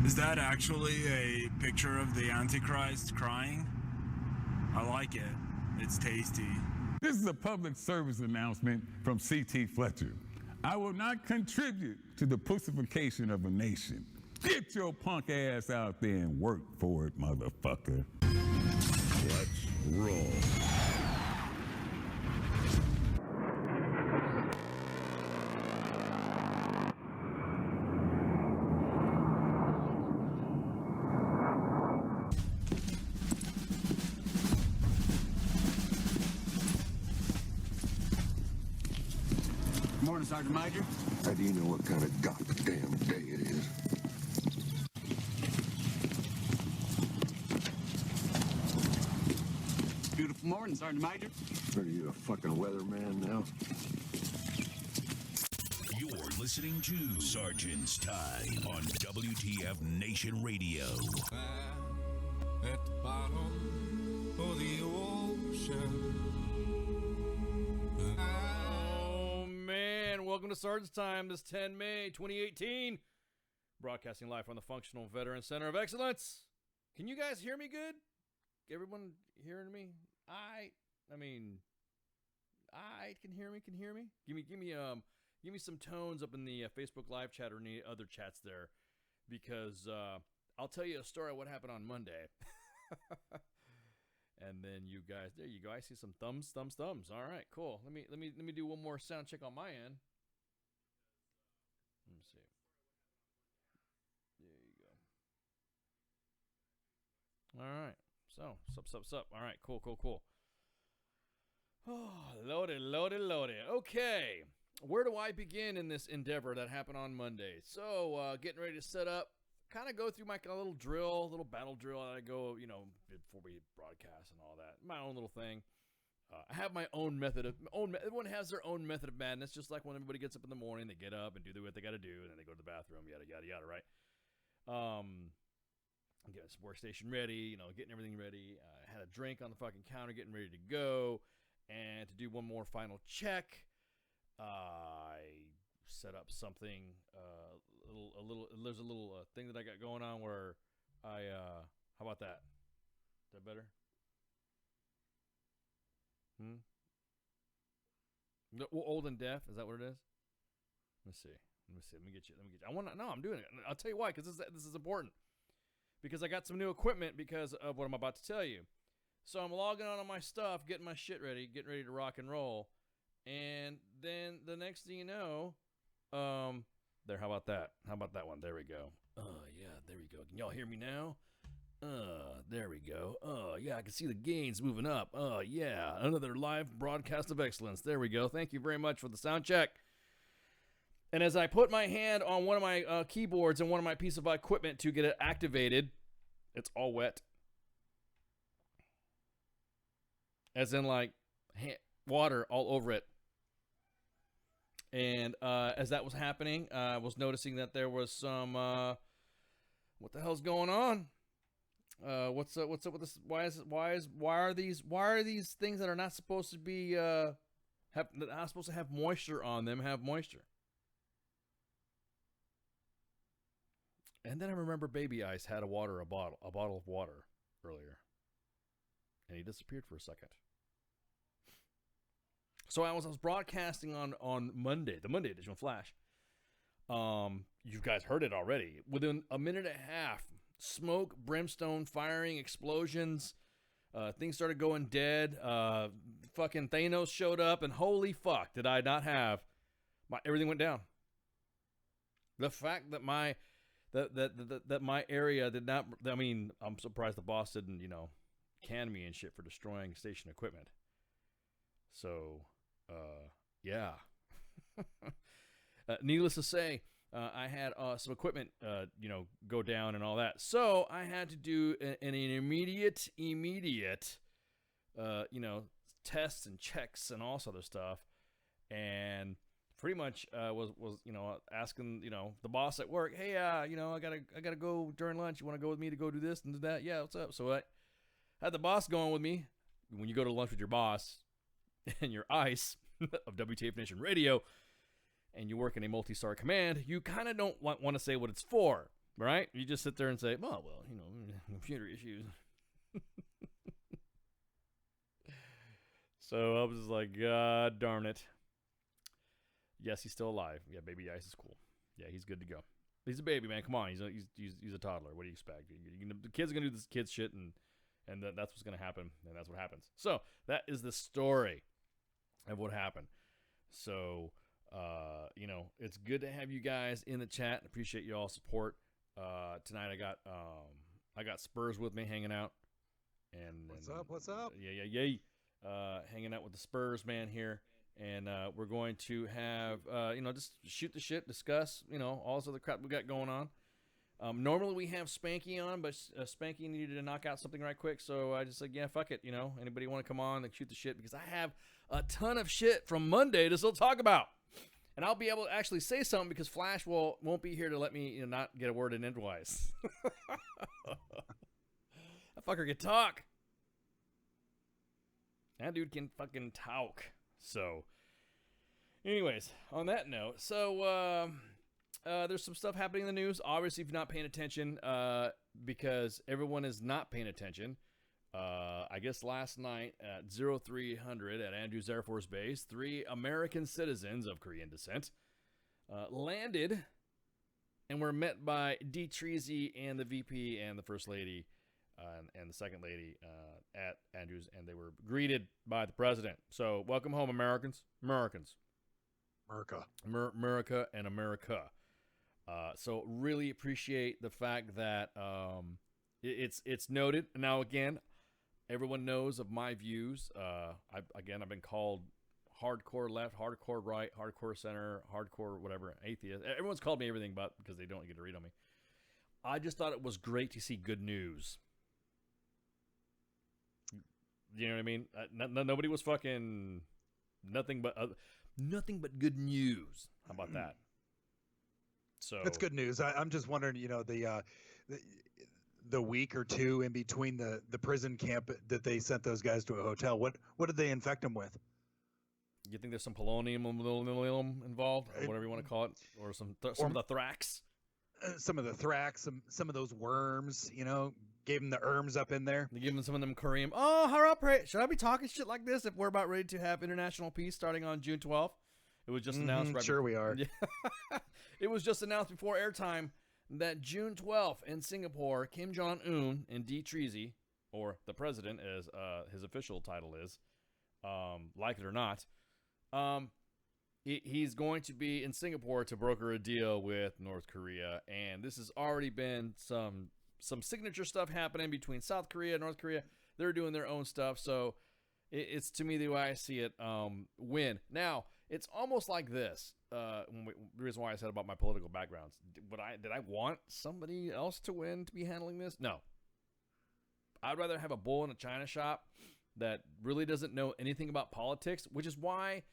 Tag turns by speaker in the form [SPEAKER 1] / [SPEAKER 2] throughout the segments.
[SPEAKER 1] Is that actually a picture of the Antichrist crying? I like it. It's tasty.
[SPEAKER 2] This is a public service announcement from C.T. Fletcher. I will not contribute to the pussification of a nation. Get your punk ass out there and work for it, motherfucker. Let's roll.
[SPEAKER 3] Morning, Sergeant Major.
[SPEAKER 4] How do you know what kind of goddamn day it is?
[SPEAKER 3] Beautiful morning, Sergeant Major.
[SPEAKER 4] Are you a fucking weatherman now?
[SPEAKER 5] You're listening to Sergeant's Time on WTF Nation Radio.
[SPEAKER 6] At the bottom of the ocean.
[SPEAKER 7] Welcome to Sergeant's Time this 10 May 2018. Broadcasting live from the Functional Veteran Center of Excellence. Can you guys hear me good? Everyone hearing me? I can hear me. Give me some tones up in the Facebook live chat or any other chats there, because I'll tell you a story of what happened on Monday. And then you guys, there you go. I see some thumbs. All right, cool. Let me do one more sound check on my end. Let me see. There you go. All right. So, sup. All right, cool. Oh, loaded. Okay. Where do I begin in this endeavor that happened on Monday? So, getting ready to set up, kind of go through my little drill, little battle drill that I go, before we broadcast and all that. My own little thing. I have my own method everyone has their own method of madness, just like when everybody gets up in the morning, they get up and do what they got to do, and then they go to the bathroom, yada, right? Get this workstation ready, getting everything ready. I had a drink on the fucking counter, getting ready to go, and to do one more final check, I set up something, there's a little thing that I got going on where how about that? Is that better? Old and deaf, is that what it is? Let me see. Let me get you. I'm doing it. I'll tell you why, because this is important. Because I got some new equipment because of what I'm about to tell you. So I'm logging on my stuff, getting my shit ready, getting ready to rock and roll. And then the next thing you know, there, how about that? How about that one? There we go. Oh, yeah, there we go. Can y'all hear me now? There we go. Oh, yeah, I can see the gains moving up. Oh, yeah, another live broadcast of excellence. There we go. Thank you very much for the sound check. And as I put my hand on one of my keyboards and one of my piece of equipment to get it activated, it's all wet. As in, like, water all over it. And as that was happening, I was noticing that there was some, what the hell's going on? What's up with this? Why are these things that are not supposed to be, not supposed to have moisture on them, have moisture? And then I remember Baby Ice had a bottle of water earlier. And he disappeared for a second. So I was broadcasting on Monday, the Monday edition of Flash. You guys heard it already. Within a minute and a half, smoke, brimstone, firing, explosions. Things started going dead. Fucking Thanos showed up, and holy fuck, did I not have everything went down. The fact that my area did not. I mean, I'm surprised the boss didn't, can me and shit for destroying station equipment. So, yeah. Needless to say, I had some equipment, go down and all that. So I had to do an immediate, tests and checks and all sort of stuff. And pretty much was asking, the boss at work, hey, I gotta go during lunch. You want to go with me to go do this and do that? Yeah, what's up? So I had the boss going with me. When you go to lunch with your boss and your ICE of WTF Nation Radio, and you work in a multi-star command, you kind of don't want to say what it's for. right? You just sit there and say, well, computer issues. So I was just like, God darn it. Yes, he's still alive. Yeah, baby Ice is cool. Yeah, he's good to go. He's a baby, man. Come on, he's a toddler. What do you expect? The kid's gonna do this kid shit, and that's what's gonna happen, and that's what happens. So that is the story of what happened. So it's good to have you guys in the chat. Appreciate you all support. Tonight I got Spurs with me hanging out. And
[SPEAKER 8] What's up?
[SPEAKER 7] Yeah. Hanging out with the Spurs man here. And we're going to have, just shoot the shit, discuss, all this other crap we got going on. Normally we have Spanky on, but Spanky needed to knock out something right quick. So I just like, yeah, fuck it. Anybody want to come on and shoot the shit? Because I have a ton of shit from Monday to still talk about. And I'll be able to actually say something because Flash won't be here to let me not get a word in edgewise. That fucker can talk. That dude can fucking talk. So, anyways, on that note, there's some stuff happening in the news. Obviously, if you're not paying attention, because everyone is not paying attention, I guess last night at 0300 at Andrews Air Force Base, 3 American citizens of Korean descent landed and were met by D. Treasy and the VP and the First Lady and the Second Lady at Andrews, and they were greeted by the president. So, welcome home, Americans. America and America. So, really appreciate the fact that it's noted. Now, again, everyone knows of my views. I've been called hardcore left, hardcore right, hardcore center, hardcore whatever, atheist. Everyone's called me everything but because they don't get to read on me. I just thought it was great to see good news. You know what I mean? Nobody was fucking nothing but good news. How about that? So
[SPEAKER 8] it's good news. I'm just wondering, the week or two in between the prison camp that they sent those guys to a hotel, what did they infect them with?
[SPEAKER 7] You think there's some polonium involved, or whatever you want to call it, or some of the thrax?
[SPEAKER 8] Some of the thrax, some of those worms, gave them the erms up in there.
[SPEAKER 7] They give them some of them Korean. Oh, hurry up! Should I be talking shit like this if we're about ready to have international peace starting on June 12th? It was just announced. Right
[SPEAKER 8] sure, we are.
[SPEAKER 7] Yeah. It was just announced before airtime that June 12th in Singapore, Kim Jong-un and D. Treasy, or the president, as his official title is, like it or not, he's going to be in Singapore to broker a deal with North Korea, and this has already been some signature stuff happening between South Korea and North Korea. They're doing their own stuff, so it's to me the way I see it, win. Now, it's almost like this. The reason why I said about my political backgrounds. Did I want somebody else to win to be handling this? No. I'd rather have a bull in a china shop that really doesn't know anything about politics, which is why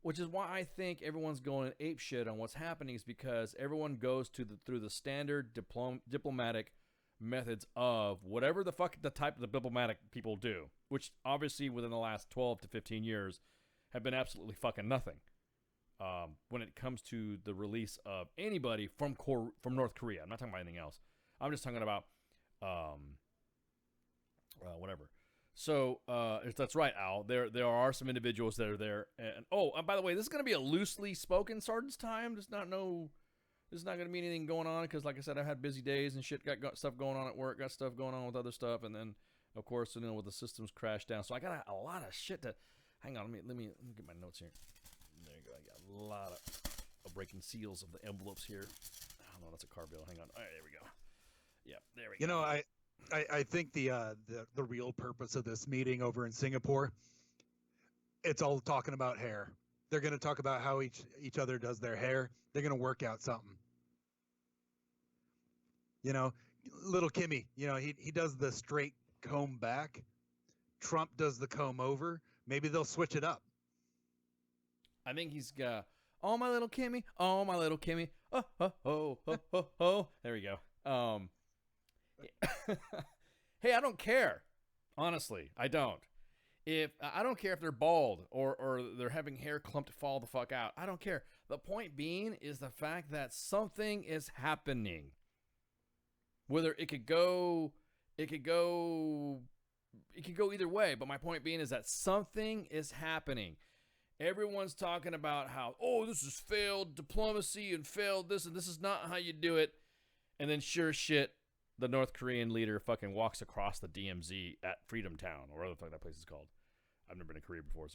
[SPEAKER 7] I think everyone's going ape shit on what's happening, is because everyone goes through the standard diplomatic methods of whatever the fuck the type of the diplomatic people do, which obviously within the last 12 to 15 years have been absolutely fucking nothing. When it comes to the release of anybody from North Korea. I'm not talking about anything else. I'm just talking about whatever. So that's right, Al. There are some individuals that are there. And by the way, this is going to be a loosely spoken Sergeant's time. There's not going to be anything going on because, like I said, I've had busy days and shit. Got stuff going on at work. Got stuff going on with other stuff, and then of course, with the systems crashed down. So I got a lot of shit to. Hang on, let me get my notes here. There you go. I got a lot of breaking seals of the envelopes here. Oh no, that's a car bill. Hang on. All right, there we go. Yep, there we go.
[SPEAKER 8] I think the real purpose of this meeting over in Singapore, it's all talking about hair. They're going to talk about how each other does their hair. They're going to work out something. Little Kimmy, he does the straight comb back. Trump does the comb over. Maybe they'll switch it up.
[SPEAKER 7] I think he's got, oh, my little Kimmy. Oh, my little Kimmy. Oh, oh, oh, oh, oh, oh. There we go. Hey, I don't care. Honestly, I don't. I don't care if they're bald or they're having hair clumped to fall the fuck out. I don't care. The point being is the fact that something is happening. Whether it could go either way. But my point being is that something is happening. Everyone's talking about how, oh, this is failed diplomacy and failed this, and this is not how you do it. And then sure shit, the North Korean leader fucking walks across the DMZ at Freedom Town, or whatever the fuck that place is called. I've never been to Korea before,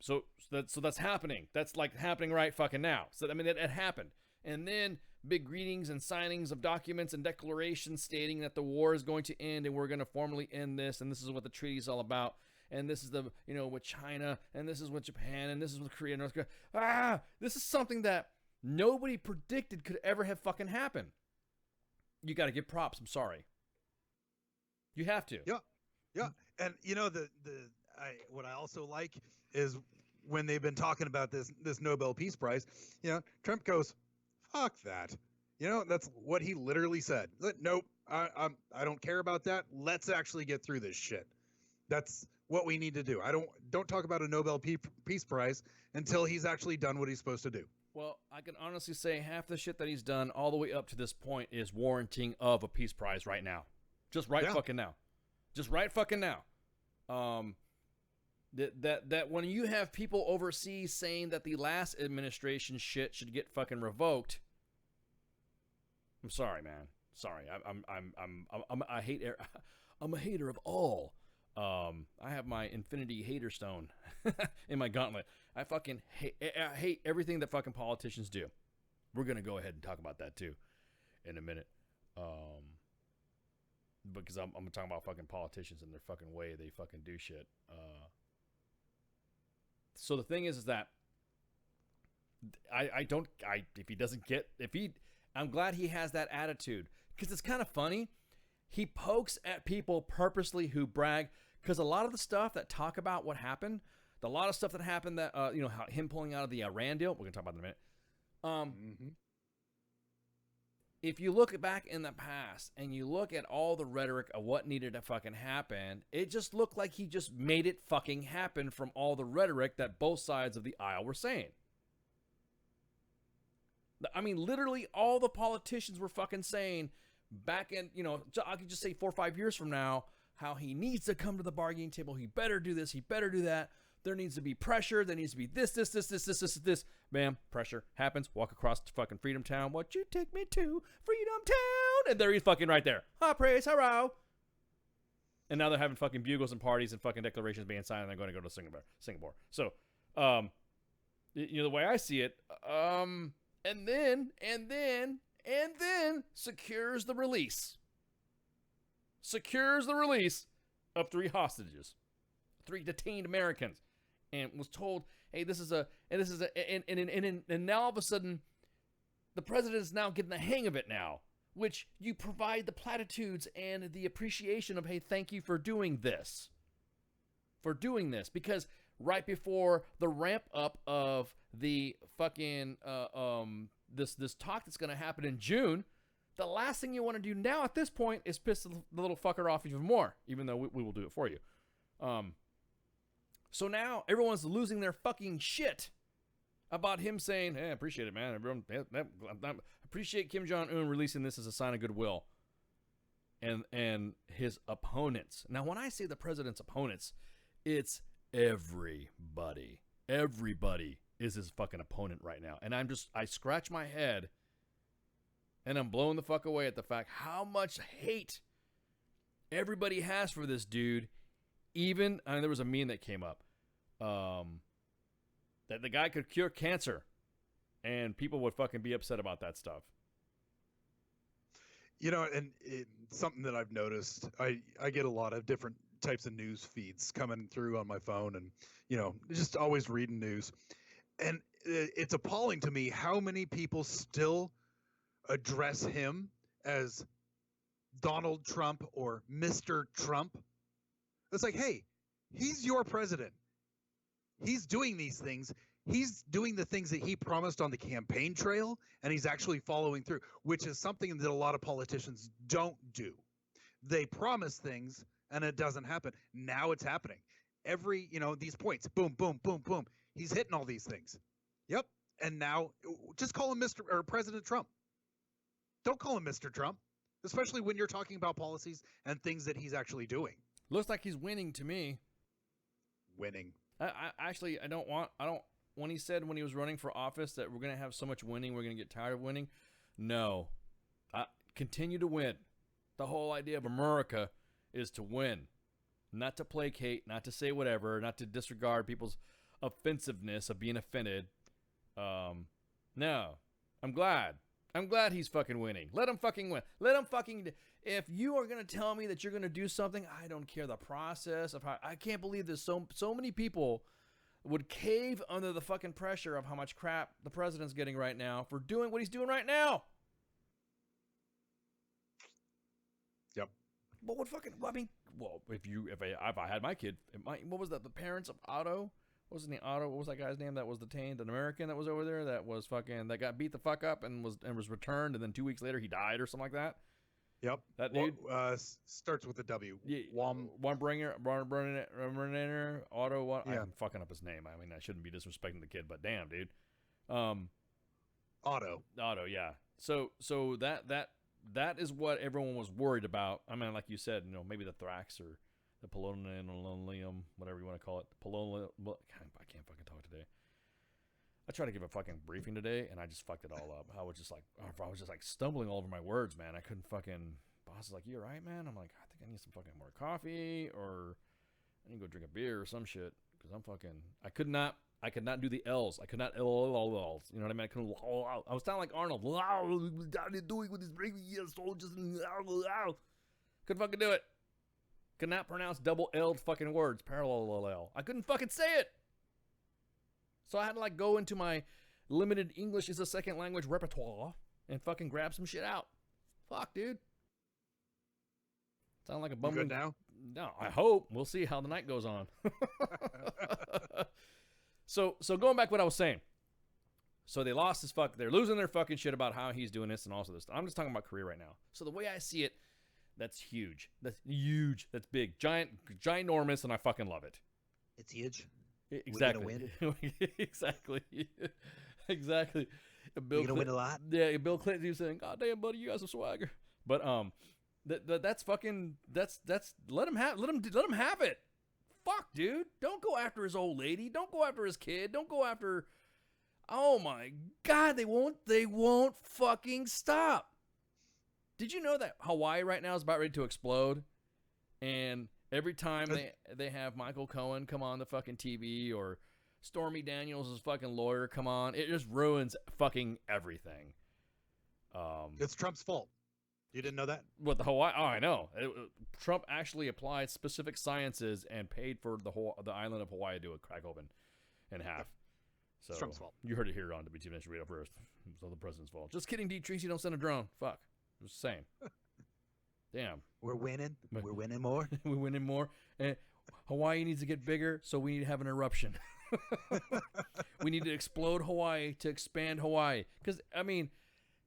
[SPEAKER 7] so that's happening. That's like happening right fucking now. So I mean, it happened. And then big greetings and signings of documents and declarations stating that the war is going to end and we're going to formally end this, and this is what the treaty is all about. And this is the, with China, and this is with Japan, and this is with Korea, North Korea. This is something that nobody predicted could ever have fucking happened. You got to give props. I'm sorry. You have to.
[SPEAKER 8] Yeah. And what I also like is when they've been talking about this Nobel Peace Prize, Trump goes, fuck that. That's what he literally said. Nope, I don't care about that. Let's actually get through this shit. That's what we need to do. Don't talk about a Nobel Peace Prize until he's actually done what he's supposed to do.
[SPEAKER 7] Well, I can honestly say half the shit that he's done all the way up to this point is warranting of a peace prize right now. Just fucking now. Just right fucking now. That when you have people overseas saying that the last administration shit should get fucking revoked, I'm sorry, man. Sorry, I'm a hater of all. I have my infinity hater stone in my gauntlet. I fucking hate everything that fucking politicians do. We're gonna go ahead and talk about that too in a minute. Because I'm gonna talk about fucking politicians and their fucking way they fucking do shit. So the thing is that I'm glad he has that attitude, because it's kind of funny. He pokes at people purposely who brag, because a lot of the stuff that talk about what happened, a lot of stuff that happened that, how him pulling out of the Iran deal, we're going to talk about in a minute. If you look back in the past and you look at all the rhetoric of what needed to fucking happen, it just looked like he just made it fucking happen from all the rhetoric that both sides of the aisle were saying. I mean, literally all the politicians were fucking saying back in, I could just say 4 or 5 years from now, how he needs to come to the bargaining table. He better do this. He better do that. There needs to be pressure. There needs to be this. Bam, pressure happens. Walk across to fucking Freedom Town. What you take me to Freedom Town? And there he's fucking right there. Ha, praise, hurrah. And now they're having fucking bugles and parties and fucking declarations being signed, and they're going to go to Singapore. So, the way I see it, and then secures the release of 3 hostages, 3 detained Americans, and was told, hey, and now all of a sudden, the president is now getting the hang of it now, which you provide the platitudes and the appreciation of, hey, thank you for doing this, because right before the ramp up of the fucking, this talk that's going to happen in June, the last thing you want to do now at this point is piss the little fucker off even more, even though we will do it for you. So now everyone's losing their fucking shit about him saying, hey, I appreciate it, man. Everyone, I appreciate Kim Jong-un releasing this as a sign of goodwill. And his opponents. Now, when I say the president's opponents, it's everybody. Everybody is his fucking opponent right now. And I scratch my head and I'm blown the fuck away at the fact how much hate everybody has for this dude. Even, there was a meme that came up that the guy could cure cancer, and people would fucking be upset about that stuff.
[SPEAKER 8] And something that I've noticed, I get a lot of different types of news feeds coming through on my phone, and just always reading news, and it's appalling to me how many people still address him as Donald Trump or Mr. Trump. It's like, hey, he's your president. He's doing these things. He's doing the things that he promised on the campaign trail, and he's actually following through, which is something that a lot of politicians don't do. They promise things, and it doesn't happen. Now it's happening. Every, these points, boom, boom, boom, boom. He's hitting all these things. Yep. And now, just call him President Trump. Don't call him Mr. Trump, especially when you're talking about policies and things that he's actually doing.
[SPEAKER 7] Looks like he's winning to me.
[SPEAKER 8] Winning.
[SPEAKER 7] I don't. When he said when he was running for office that we're gonna have so much winning, we're gonna get tired of winning. No, continue to win. The whole idea of America is to win, not to placate, not to say whatever, not to disregard people's offensiveness of being offended. No, I'm glad he's fucking winning. Let him fucking win. Let him fucking. If you are gonna tell me that you're gonna do something, I don't care the process of how. I can't believe there's so many people would cave under the fucking pressure of how much crap the president's getting right now for doing what he's doing right now.
[SPEAKER 8] Yep.
[SPEAKER 7] But what fucking? I mean, well, if I had my kid, what was that? The parents of Otto. What was his name? Otto. What was that guy's name? That was detained, an American that was over there. That was fucking. That got beat the fuck up and was returned, and then 2 weeks later he died or something like that.
[SPEAKER 8] Yep.
[SPEAKER 7] That dude
[SPEAKER 8] starts with a W.
[SPEAKER 7] Yeah, Otto.
[SPEAKER 8] Yeah.
[SPEAKER 7] I'm fucking up his name. I mean, I shouldn't be disrespecting the kid, but damn, dude.
[SPEAKER 8] Otto.
[SPEAKER 7] Yeah. So that is what everyone was worried about. I mean, like you said, maybe the Thrax or the polonium, whatever you want to call it. I can't fucking talk today. I tried to give a fucking briefing today, and I just fucked it all up. I was just like stumbling all over my words, man. I couldn't fucking. Boss is like, "You all right, man?" I'm like, "I think I need some fucking more coffee, or I need to go drink a beer or some shit." Because I'm fucking. I could not do the L's. I could not L's. You know what I mean? I couldn't. I was sounding like Arnold. What are you doing with this briefing? Yes, soldiers. Couldn't fucking do it. Could not pronounce double L'd fucking words. Parallel L. I couldn't fucking say it. So I had to go into my limited English as a second language repertoire and fucking grab some shit out. Fuck, dude. Sound like a bum.
[SPEAKER 8] You good now?
[SPEAKER 7] No, I hope. We'll see how the night goes on. So going back to what I was saying. So they lost his fuck. They're losing their fucking shit about how he's doing this and all of this stuff. I'm just talking about Korea right now. So the way I see it, that's huge. That's huge. That's big. Ginormous, and I fucking love it.
[SPEAKER 8] It's huge.
[SPEAKER 7] Exactly. Exactly. Exactly.
[SPEAKER 8] You're gonna win a lot.
[SPEAKER 7] Yeah, Bill Clinton was saying, "God damn, buddy, you got some swagger." But that's fucking that's let him have it. Fuck, dude. Don't go after his old lady. Don't go after his kid. Don't go after. Oh my God, they won't fucking stop. Did you know that Hawaii right now is about ready to explode? And every time they have Michael Cohen come on the fucking TV or Stormy Daniels' fucking lawyer come on, it just ruins fucking everything.
[SPEAKER 8] It's Trump's fault. You didn't know that?
[SPEAKER 7] What, the Hawaii? Oh, I know. Trump actually applied specific sciences and paid for the island of Hawaii to crack open in half. So
[SPEAKER 8] it's Trump's fault.
[SPEAKER 7] You heard it here on WT Nation Radio First. It's all the president's fault. Just kidding, D. Tracy. Don't send a drone. Fuck. Just saying. Damn.
[SPEAKER 8] We're winning. We're winning more.
[SPEAKER 7] We're winning more. And Hawaii needs to get bigger, so we need to have an eruption. We need to explode Hawaii to expand Hawaii. Because, I mean,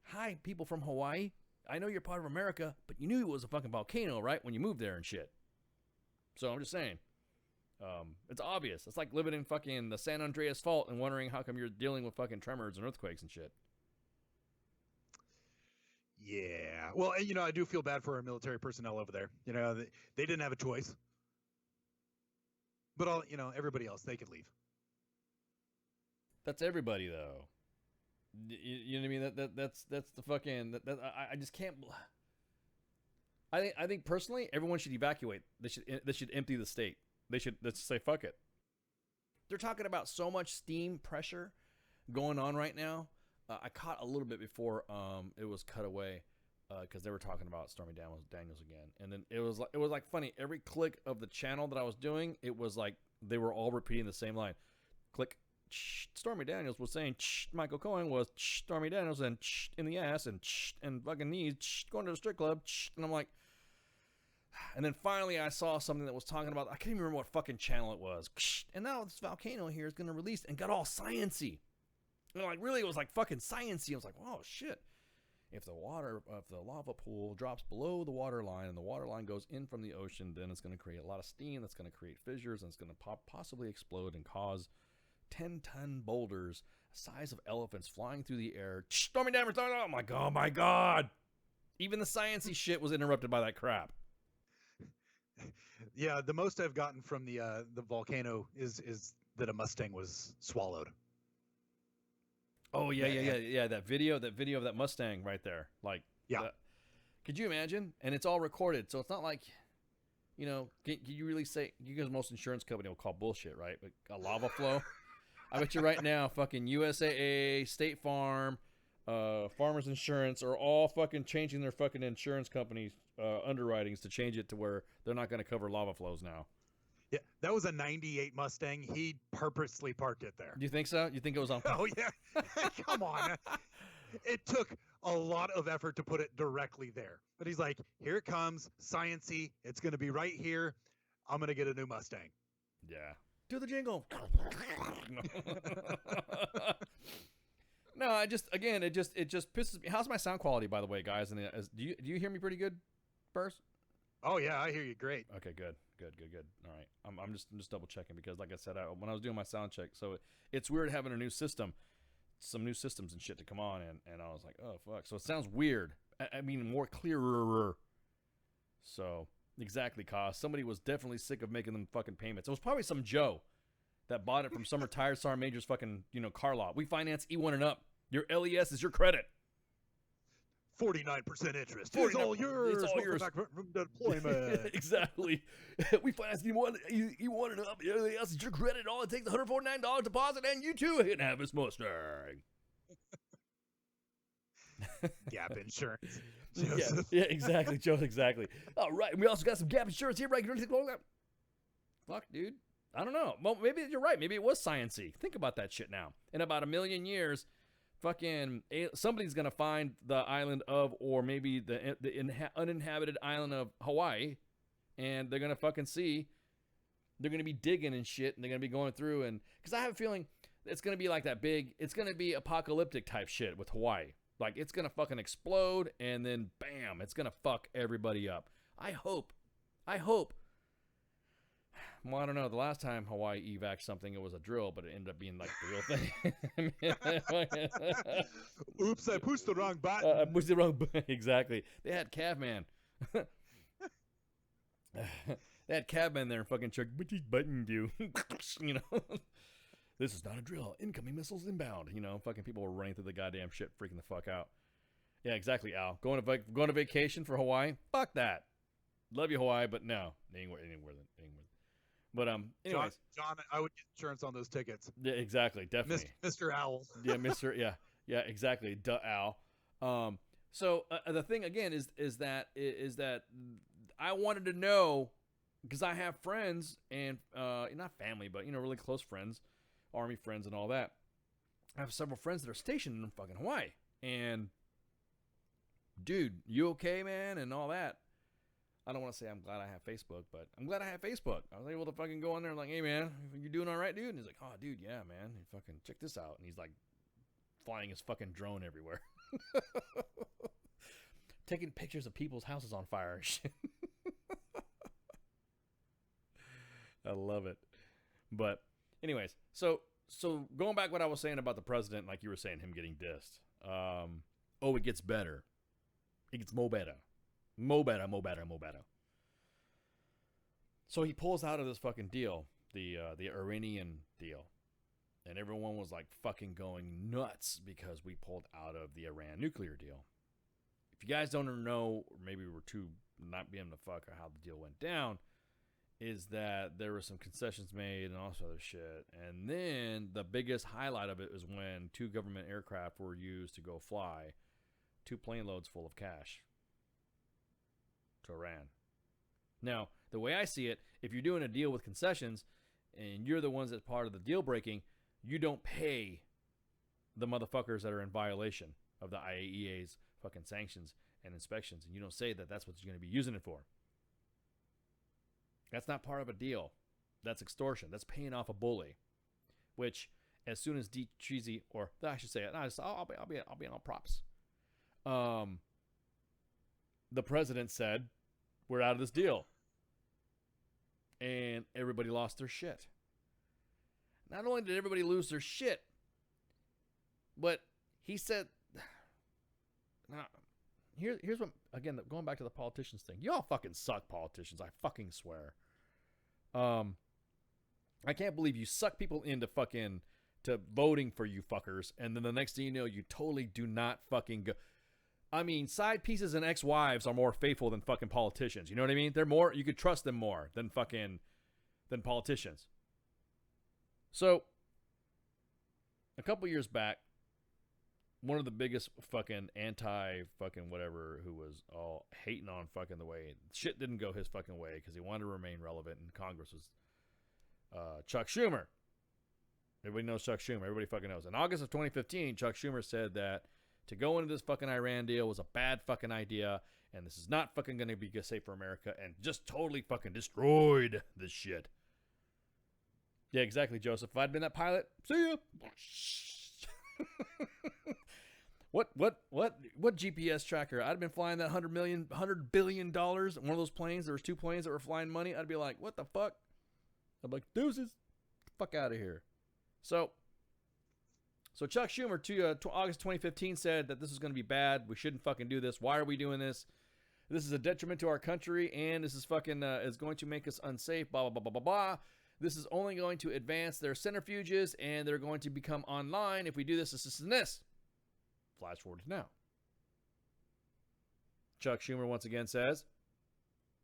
[SPEAKER 7] hi, people from Hawaii. I know you're part of America, but you knew it was a fucking volcano, right, when you moved there and shit. So I'm just saying. It's obvious. It's like living in fucking the San Andreas Fault and wondering how come you're dealing with fucking tremors and earthquakes and shit.
[SPEAKER 8] Yeah. Well, I do feel bad for our military personnel over there. They didn't have a choice. But everybody else, they could leave.
[SPEAKER 7] That's everybody, though. You know what I mean? That's the fucking. I just can't. I think personally, everyone should evacuate. They should empty the state. Let's say fuck it. They're talking about so much steam pressure going on right now. I caught a little bit before it was cut away because they were talking about Stormy Daniels again, and then it was like funny. Every click of the channel that I was doing, it was like they were all repeating the same line. Click. Stormy Daniels was saying Michael Cohen was Stormy Daniels and in the ass and fucking knees going to the strip club, and I'm like, and then finally I saw something that was talking about, I can't even remember what fucking channel it was, and now this volcano here is going to release, and got all sciencey. And like, really, it was like fucking sciencey. I was like, oh shit. If the lava pool drops below the water line and the water line goes in from the ocean, then it's going to create a lot of steam. That's going to create fissures, and it's going to possibly explode and cause 10-ton boulders the size of elephants flying through the air. Stormy Daniels. Oh my god. Even the sciencey shit was interrupted by that crap.
[SPEAKER 8] Yeah, the most I've gotten from the volcano is that a Mustang was swallowed.
[SPEAKER 7] Oh yeah. That video of that Mustang right there. Like,
[SPEAKER 8] Yeah.
[SPEAKER 7] Could you imagine? And it's all recorded, so it's not like, you know, can you really say, you guys, most insurance company will call bullshit, right? But a lava flow. I bet you right now, fucking USAA, State Farm, Farmers Insurance are all fucking changing their fucking insurance companies' underwritings to change it to where they're not going to cover lava flows now.
[SPEAKER 8] Yeah, that was a 98 Mustang. He purposely parked it there.
[SPEAKER 7] Do you think so? You think it was on?
[SPEAKER 8] Oh, yeah. Come on. It took a lot of effort to put it directly there. But he's like, here it comes, sciencey. It's going to be right here. I'm going to get a new Mustang.
[SPEAKER 7] Yeah. Do the jingle. No, it just pisses me. How's my sound quality, by the way, guys? And do you hear me pretty good, Burst?
[SPEAKER 8] Oh yeah, I hear you great.
[SPEAKER 7] Okay, good. All right, I'm just double checking because, like I said, when I was doing my sound check, so it's weird having a new system, some new systems and shit to come on, and I was like, oh fuck. So it sounds weird. I mean, more clearer. So exactly, cause somebody was definitely sick of making them fucking payments. It was probably some Joe that bought it from some retired Sergeant Major's fucking, car lot. We finance E1 and up. Your LES is your credit.
[SPEAKER 8] 49% interest. It's all yours.
[SPEAKER 7] It's all yours.
[SPEAKER 8] Back from deployment.
[SPEAKER 7] Exactly. We finance E1 and up. The LES is your credit. All it takes is $149 deposit, and you too can have this Mustang.
[SPEAKER 8] Gap insurance.
[SPEAKER 7] Yeah, exactly, Joe. Exactly. All right. We also got some Gap insurance here, right? Fuck, dude. I don't know. Well, maybe you're right. Maybe it was sciencey. Think about that shit now. In about 1 million years, fucking somebody's gonna find the island of, or maybe the uninhabited island of Hawaii, and they're gonna fucking see. They're gonna be digging and shit, and they're gonna be going through, and because I have a feeling it's gonna be like that big. It's gonna be apocalyptic type shit with Hawaii. Like it's gonna fucking explode, and then bam, it's gonna fuck everybody up. I hope. Well, I don't know. The last time Hawaii evac something, it was a drill, but it ended up being like the real thing.
[SPEAKER 8] Oops, I pushed the wrong button.
[SPEAKER 7] I pushed the wrong button. Exactly. They had Cavman. They had Cavman there and fucking checked, what these buttons do? This is not a drill. Incoming missiles inbound. Fucking people were running through the goddamn shit, freaking the fuck out. Yeah, exactly, Al. Going to vacation for Hawaii? Fuck that. Love you, Hawaii, but no. Anywhere. But anyways,
[SPEAKER 8] John, I would get insurance on those tickets.
[SPEAKER 7] Yeah, exactly, definitely,
[SPEAKER 8] Mr. Owl.
[SPEAKER 7] Yeah, Mr. Yeah, exactly, duh, Al. So the thing again is that I wanted to know, because I have friends and not family, but really close friends, Army friends and all that. I have several friends that are stationed in fucking Hawaii, and dude, you okay, man, and all that. I don't want to say I'm glad I have Facebook, but I'm glad I have Facebook. I was able to fucking go on there and like, hey, man, you doing all right, dude? And he's like, oh, dude, yeah, man. And fucking check this out. And he's like flying his fucking drone everywhere. Taking pictures of people's houses on fire and shit. I love it. But anyways, so going back what I was saying about the president, like you were saying, him getting dissed. It gets better. It gets more better. Mo better. So he pulls out of this fucking deal, the Iranian deal, and everyone was like fucking going nuts because we pulled out of the Iran nuclear deal. If you guys don't know, or maybe we're too not being the fuck or how the deal went down, is that there were some concessions made and all this other shit, and then the biggest highlight of it was when 2 government aircraft were used to go fly 2 plane loads full of cash to Iran. Now, the way I see it, if you're doing a deal with concessions and you're the ones that's part of the deal breaking, you don't pay the motherfuckers that are in violation of the IAEA's fucking sanctions and inspections, and you don't say that that's what you're going to be using it for. That's not part of a deal. That's extortion. That's paying off a bully. Which, as soon as Cheesy, or I should say it, I'll be on props. The president said, we're out of this deal. And everybody lost their shit. Not only did everybody lose their shit, but he said, here's what, again, going back to the politicians thing. Y'all fucking suck, politicians. I fucking swear. I can't believe you suck people into fucking to voting for you fuckers, and then the next thing you know, you totally do not fucking go. I mean, side pieces and ex-wives are more faithful than fucking politicians. You know what I mean? They're more, you could trust them more than politicians. So, a couple years back, one of the biggest fucking anti-fucking whatever who was all hating on fucking the way shit didn't go his fucking way because he wanted to remain relevant in Congress was Chuck Schumer. Everybody knows Chuck Schumer. Everybody fucking knows. In August of 2015, Chuck Schumer said that to go into this fucking Iran deal was a bad fucking idea, and this is not fucking going to be safe for America, and just totally fucking destroyed this shit. Yeah, exactly, Joseph. If I'd been that pilot, see ya. What GPS tracker? I'd have been flying that $100 billion, one of those planes. There was 2 planes that were flying money. I'd be like, what the fuck? I'd be like, deuces, fuck out of here. So Chuck Schumer to August 2015 said that this is going to be bad. We shouldn't fucking do this. Why are we doing this? This is a detriment to our country, and this is fucking is going to make us unsafe. Blah blah blah blah blah blah. This is only going to advance their centrifuges, and they're going to become online if we do this. This and this. Flash forward to now. Chuck Schumer once again says,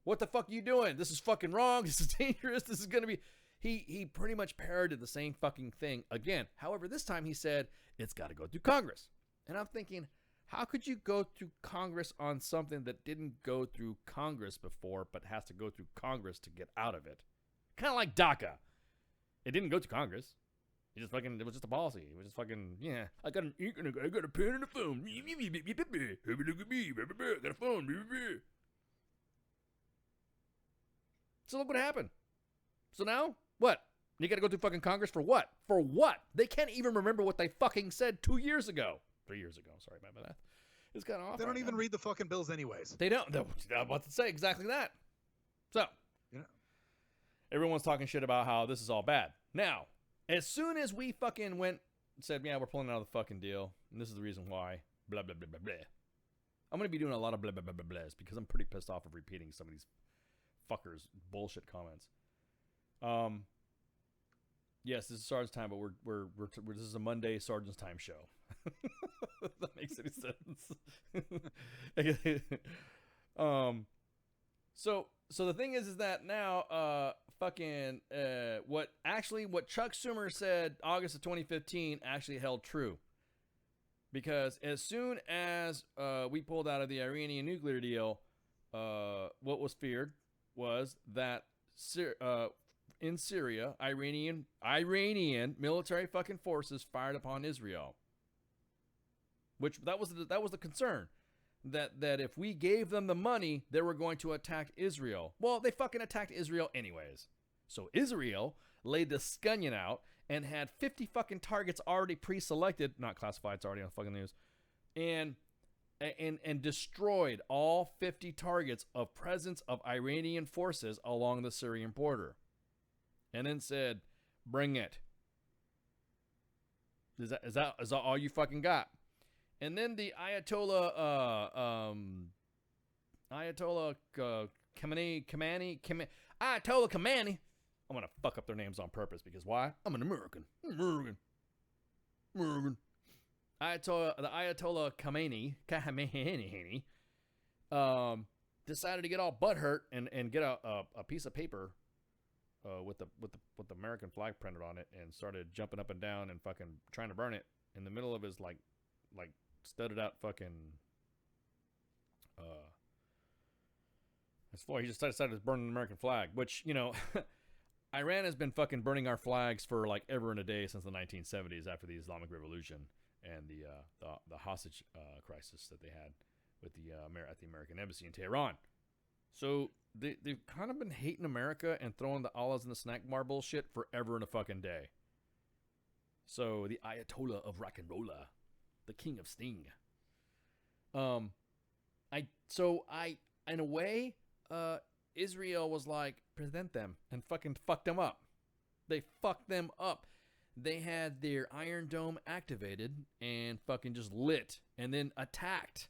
[SPEAKER 7] "What the fuck are you doing? This is fucking wrong. This is dangerous. This is going to be." He pretty much parroted the same fucking thing again. However, this time he said, it's got to go through Congress. And I'm thinking, how could you go through Congress on something that didn't go through Congress before, but has to go through Congress to get out of it? Kind of like DACA. It didn't go to Congress. It was just a policy. It was just fucking, yeah. I got a pen and a phone. Have a look at me. I got a phone. So look what happened. So now, what? You got to go through fucking Congress for what? For what? They can't even remember what they fucking said 2 years ago. 3 years ago. Sorry about that. It's kind of off.
[SPEAKER 8] They don't even read the fucking bills anyways.
[SPEAKER 7] They don't. I'm about to say exactly that. So, everyone's talking shit about how this is all bad. Now, as soon as we fucking said, yeah, we're pulling out of the fucking deal, and this is the reason why, blah, blah, blah, blah, blah. I'm going to be doing a lot of blah, blah, blah, blah, blahs because I'm pretty pissed off of repeating some of these fuckers' bullshit comments. Yes, this is Sergeant's Time, but we're this is a Monday Sergeant's Time show. If that makes any sense. So the thing is that now, what Chuck Schumer said August of 2015 actually held true. Because as soon as we pulled out of the Iranian nuclear deal, what was feared was that in Syria, Iranian military fucking forces fired upon Israel. Which that was the concern, that if we gave them the money, they were going to attack Israel. Well, they fucking attacked Israel anyways. So Israel laid the scunion out and had 50 fucking targets already pre-selected, not classified, it's already on fucking news, and destroyed all 50 targets of presence of Iranian forces along the Syrian border. And then said, bring it. Is that all you fucking got? And then the Ayatollah Khamenei, Ayatollah Khamenei. I'm going to fuck up their names on purpose because why? I'm an American. The Ayatollah Khamenei decided to get all butthurt and get a piece of paper with the American flag printed on it and started jumping up and down and fucking trying to burn it in the middle of his like studded out fucking as far he just decided to burn the American flag, which, you know, Iran has been fucking burning our flags for like ever and a day since the 1970s after the Islamic Revolution and the hostage crisis that they had with at the American embassy in Tehran. So they've kind of been hating America and throwing the Allahs in the snack bar bullshit forever and a fucking day. So the Ayatollah of rock and rolla, the king of sting. In a way, Israel was like, present them and fucking fucked them up. They fucked them up. They had their Iron Dome activated and fucking just lit and then attacked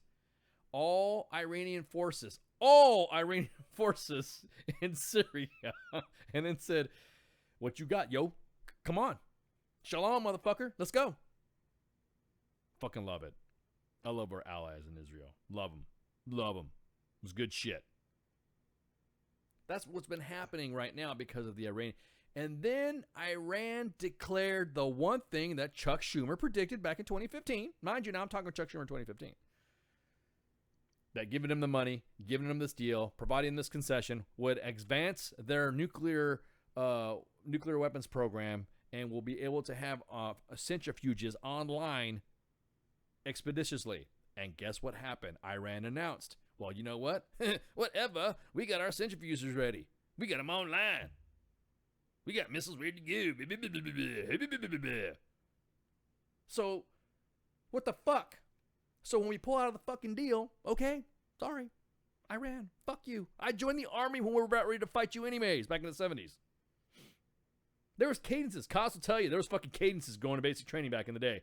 [SPEAKER 7] all Iranian forces in Syria, and then said, "What you got, yo? Come on. Shalom, motherfucker. Let's go." Fucking love it. I love our allies in Israel. Love them. Love them. It was good shit. That's what's been happening right now because of the Iranian. And then Iran declared the one thing that Chuck Schumer predicted back in 2015. Mind you, now I'm talking about Chuck Schumer in 2015. That giving them the money, giving them this deal, providing this concession would advance their nuclear weapons program and will be able to have centrifuges online expeditiously. And guess what happened? Iran announced, well, you know what? Whatever. We got our centrifuges ready. We got them online. We got missiles ready to go. So, what the fuck? So when we pull out of the fucking deal, okay, sorry, Iran, fuck you. I joined the army when we were about ready to fight you anyways, back in the 70s. There was cadences. Kaz will tell you there was fucking cadences going to basic training back in the day.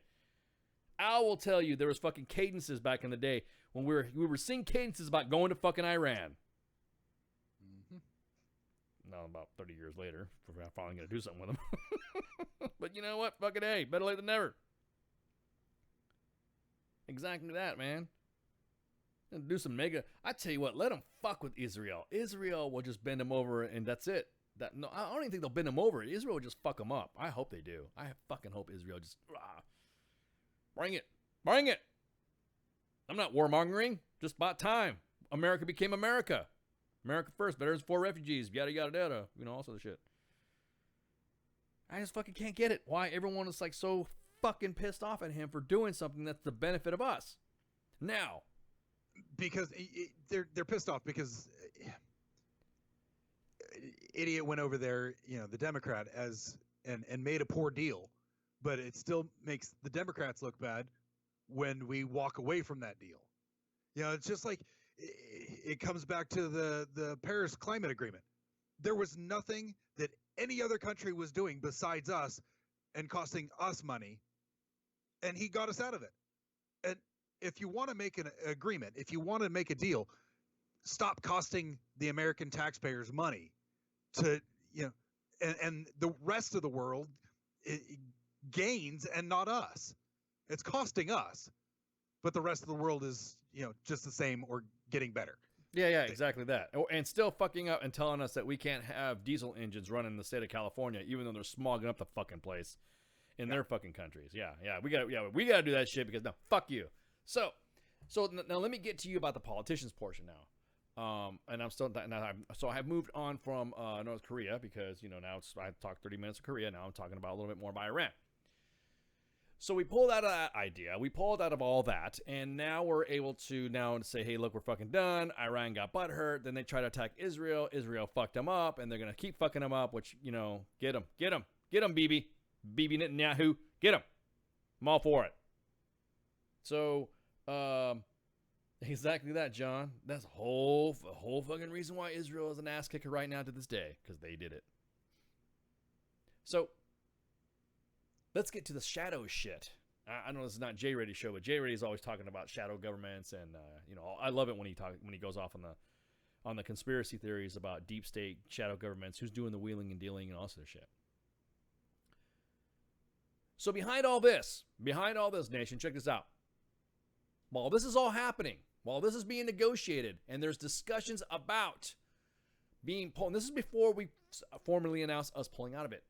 [SPEAKER 7] Al will tell you there was fucking cadences back in the day when we were seeing cadences about going to fucking Iran. Now about 30 years later, we're finally going to do something with them. But you know what? Fucking A. Better late than never. Exactly that, man. And do some mega. I tell you what, let them fuck with Israel. Israel will just bend them over, and that's it. No, I don't even think they'll bend them over. Israel will just fuck them up. I hope they do. I fucking hope Israel just bring it. Bring it. I'm not warmongering. Just about time. America became America. America first, veterans for refugees, yada, yada, yada. You know, all sorts of shit. I just fucking can't get it. Why everyone is like so fucking pissed off at him for doing something that's the benefit of us. Now.
[SPEAKER 8] Because they're pissed off because idiot went over there, you know, the Democrat and made a poor deal. But it still makes the Democrats look bad when we walk away from that deal. You know, it's just like it comes back to the Paris Climate Agreement. There was nothing that any other country was doing besides us and costing us money, and he got us out of it. And if you want to make an agreement, if you want to make a deal, stop costing the American taxpayers money to, you know, and the rest of the world gains and not us. It's costing us, but the rest of the world is, you know, just the same or getting better.
[SPEAKER 7] Yeah, exactly that. And still fucking up and telling us that we can't have diesel engines running in the state of California, even though they're smogging up the fucking place in their fucking countries. Yeah, we gotta do that shit because no, fuck you. So now let me get to you about the politicians portion now. And I'm still so I have moved on from North Korea because, you know, now I talked 30 minutes of Korea. Now I'm talking about a little bit more about Iran. So we pulled out of that idea. We pulled out of all that, and now we're able to now say, hey, look, we're fucking done. Iran got butthurt. Then they try to attack Israel. Israel fucked them up, and they're going to keep fucking them up, which, you know, get them, Bibi Netanyahu. Get them. I'm all for it. So, exactly that, John. That's the whole fucking reason why Israel is an ass kicker right now to this day, because they did it. So, let's get to the shadow shit. I know this is not Jay Reddy's show, but Jay Reddy is always talking about shadow governments, and you know, I love it when he goes off on the conspiracy theories about deep state shadow governments, who's doing the wheeling and dealing and all sorts of shit. So behind all this, nation, check this out. While this is all happening, while this is being negotiated, and there's discussions about being pulled, and this is before we formally announce us pulling out of it.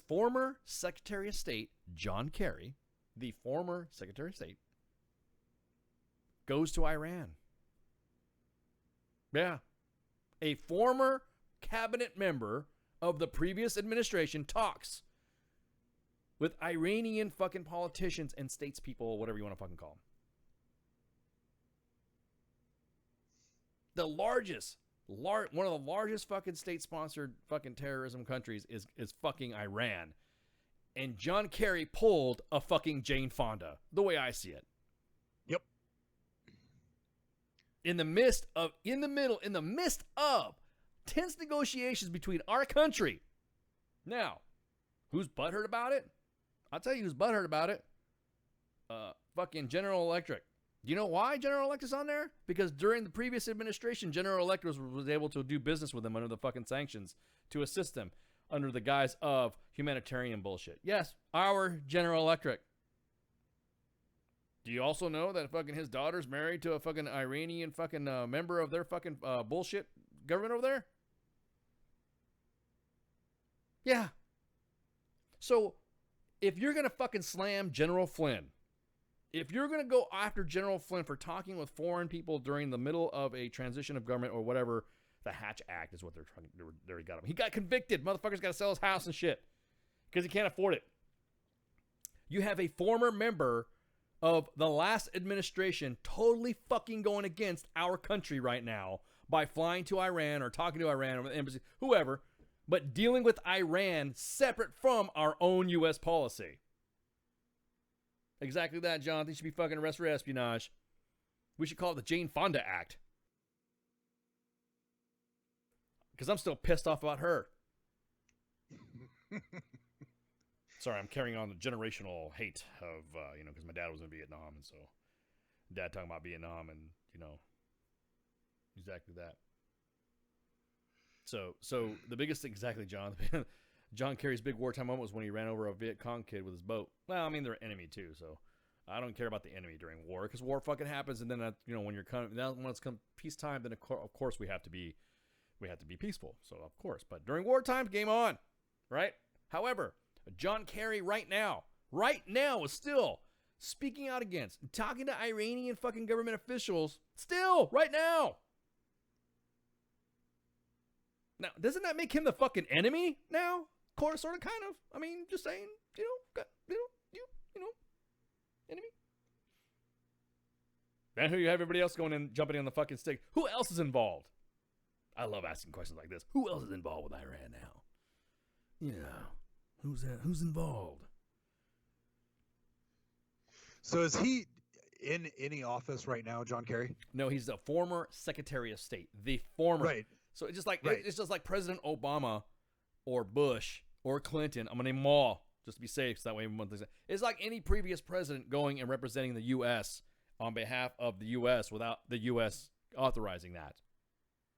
[SPEAKER 7] Former Secretary of State John Kerry, the former Secretary of State, goes to Iran. Yeah. A former cabinet member of the previous administration talks with Iranian fucking politicians and statespeople, whatever you want to fucking call them. One of the largest fucking state-sponsored fucking terrorism countries is fucking Iran. And John Kerry pulled a fucking Jane Fonda, the way I see it.
[SPEAKER 8] Yep.
[SPEAKER 7] In the midst of tense negotiations between our country. Now, who's butthurt about it? I'll tell you who's butthurt about it. Fucking General Electric. Do you know why General Electric's on there? Because during the previous administration, General Electric was able to do business with them under the fucking sanctions to assist them under the guise of humanitarian bullshit. Yes, our General Electric. Do you also know that fucking his daughter's married to a fucking Iranian fucking member of their fucking bullshit government over there? Yeah. So, if you're gonna fucking slam General Flynn, if you're gonna go after General Flynn for talking with foreign people during the middle of a transition of government or whatever, the Hatch Act is what they're trying. They got him. He got convicted. Motherfucker's got to sell his house and shit because he can't afford it. You have a former member of the last administration totally fucking going against our country right now by flying to Iran or talking to Iran or the embassy, whoever, but dealing with Iran separate from our own U.S. policy. Exactly that, Jonathan. He should be fucking arrested for espionage. We should call it the Jane Fonda Act. Because I'm still pissed off about her. Sorry, I'm carrying on the generational hate of, because my dad was in Vietnam, and so dad talking about Vietnam and, exactly that. So the biggest thing, exactly, John Kerry's big wartime moment was when he ran over a Viet Cong kid with his boat. Well, I mean, they're an enemy too, so I don't care about the enemy during war, because war fucking happens, and then, when you're when it's come peacetime, then of course we have to be peaceful, so of course. But during wartime, game on, right? However, John Kerry right now is still speaking out against, talking to Iranian fucking government officials, still, right now. Now, doesn't that make him the fucking enemy now? Of course, sort of, kind of. I mean, just saying, enemy. Then who you have everybody else going in, jumping on the fucking stick. Who else is involved? I love asking questions like this. Who else is involved with Iran now? Yeah. Who's that? Who's involved?
[SPEAKER 8] So is he in any office right now, John Kerry?
[SPEAKER 7] No, he's the former Secretary of State. The former.
[SPEAKER 8] Right.
[SPEAKER 7] So it's just like President Obama or Bush or Clinton. I'm gonna name them all just to be safe, so that way everyone thinks it's like any previous president going and representing the U.S. on behalf of the U.S. without the U.S. authorizing that.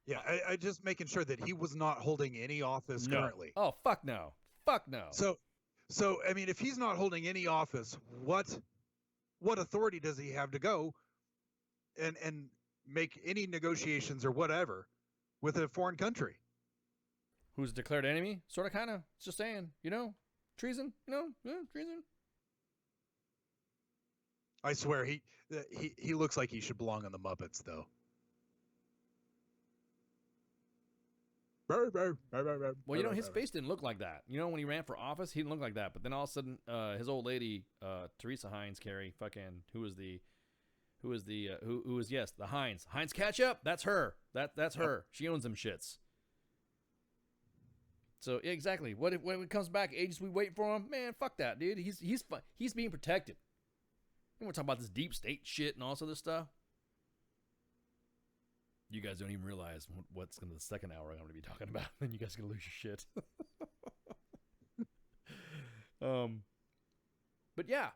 [SPEAKER 8] Yeah, I just making sure that he was not holding any office currently.
[SPEAKER 7] Oh, fuck no. Fuck no.
[SPEAKER 8] So I mean, if he's not holding any office, what authority does he have to go and make any negotiations or whatever with a foreign country?
[SPEAKER 7] Who's a declared enemy? Sort of, kind of. It's just saying, treason. Treason.
[SPEAKER 8] I swear, he looks like he should belong on the Muppets, though.
[SPEAKER 7] Well, his face didn't look like that. When he ran for office, he didn't look like that. But then all of a sudden, his old lady, Teresa Heinz Kerry, who was the Heinz Ketchup. That's her. That's her. She owns them shits. So exactly. When it comes back, agents, we waiting for him. Man, fuck that, dude. He's being protected. We're talking about this deep state shit and all this other stuff. You guys don't even realize what's in the second hour I'm going to be talking about. Then you guys are going to lose your shit. But yeah.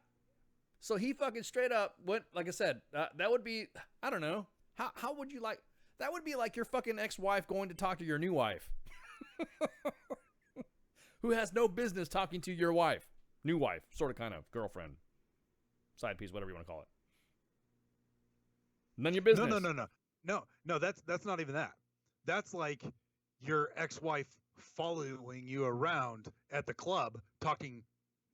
[SPEAKER 7] So he fucking straight up went, like I said, that would be, I don't know. How would you like, that would be like your fucking ex-wife going to talk to your new wife. Who has no business talking to your wife. New wife, sort of, kind of, girlfriend. Side piece, whatever you want to call it. None of your business.
[SPEAKER 8] No, that's not even that. That's like your ex-wife following you around at the club, talking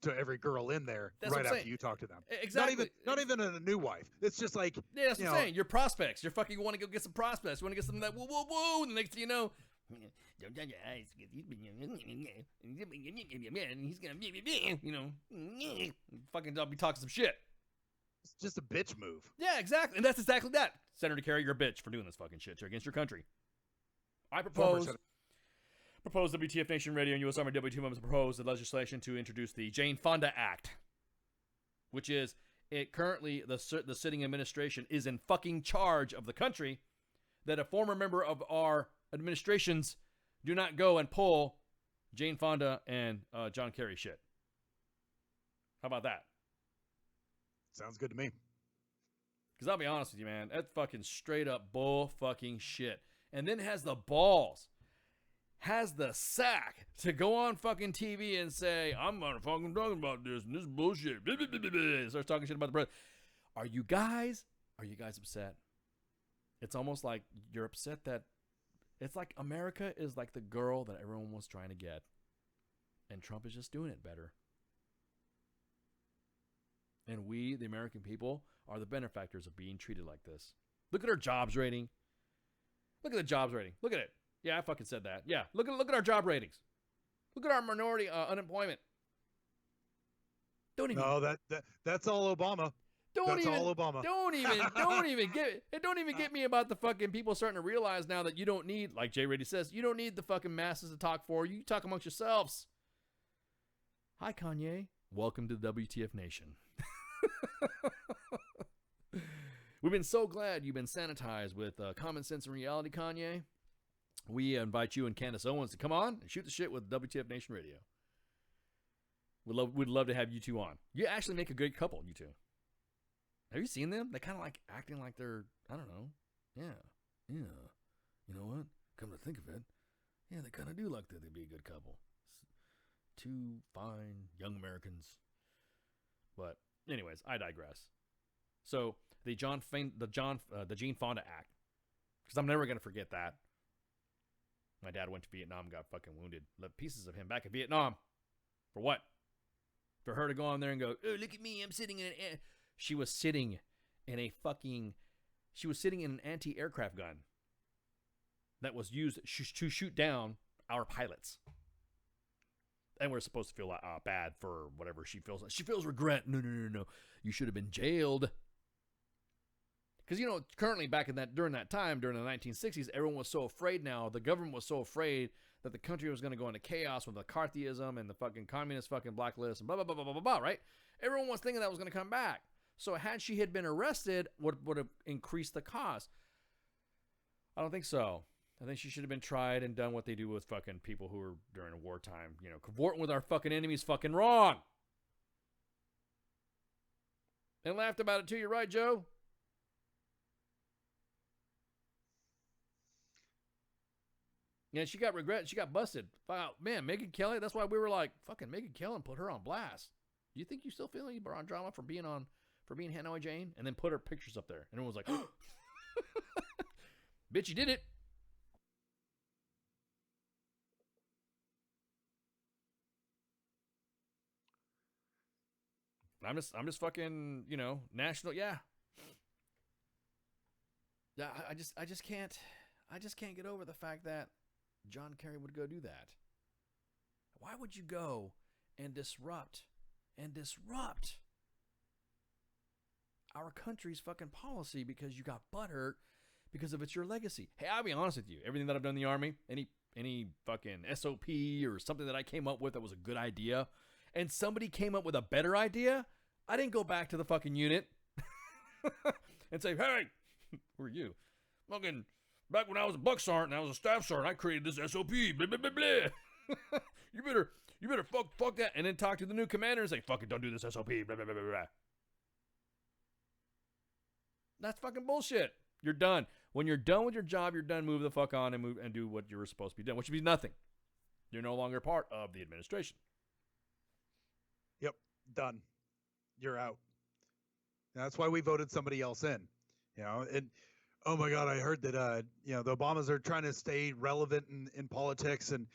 [SPEAKER 8] to every girl in there right after you talk to them.
[SPEAKER 7] Exactly.
[SPEAKER 8] Not even a new wife. It's just like,
[SPEAKER 7] yeah, that's what I'm saying. Your prospects. You're fucking, you want to go get some prospects. You want to get some of that woo woo woo. And the next thing you know, don't touch your eyes. He's gonna, fucking be talking some shit.
[SPEAKER 8] It's just a bitch move.
[SPEAKER 7] Yeah, exactly. And that's exactly that. Senator Kerry, you're a bitch for doing this fucking shit against your country. I propose WTF Nation Radio and US Army W2 members propose the legislation to introduce the Jane Fonda Act, which is currently the sitting administration is in fucking charge of the country, that a former member of our administrations do not go and pull Jane Fonda and John Kerry shit. How about that?
[SPEAKER 8] Sounds good to me.
[SPEAKER 7] Because I'll be honest with you, man, that's fucking straight up bull fucking shit. And then has the balls, has the sack to go on fucking TV and say, I'm not fucking talking about this and this bullshit. Starts talking shit about the president. Are you guys upset? It's almost like you're upset that it's like America is like the girl that everyone was trying to get. And Trump is just doing it better. And we, the American people, are the benefactors of being treated like this. Look at our jobs rating. Look at the jobs rating. Look at it. Yeah, I fucking said that. Yeah, look at our job ratings. Look at our minority unemployment. Don't even.
[SPEAKER 8] No, that's all Obama. That's all Obama.
[SPEAKER 7] Don't even get me about the fucking people starting to realize now that you don't need, like Jay Reddy says, you don't need the fucking masses to talk for you. You talk amongst yourselves. Hi, Kanye. Welcome to the WTF Nation. We've been so glad you've been sanitized with Common Sense and Reality, Kanye. We invite you and Candace Owens to come on and shoot the shit with WTF Nation Radio. We'd love to have you two on. You actually make a great couple, you two. Have you seen them? They kind of like acting like they're, I don't know. Yeah. You know what? Come to think of it, yeah, they kind of do like that. They'd be a good couple. Two fine young Americans. But anyways, I digress. So the Gene Fonda Act, because I'm never gonna forget that. My dad went to Vietnam, got fucking wounded, left pieces of him back in Vietnam. For what? For her to go on there and go, oh, look at me, I'm sitting in an. She was sitting in an anti-aircraft gun that was used to shoot down our pilots. And we're supposed to feel bad for whatever she feels. She feels regret. No. You should have been jailed. Because, currently during the 1960s, everyone was so afraid now. The government was so afraid that the country was going to go into chaos with McCarthyism and the fucking communist fucking blacklist and blah, blah, blah, blah, blah, blah, right? Everyone was thinking that was going to come back. So had she had been arrested, would have increased the cost. I don't think so. I think she should have been tried and done what they do with fucking people who are during a wartime. Cavorting with our fucking enemies fucking wrong. And laughed about it too. You're right, Joe. Yeah, she got regret. She got busted. Wow, man, Megyn Kelly. That's why we were like, fucking Megyn Kelly and put her on blast. Do you think you still feel you on drama for being Hanoi Jane? And then put her pictures up there. And everyone was like, bitch, you did it. I'm just fucking, national. Yeah. Yeah. I just can't get over the fact that John Kerry would go do that. Why would you go and disrupt our country's fucking policy because you got butthurt because of it's your legacy? Hey, I'll be honest with you. Everything that I've done in the Army, any fucking SOP or something that I came up with that was a good idea, and somebody came up with a better idea, I didn't go back to the fucking unit and say, hey, who are you? Fucking, back when I was a buck sergeant and I was a staff sergeant, I created this SOP, blah, blah, blah, blah. You better fuck that, and then talk to the new commander and say, fucking don't do this SOP, blah, blah, blah, blah, blah. That's fucking bullshit. You're done. When you're done with your job, you're done. Move the fuck on and do what you were supposed to be doing, which means nothing. You're no longer part of the administration.
[SPEAKER 8] Yep, done. You're out. And that's why we voted somebody else in. And oh my God, I heard that the Obamas are trying to stay relevant in politics, and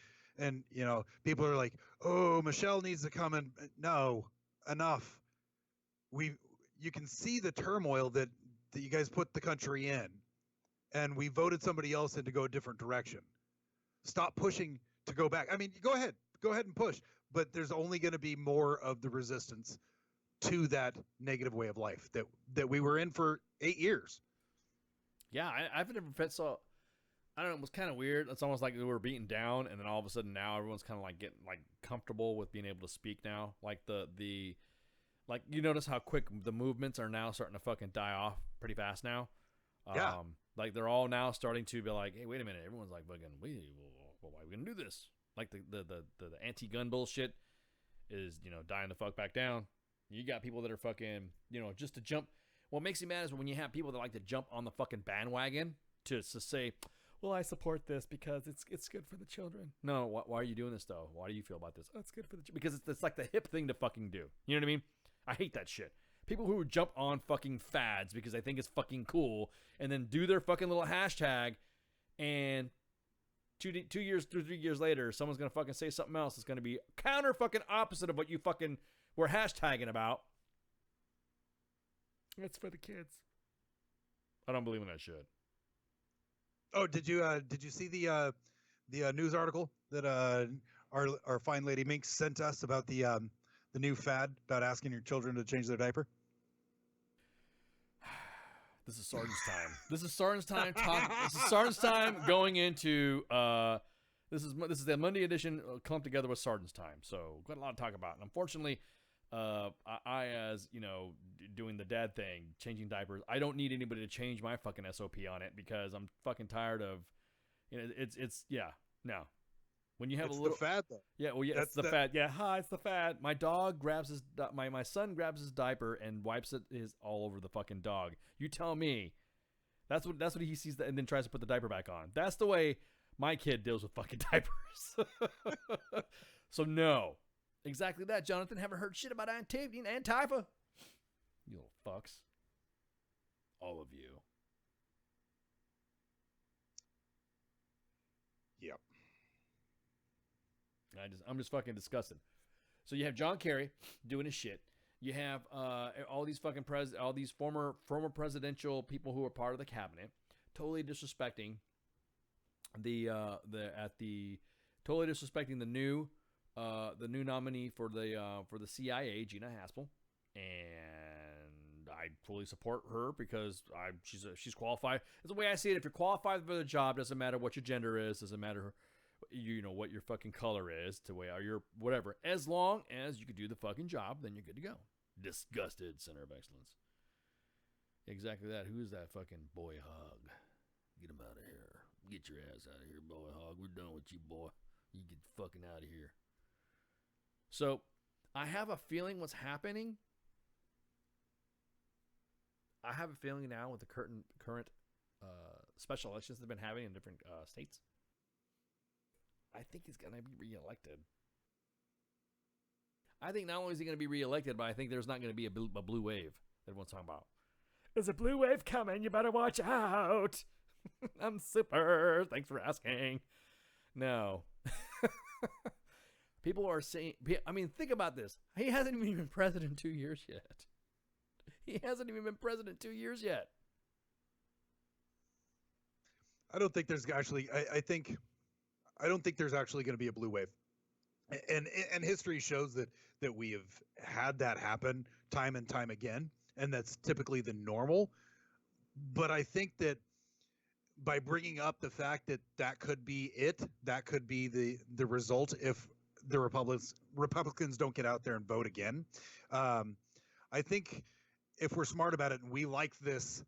[SPEAKER 8] people are like, oh, Michelle needs to come in. No, enough. You can see the turmoil that you guys put the country in, and we voted somebody else in to go a different direction. Stop pushing to go back. I mean, go ahead and push, but there's only going to be more of the resistance to that negative way of life that we were in for 8 years.
[SPEAKER 7] Yeah, I've never felt so. I don't know. It was kind of weird. It's almost like we were beaten down, and then all of a sudden now everyone's kind of like getting like comfortable with being able to speak now. Like like you notice how quick the movements are now starting to fucking die off pretty fast now.
[SPEAKER 8] Yeah.
[SPEAKER 7] Like they're all now starting to be like, hey, wait a minute. Everyone's like, fucking, why are we gonna do this? Like the anti-gun bullshit is dying the fuck back down. You got people that are fucking just to jump. What makes me mad is when you have people that like to jump on the fucking bandwagon to say, well, I support this because it's good for the children. No, why are you doing this, though? Why do you feel about this? Oh, it's good for the children. Because it's like the hip thing to fucking do. You know what I mean? I hate that shit. People who jump on fucking fads because they think it's fucking cool and then do their fucking little hashtag, and 3 years later, someone's going to fucking say something else that's going to be counter fucking opposite of what you fucking were hashtagging about. It's for the kids. I don't believe in that shit.
[SPEAKER 8] Oh, did you see the news article that our fine lady Minx sent us about the new fad about asking your children to change their diaper?
[SPEAKER 7] This is Sergeant's time. This is Sergeant's time. This is Sergeant's time going into this is the Monday edition clumped together with Sergeant's time. So got a lot to talk about. And unfortunately, I as you know, doing the dad thing, changing diapers, I don't need anybody to change my fucking SOP on it because I'm fucking tired of, you know, it's yeah, no. When you have
[SPEAKER 8] It's
[SPEAKER 7] a little
[SPEAKER 8] the fad though.
[SPEAKER 7] yeah, well, yeah, it's the fad. Yeah, it's the fad. My dog grabs his my son grabs his diaper and wipes it all over the fucking dog. You tell me, that's what he sees and then tries to put the diaper back on. That's the way my kid deals with fucking diapers. So no, exactly that. Jonathan, haven't heard shit about Antifa. You little fucks, all of you.
[SPEAKER 8] Yep.
[SPEAKER 7] I'm just fucking disgusted. So you have John Kerry doing his shit. You have all these fucking all these former presidential people who are part of the cabinet totally disrespecting totally disrespecting the new nominee for the CIA, Gina Haspel, and I fully support her because she's qualified. It's the way I see it. If you're qualified for the job, doesn't matter what your gender is, doesn't matter you know what your fucking color is, to way or your whatever. As long as you can do the fucking job, then you're good to go. Disgusted, Center of Excellence. Exactly that. Who is that fucking boy hog? Get him out of here. Get your ass out of here, boy hog. We're done with you, boy. You get fucking out of here. So, I have a feeling what's happening. I have a feeling now with the current special elections they've been having in different states. I think he's going to be reelected. I think not only is he going to be reelected, but I think there's not going to be a blue wave that everyone's talking about. There's a blue wave coming. You better watch out. I'm super. Thanks for asking. No. People are saying, I mean, think about this. He hasn't even been president 2 years yet. He hasn't even been president 2 years yet.
[SPEAKER 8] I don't think there's actually, I don't think there's actually going to be a blue wave. And history shows that we have had that happen time and time again, and that's typically the normal. But I think that by bringing up the fact that could be it, that could be the result if the Republicans don't get out there and vote again. I think if we're smart about it and we like this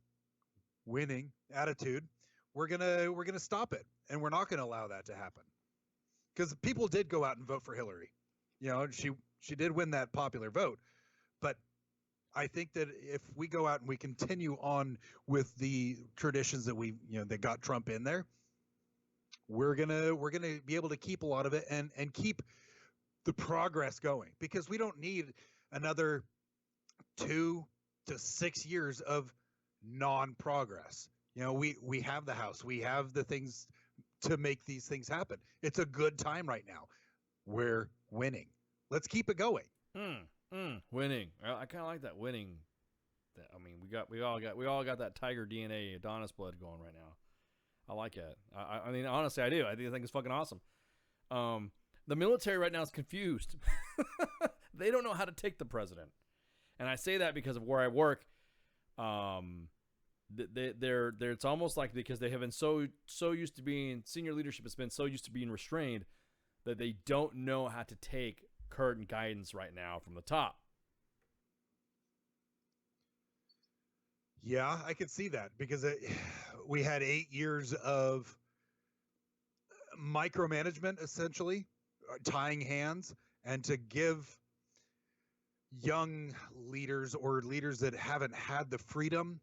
[SPEAKER 8] winning attitude, we're gonna stop it, and we're not gonna allow that to happen. Because people did go out and vote for Hillary, you know, and she did win that popular vote. But I think that if we go out and we continue on with the traditions that that got Trump in there, we're gonna be able to keep a lot of it and keep the progress going, because we don't need another 2 to 6 years of non-progress. You know, we have the House, we have the things to make these things happen. It's a good time right now. We're winning. Let's keep it going.
[SPEAKER 7] Winning. I kind of like that winning. I mean, we all got that Tiger DNA, Adonis blood going right now. I like it. I mean, honestly, I do. I think it's fucking awesome. The military right now is confused. They don't know how to take the president, and I say that because of where I work. They're it's almost like because they have been so used to being senior leadership has been so used to being restrained that they don't know how to take current guidance right now from the top.
[SPEAKER 8] Yeah, I could see that, because we had 8 years of micromanagement, essentially tying hands, and to give young leaders or leaders that haven't had the freedom,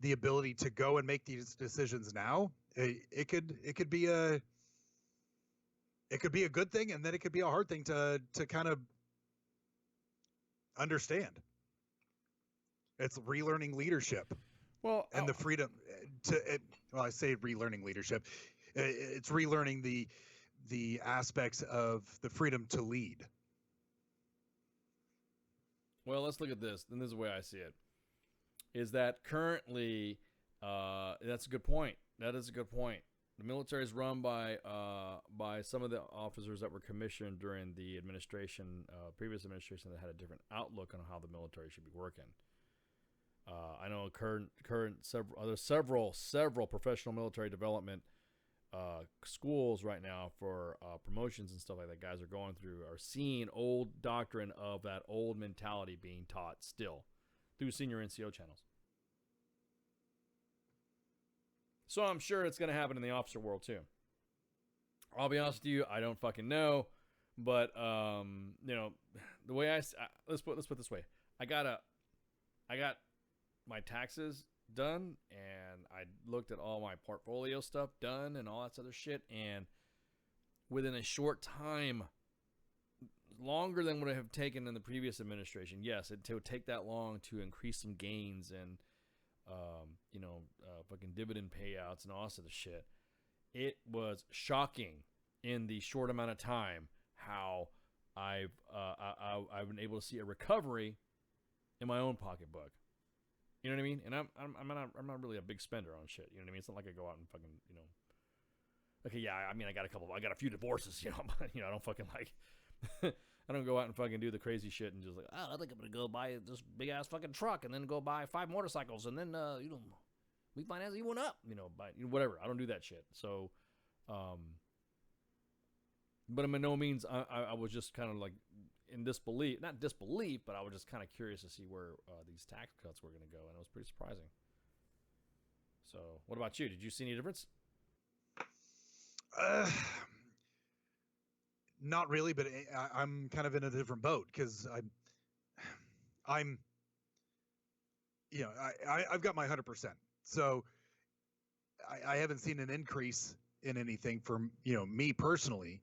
[SPEAKER 8] the ability to go and make these decisions now, it could be a good thing, and then it could be a hard thing to kind of understand. It's relearning leadership.
[SPEAKER 7] Well,
[SPEAKER 8] And the freedom well, I say relearning leadership. It's relearning the aspects of the freedom to lead.
[SPEAKER 7] well, let's look at this. And this is the way I see it. Is that currently, that's a good point. That is a good point. The military is run by some of the officers that were commissioned during the administration, previous administration, that had a different outlook on how the military should be working. I know there's several professional military development schools right now for promotions and stuff like that. Guys are going through, are seeing old doctrine of that old mentality being taught still through senior NCO channels. So I'm sure it's going to happen in the officer world too. I'll be honest with you, I don't fucking know, but you know, the way let's put it this way. I got my taxes done, and I looked at all my portfolio stuff done and all that other shit, and within a short time, longer than would have taken in the previous administration. Yes, it would take that long to increase some gains and fucking dividend payouts and all that other shit. It was shocking in the short amount of time how I've been able to see a recovery in my own pocketbook. You know what I mean? And I'm not really a big spender on shit. You know what I mean? It's not like I go out and fucking, okay, yeah, I mean, I got a few divorces, but, I don't fucking like, I don't go out and fucking do the crazy shit and just like, I think I'm going to go buy this big ass fucking truck and then go buy 5 motorcycles and then, we finance even up, buy, whatever. I don't do that shit. So, but by no means, I was just kind of like in disbelief, not disbelief, but I was just kind of curious to see where these tax cuts were going to go. And it was pretty surprising. So what about you? Did you see any difference?
[SPEAKER 8] Not really, but I'm kind of in a different boat because I've got my 100%. So I haven't seen an increase in anything for, me personally,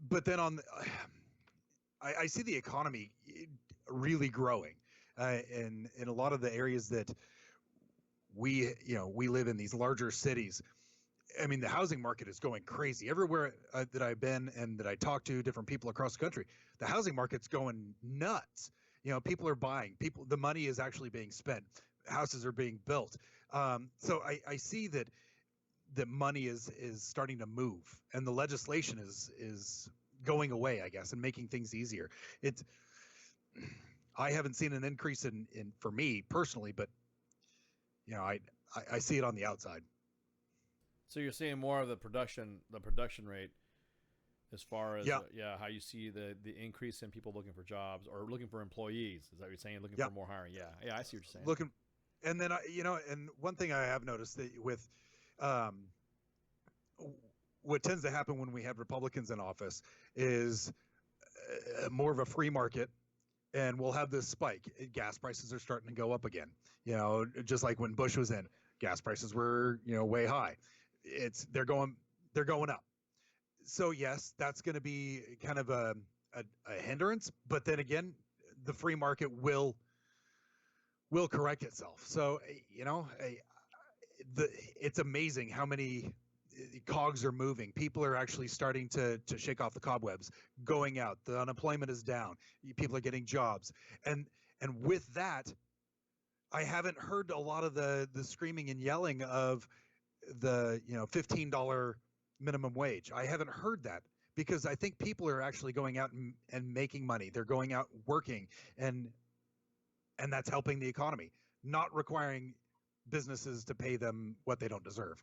[SPEAKER 8] but then I see the economy really growing in a lot of the areas that we live in, these larger cities. I mean, the housing market is going crazy everywhere that I've been and that I talk to different people across the country. The housing market's going nuts. People are buying. The money is actually being spent. Houses are being built. So I see that money is starting to move, and the legislation is going away, I guess, and making things easier. I haven't seen an increase in for me personally, but I see it on the outside.
[SPEAKER 7] So you're seeing more of the production rate as far as how you see the increase in people looking for jobs or looking for employees. Is that what you're saying? Looking for more hiring? Yeah, I see what you're saying.
[SPEAKER 8] And then and one thing I have noticed that with what tends to happen when we have Republicans in office is more of a free market, and we'll have this spike. Gas prices are starting to go up again. Just like when Bush was in, gas prices were way high. They're going up. So yes, that's going to be kind of a hindrance, but then again, the free market will correct itself. So it's amazing how many cogs are moving. People are actually starting to shake off the cobwebs, going out. The unemployment is down. People are getting jobs, and with that, I haven't heard a lot of the screaming and yelling of the $15 minimum wage. I haven't heard that because I think people are actually going out and making money. They're going out working, and that's helping the economy, not requiring businesses to pay them what they don't deserve.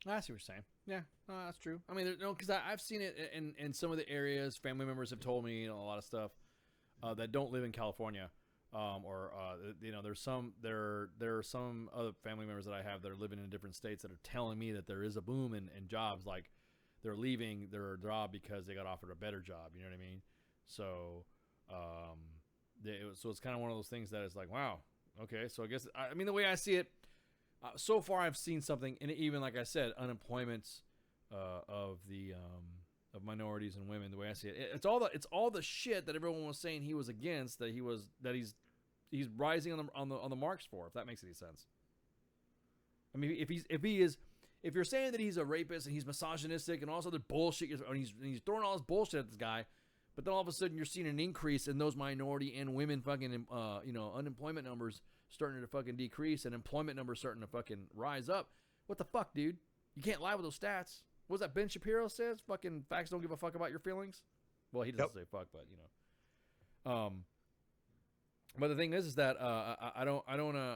[SPEAKER 7] I see what you're saying. Yeah, that's true. I mean, because I've seen it in some of the areas. Family members have told me a lot of stuff that don't live in California, there's some there are some other family members that I have that are living in different states that are telling me that there is a boom in jobs. Like they're leaving their job because they got offered a better job. You know what I mean? So, so it's kind of one of those things that is like, wow, okay. So I guess, I mean, the way I see it, so far I've seen something, and even like I said, unemployment of minorities and women. The way I see it, it's all the shit that everyone was saying he was against, that he's rising on the marks for. If that makes any sense. I mean, if you're saying that he's a rapist and he's misogynistic and all this other bullshit, and he's throwing all this bullshit at this guy, but then all of a sudden you're seeing an increase in those minority and women fucking unemployment numbers starting to fucking decrease and employment numbers starting to fucking rise up. What the fuck, dude? You can't lie with those stats. What was that Ben Shapiro says? Fucking facts don't give a fuck about your feelings. Well, he doesn't say fuck, but But the thing is that I don't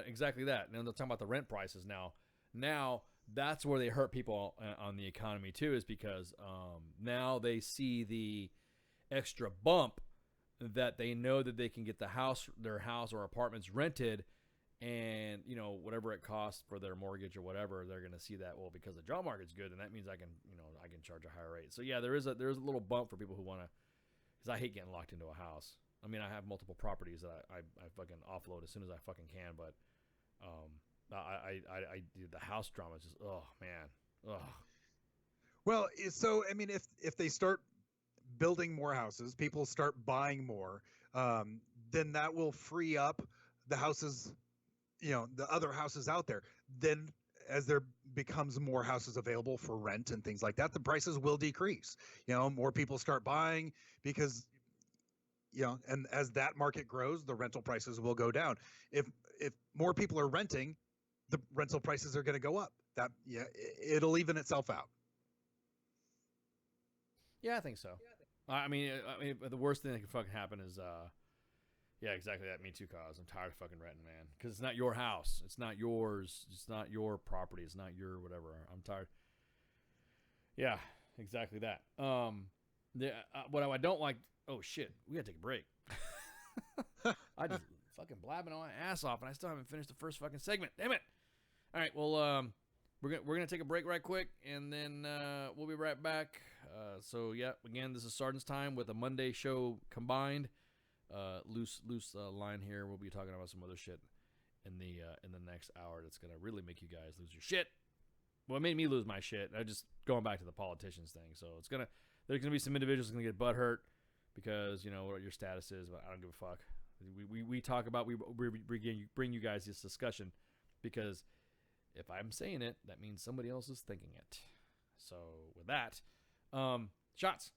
[SPEAKER 7] exactly that. Now they're talking about the rent prices now. Now that's where they hurt people on the economy too, is because now they see the extra bump that they know that they can get their house or apartments rented, and whatever it costs for their mortgage or whatever, they're going to see that, well, because the job market's good, and that means I can charge a higher rate. So yeah, there is a little bump for people who want to, because I hate getting locked into a house. I mean, I have multiple properties that I fucking offload as soon as I fucking can, but the house drama is just, oh man, ugh.
[SPEAKER 8] Well, so I mean, if they start building more houses, people start buying more, then that will free up the houses, the other houses out there. Then as there becomes more houses available for rent and things like that, the prices will decrease. More people start buying because, and as that market grows, the rental prices will go down. If more people are renting, the rental prices are going to go up. It'll even itself out.
[SPEAKER 7] Yeah, I think so. I mean, the worst thing that could fucking happen is, yeah, exactly that. Me too, cause I'm tired of fucking renting, man. Because it's not your house, it's not yours, it's not your property, it's not your whatever. I'm tired. Yeah, exactly that. What I don't like. Oh shit, we gotta take a break. I just fucking blabbing my ass off, and I still haven't finished the first fucking segment. Damn it! All right, well, we're gonna take a break right quick, and then we'll be right back. So yeah, again, this is Sergeant's Time with a Monday show combined. Loose line here. We'll be talking about some other shit in the next hour that's gonna really make you guys lose your shit. Well, it made me lose my shit. I just going back to the politicians thing. So there's gonna be some individuals gonna get butthurt because what your status is, but I don't give a fuck. We talk about we bring you guys this discussion because if I'm saying it, that means somebody else is thinking it. So with that, shots.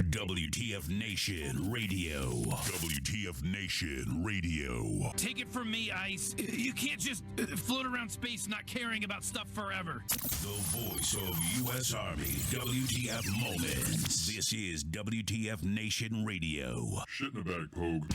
[SPEAKER 5] WTF Nation Radio. WTF Nation Radio.
[SPEAKER 9] Take it from me, Ice. You can't just float around space not caring about stuff forever.
[SPEAKER 5] The voice of U.S. Army. WTF Moments. This is WTF Nation Radio.
[SPEAKER 4] Shit in the bag, Pogue.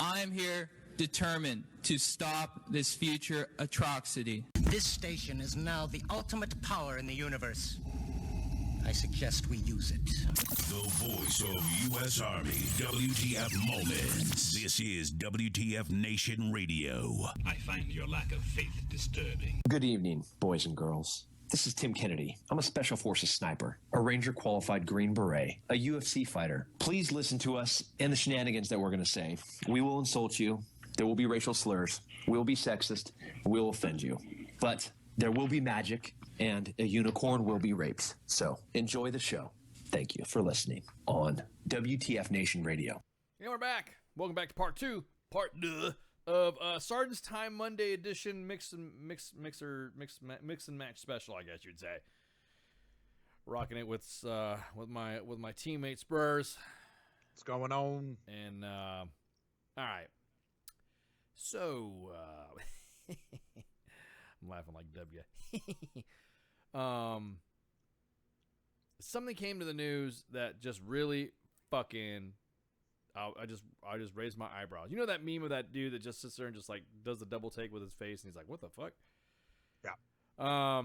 [SPEAKER 10] I am here determined to stop this future atrocity.
[SPEAKER 11] This station is now the ultimate power in the universe. I suggest we use it.
[SPEAKER 5] The voice of U.S. Army, WTF Moments. This is WTF Nation Radio.
[SPEAKER 12] I find your lack of faith disturbing.
[SPEAKER 13] Good evening, boys and girls. This is Tim Kennedy. I'm a Special Forces sniper, a Ranger qualified Green Beret, a UFC fighter. Please listen to us and the shenanigans that we're going to say. We will insult you. There will be racial slurs. We will be sexist. We will offend you. But there will be magic, and a unicorn will be raped. So enjoy the show. Thank you for listening on WTF Nation Radio.
[SPEAKER 7] And we're back. Welcome back to part two of Sergeant's Time Monday edition mix and match special, I guess you'd say. Rocking it with my teammate Spurs.
[SPEAKER 8] What's going on?
[SPEAKER 7] And So, I'm laughing like W. Something came to the news that just really fucking, I just raised my eyebrows. You know that meme of that dude that just sits there and just like does the double take with his face, and he's like, "What the fuck?"
[SPEAKER 8] Yeah.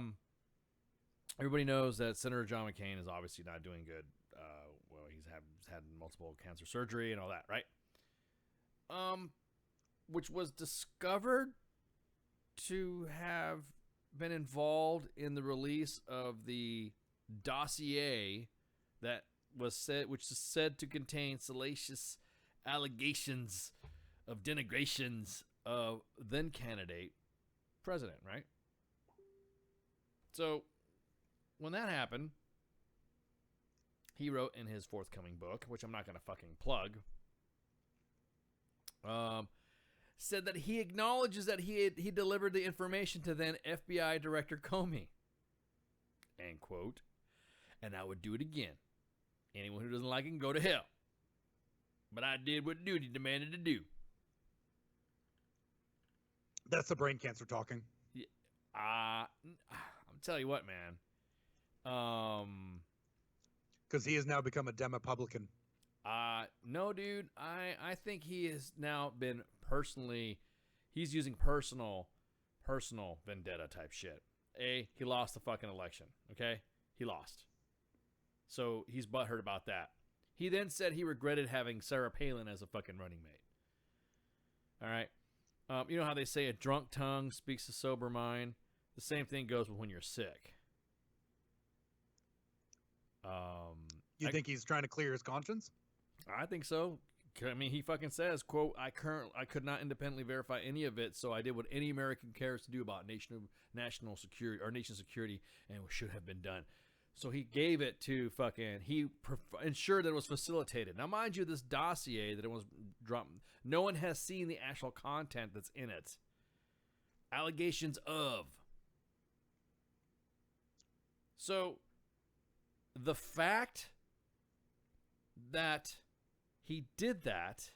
[SPEAKER 7] Everybody knows that Senator John McCain is obviously not doing good. Well, he's had multiple cancer surgery and all that, right? Which was discovered to have been involved in the release of the dossier that was said, which is said to contain salacious allegations of denigrations of then candidate president, right? So when that happened, he wrote in his forthcoming book, which I'm not going to fucking plug, said that he acknowledges that he delivered the information to then FBI Director Comey. End quote. And I would do it again. Anyone who doesn't like it can go to hell. But I did what duty demanded to do.
[SPEAKER 8] That's the brain cancer talking.
[SPEAKER 7] Yeah, I'm telling you what, man.
[SPEAKER 8] Because he has now become a Demo-Publican.
[SPEAKER 7] No, dude. I think he has now been he's using personal vendetta type shit. He lost the fucking election, okay? He lost. So he's butthurt about that. He then said he regretted having Sarah Palin as a fucking running mate. All right? You know how they say a drunk tongue speaks a sober mind? The same thing goes with when you're sick.
[SPEAKER 8] You think he's trying to clear his conscience?
[SPEAKER 7] I think so. I mean, he fucking says, quote, I could not independently verify any of it, so I did what any American cares to do about national security or nation security, and it should have been done. So he gave it to fucking, he ensured that it was facilitated. Now, mind you, this dossier that it was dropped, no one has seen the actual content that's in it. Allegations of. So the fact that he did that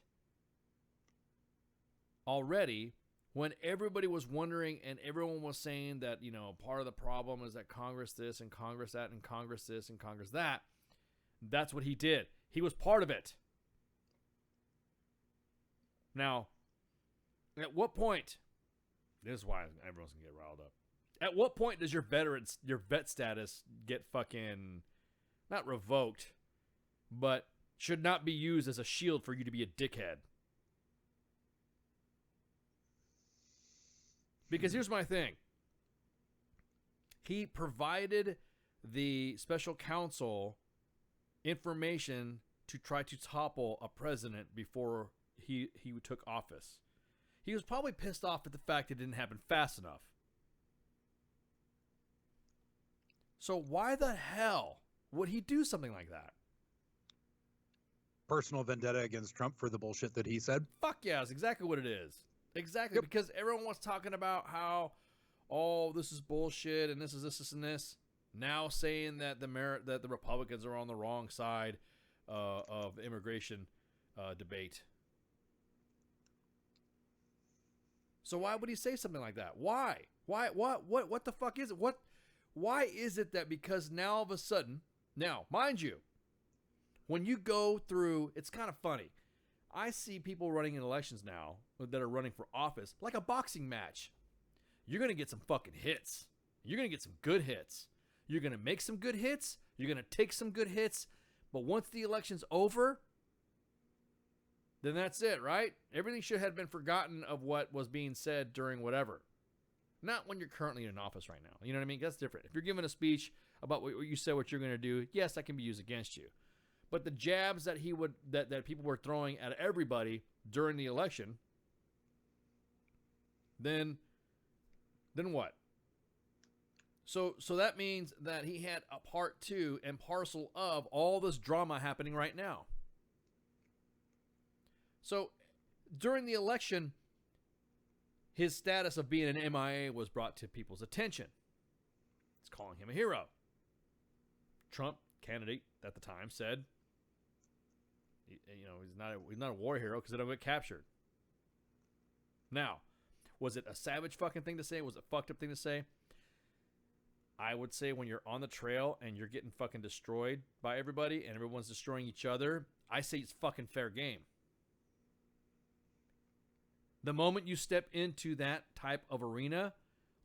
[SPEAKER 7] already when everybody was wondering and everyone was saying that, you know, part of the problem is that Congress this and Congress that and Congress this and Congress that. That's what he did. He was part of it. Now, at what point, this is why everyone's going to get riled up. At what point does your vet status get fucking, not revoked, but should not be used as a shield for you to be a dickhead? Because here's my thing. He provided the special counsel information to try to topple a president before he took office. He was probably pissed off at the fact it didn't happen fast enough. So why the hell would he do something like that?
[SPEAKER 8] Personal vendetta against Trump for the bullshit that he said?
[SPEAKER 7] Fuck yeah, that's exactly what it is. Exactly, yep. Because everyone was talking about how, oh, this is bullshit and this is this and this. Now saying that the Republicans are on the wrong side of the immigration debate. So why would he say something like that? Why? What the fuck is it? Why is it that because now all of a sudden, now, mind you, when you go through, it's kind of funny. I see people running in elections now that are running for office like a boxing match. You're going to get some fucking hits. You're going to get some good hits. You're going to make some good hits. You're going to take some good hits. But once the election's over, then that's it, right? Everything should have been forgotten of what was being said during whatever. Not when you're currently in office right now. You know what I mean? That's different. If you're giving a speech about what you said, what you're going to do, yes, that can be used against you. But the jabs that that people were throwing at everybody during the election, then what? So that means that he had a part two and parcel of all this drama happening right now. So during the election, his status of being an MIA was brought to people's attention. It's calling him a hero. Trump, candidate at the time, said, you know, he's not a war hero because they don't get captured. Now, was it a savage fucking thing to say? Was it a fucked up thing to say? I would say when you're on the trail and you're getting fucking destroyed by everybody and everyone's destroying each other, I say it's fucking fair game. The moment you step into that type of arena,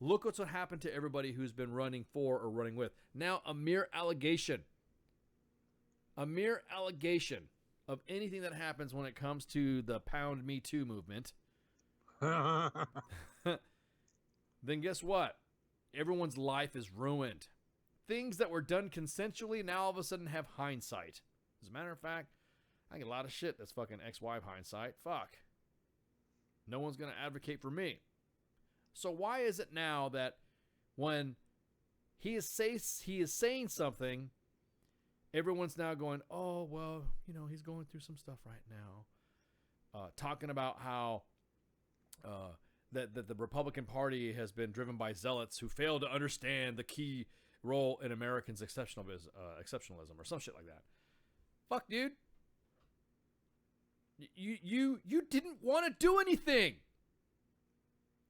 [SPEAKER 7] look what's what happened to everybody who's been running for or running with. Now, a mere allegation of anything that happens when it comes to the Pound Me Too movement, then guess what? Everyone's life is ruined. Things that were done consensually now all of a sudden have hindsight. As a matter of fact, I get a lot of shit that's fucking ex-wife hindsight. Fuck. No one's going to advocate for me. So why is it now that when he is saying something, everyone's now going, oh, well, you know, he's going through some stuff right now. Talking about how that the Republican Party has been driven by zealots who fail to understand the key role in Americans' exceptionalism or some shit like that. Fuck, dude. You didn't want to do anything.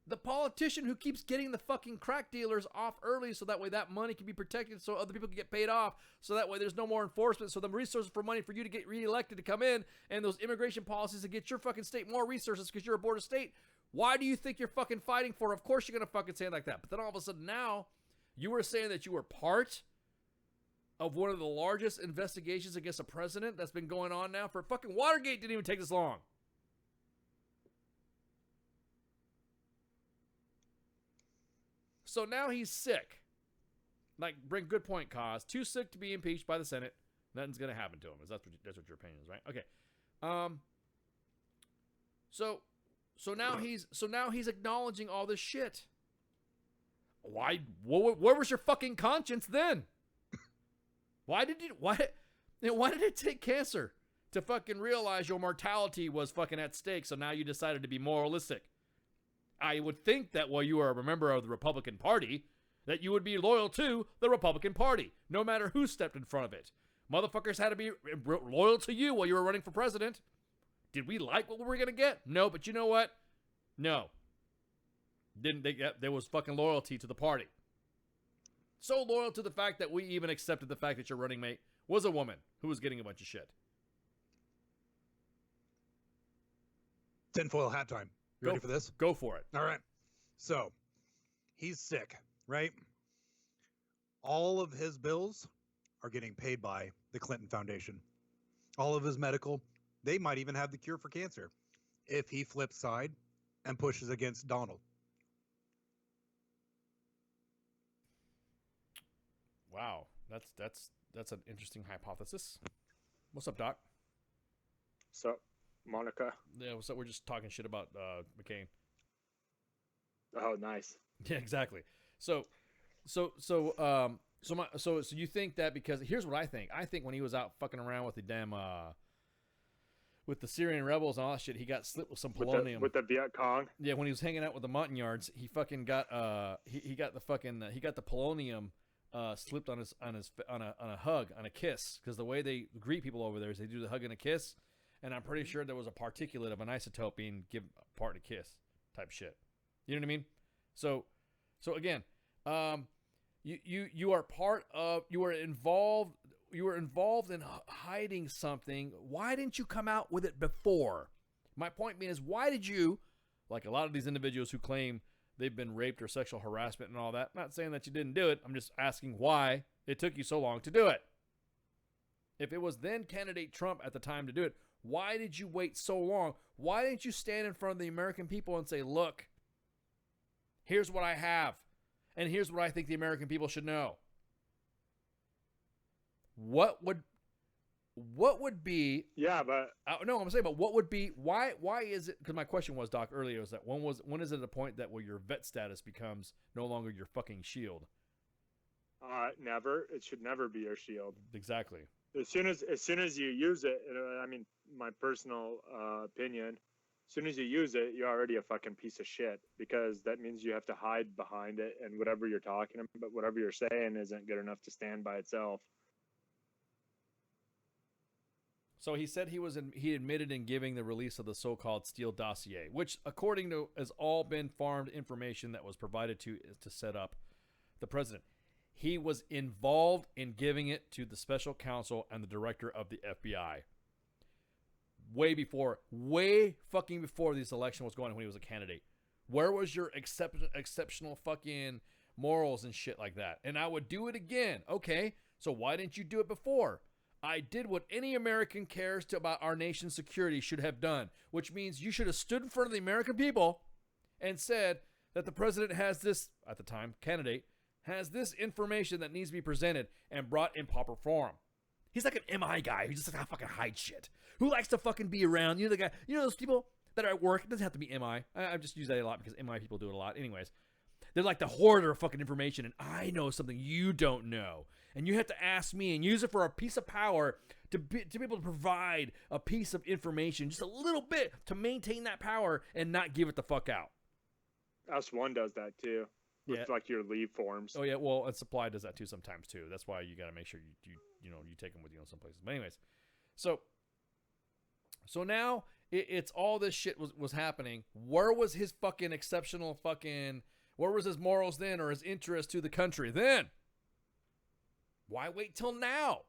[SPEAKER 7] The politician who keeps getting the fucking crack dealers off early so that way that money can be protected so other people can get paid off so that way there's no more enforcement so the resources for money for you to get reelected to come in and those immigration policies to get your fucking state more resources because you're a border state. Why do you think you're fucking fighting for? Of course you're going to fucking say it like that. But then all of a sudden now you were saying that you were part of one of the largest investigations against a president that's been going on now for fucking Watergate didn't even take this long. So now he's sick. Like, bring good point, cause. Too sick to be impeached by the Senate. Nothing's gonna happen to him. That's what your opinion is, right? Okay. So now he's acknowledging all this shit. Why? Where was your fucking conscience then? Why did it take cancer to fucking realize your mortality was fucking at stake? So now you decided to be moralistic. I would think that while you are a member of the Republican Party, that you would be loyal to the Republican Party, no matter who stepped in front of it. Motherfuckers had to be loyal to you while you were running for president. Did we like what we were going to get? No, but you know what? No. There was fucking loyalty to the party. So loyal to the fact that we even accepted the fact that your running mate was a woman who was getting a bunch of shit.
[SPEAKER 8] Tinfoil hat time. You ready for this?
[SPEAKER 7] Go for it.
[SPEAKER 8] All right. So, he's sick, right? All of his bills are getting paid by the Clinton Foundation. All of his medical, they might even have the cure for cancer if he flips side and pushes against Donald.
[SPEAKER 7] Wow. That's an interesting hypothesis. What's up, Doc?
[SPEAKER 14] So, Monica.
[SPEAKER 7] Yeah, what's up? We're just talking shit about McCain.
[SPEAKER 14] Oh, nice.
[SPEAKER 7] Yeah, exactly. So you think that because here's what I think. I think when he was out fucking around with the damn with the Syrian rebels and all that shit, he got slipped with some polonium.
[SPEAKER 14] With the Viet Cong.
[SPEAKER 7] Yeah, when he was hanging out with the Montagnards, he fucking got he got the polonium slipped on a hug, on a kiss, because the way they greet people over there is they do the hug and a kiss, and I'm pretty sure there was a particulate of an isotope being given part in a kiss type shit. You know what I mean? So again, you are part of, you were involved in hiding something. Why didn't you come out with it before? My point being is, why did you, like a lot of these individuals who claim they've been raped or sexual harassment and all that, I'm not saying that you didn't do it. I'm just asking why it took you so long to do it. If it was then candidate Trump at the time to do it, why did you wait so long? Why didn't you stand in front of the American people and say, look, here's what I have, and here's what I think the American people should know? What would be?
[SPEAKER 14] Yeah, but
[SPEAKER 7] no, I'm saying, but what would be? Why is it? Because my question was, Doc, earlier, was that when is it a point that where your vet status becomes no longer your fucking shield?
[SPEAKER 14] Never. It should never be your shield.
[SPEAKER 7] Exactly.
[SPEAKER 14] As soon as you use it, I mean, my personal opinion, as soon as you use it, you're already a fucking piece of shit, because that means you have to hide behind it, and whatever you're talking about, but whatever you're saying isn't good enough to stand by itself.
[SPEAKER 7] So he said he admitted in giving the release of the so-called Steele dossier, which, according to, has all been farmed information that was provided to set up the president. He was involved in giving it to the special counsel and the director of the FBI. Way fucking before this election was going on when he was a candidate. Where was your exceptional fucking morals and shit like that? And I would do it again. Okay, so why didn't you do it before? I did what any American cares about our nation's security should have done, which means you should have stood in front of the American people and said that the president has this, at the time, candidate, has this information that needs to be presented and brought in proper form. He's like an MI guy who just like fucking hide shit. Who likes to fucking be around. You know the guy, you know those people that are at work, it doesn't have to be MI. I just use that a lot because MI people do it a lot. Anyways, they're like the hoarder of fucking information, and I know something you don't know. And you have to ask me and use it for a piece of power to be able to provide a piece of information, just a little bit, to maintain that power and not give it the fuck out.
[SPEAKER 14] S1 does that too, with like your leave forms.
[SPEAKER 7] Oh yeah, well, and Supply does that too sometimes too. That's why you got to make sure you take them with you in some places. But anyways, so now it's all this shit was happening. Where was his fucking exceptional fucking? Where was his morals then, or his interest to the country then? Why wait till now?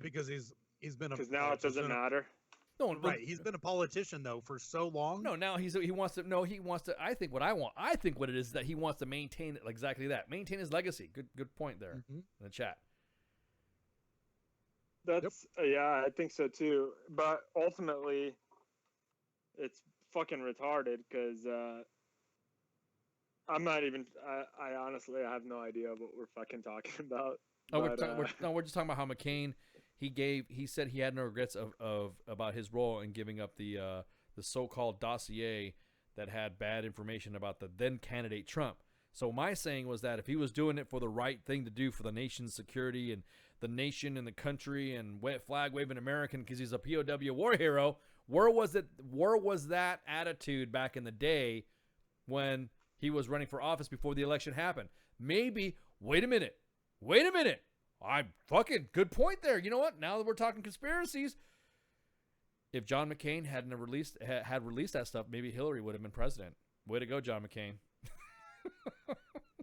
[SPEAKER 8] Because he's been
[SPEAKER 14] because now it doesn't matter.
[SPEAKER 7] No,
[SPEAKER 8] right. He's been a politician though for so long.
[SPEAKER 7] No, now he wants to. I think what it is that he wants to maintain exactly that. Maintain his legacy. Good point there in the chat.
[SPEAKER 14] That's yeah, I think so too. But ultimately, it's fucking retarded because I'm not even. I honestly have no idea what we're fucking talking about.
[SPEAKER 7] Oh, we're just talking about how McCain. He said he had no regrets of about his role in giving up the so-called dossier that had bad information about the then candidate Trump. So my saying was that if he was doing it for the right thing to do for the nation's security and the nation and the country and flag waving American because he's a POW war hero, where was that attitude back in the day when he was running for office before the election happened? Maybe wait a minute. I'm fucking good point there. You know what? Now that we're talking conspiracies, if John McCain hadn't released that stuff, maybe Hillary would have been president. Way to go, John McCain.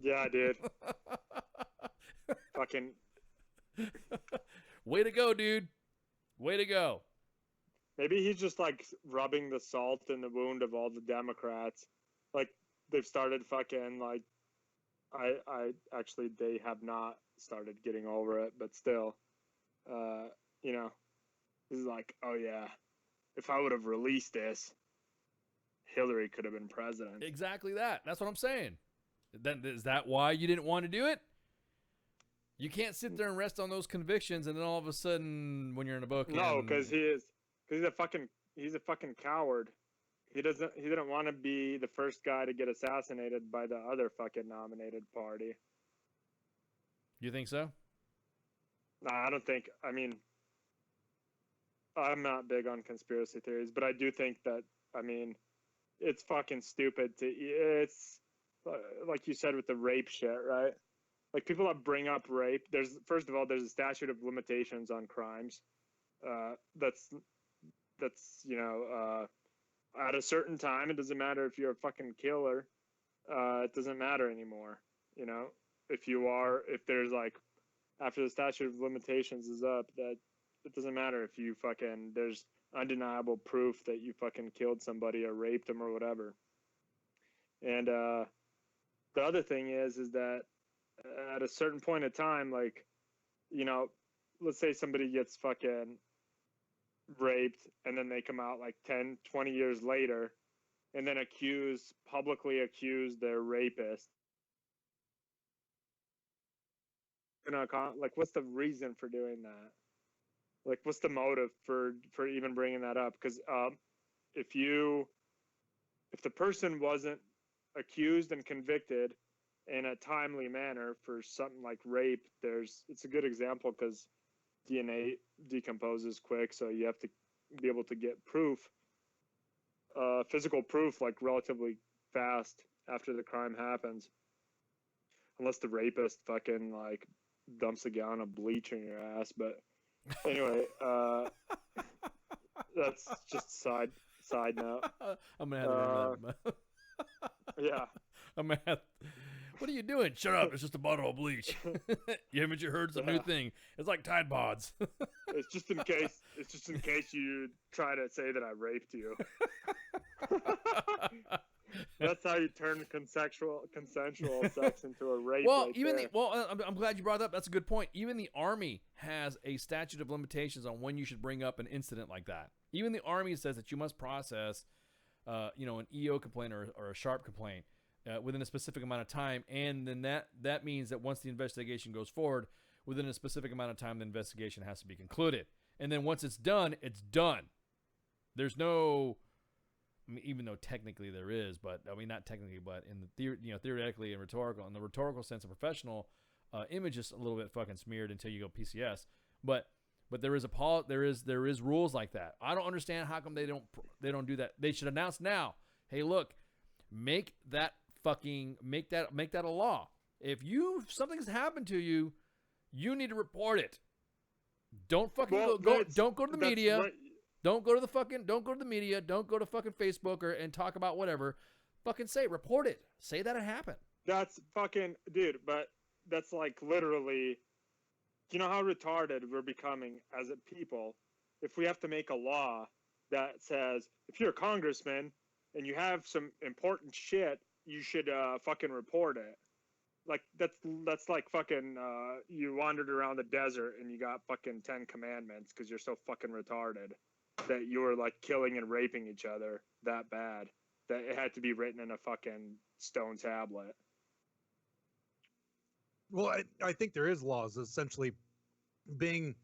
[SPEAKER 14] Yeah, dude. Fucking.
[SPEAKER 7] Way to go, dude. Way to go.
[SPEAKER 14] Maybe he's just like rubbing the salt in the wound of all the Democrats. Like they've started fucking like. I actually they have not started getting over it, but still, you know, this is like, oh yeah, if I would have released this, Hillary could have been president.
[SPEAKER 7] Exactly that. That's what I'm saying. Then is that why you didn't want to do it? You can't sit there and rest on those convictions, and then all of a sudden, when you're in a book,
[SPEAKER 14] no, because he's a fucking coward. He didn't want to be the first guy to get assassinated by the other fucking nominated party.
[SPEAKER 7] You think so?
[SPEAKER 14] Nah, I don't think. I mean, I'm not big on conspiracy theories, but I do think that. I mean, it's fucking stupid to. It's like you said with the rape shit, right? Like people that bring up rape. First of all, there's a statute of limitations on crimes. That's at a certain time, it doesn't matter if you're a fucking killer. It doesn't matter anymore. You know, if there's like, after the statute of limitations is up, that it doesn't matter if you fucking, there's undeniable proof that you fucking killed somebody or raped them or whatever. And the other thing is that at a certain point in time, like, you know, let's say somebody gets fucking raped and then they come out like 10, 20 years later and then publicly accuse their rapist. You know, like, what's the reason for doing that? Like, what's the motive for even bringing that up? Because if the person wasn't accused and convicted in a timely manner for something like rape, it's a good example because DNA decomposes quick, so you have to be able to get proof, physical proof, like relatively fast after the crime happens, unless the rapist fucking like dumps a gallon of bleach in your ass. But Anyway, that's just side note.
[SPEAKER 7] I'm gonna have to remember that.
[SPEAKER 14] Yeah.
[SPEAKER 7] I'm gonna have. What are you doing? Shut up! It's just a bottle of bleach. You haven't you heard? It's a new thing. It's like Tide Pods.
[SPEAKER 14] It's just in case. It's just in case you try to say that I raped you. That's how you turn consensual sex into a rape.
[SPEAKER 7] Well,
[SPEAKER 14] right
[SPEAKER 7] even
[SPEAKER 14] there.
[SPEAKER 7] I'm glad you brought that up. That's a good point. Even the Army has a statute of limitations on when you should bring up an incident like that. Even the Army says that you must process, an EO complaint or a sharp complaint within a specific amount of time, and then that means that once the investigation goes forward, within a specific amount of time, the investigation has to be concluded. And then once it's done, it's done. There's no, I mean, even though technically there is, but I mean not technically, but in the theoretically and rhetorical, in the rhetorical sense, a professional image is a little bit fucking smeared until you go PCS. But there is rules like that. I don't understand how come they don't do that. They should announce now. Hey, look, make that a law. If something's happened to you, you need to report it. Don't fucking don't go to the media. Don't go to the media. Don't go to fucking Facebook and talk about whatever. Fucking report it. Say that it happened.
[SPEAKER 14] That's fucking, dude, but that's like literally, you know how retarded we're becoming as a people? If we have to make a law that says, if you're a congressman and you have some important shit, you should fucking report it. Like, that's like fucking, you wandered around the desert and you got fucking 10 commandments because you're so fucking retarded that you were like killing and raping each other that bad that it had to be written in a fucking stone tablet.
[SPEAKER 8] Well, I think there is laws essentially being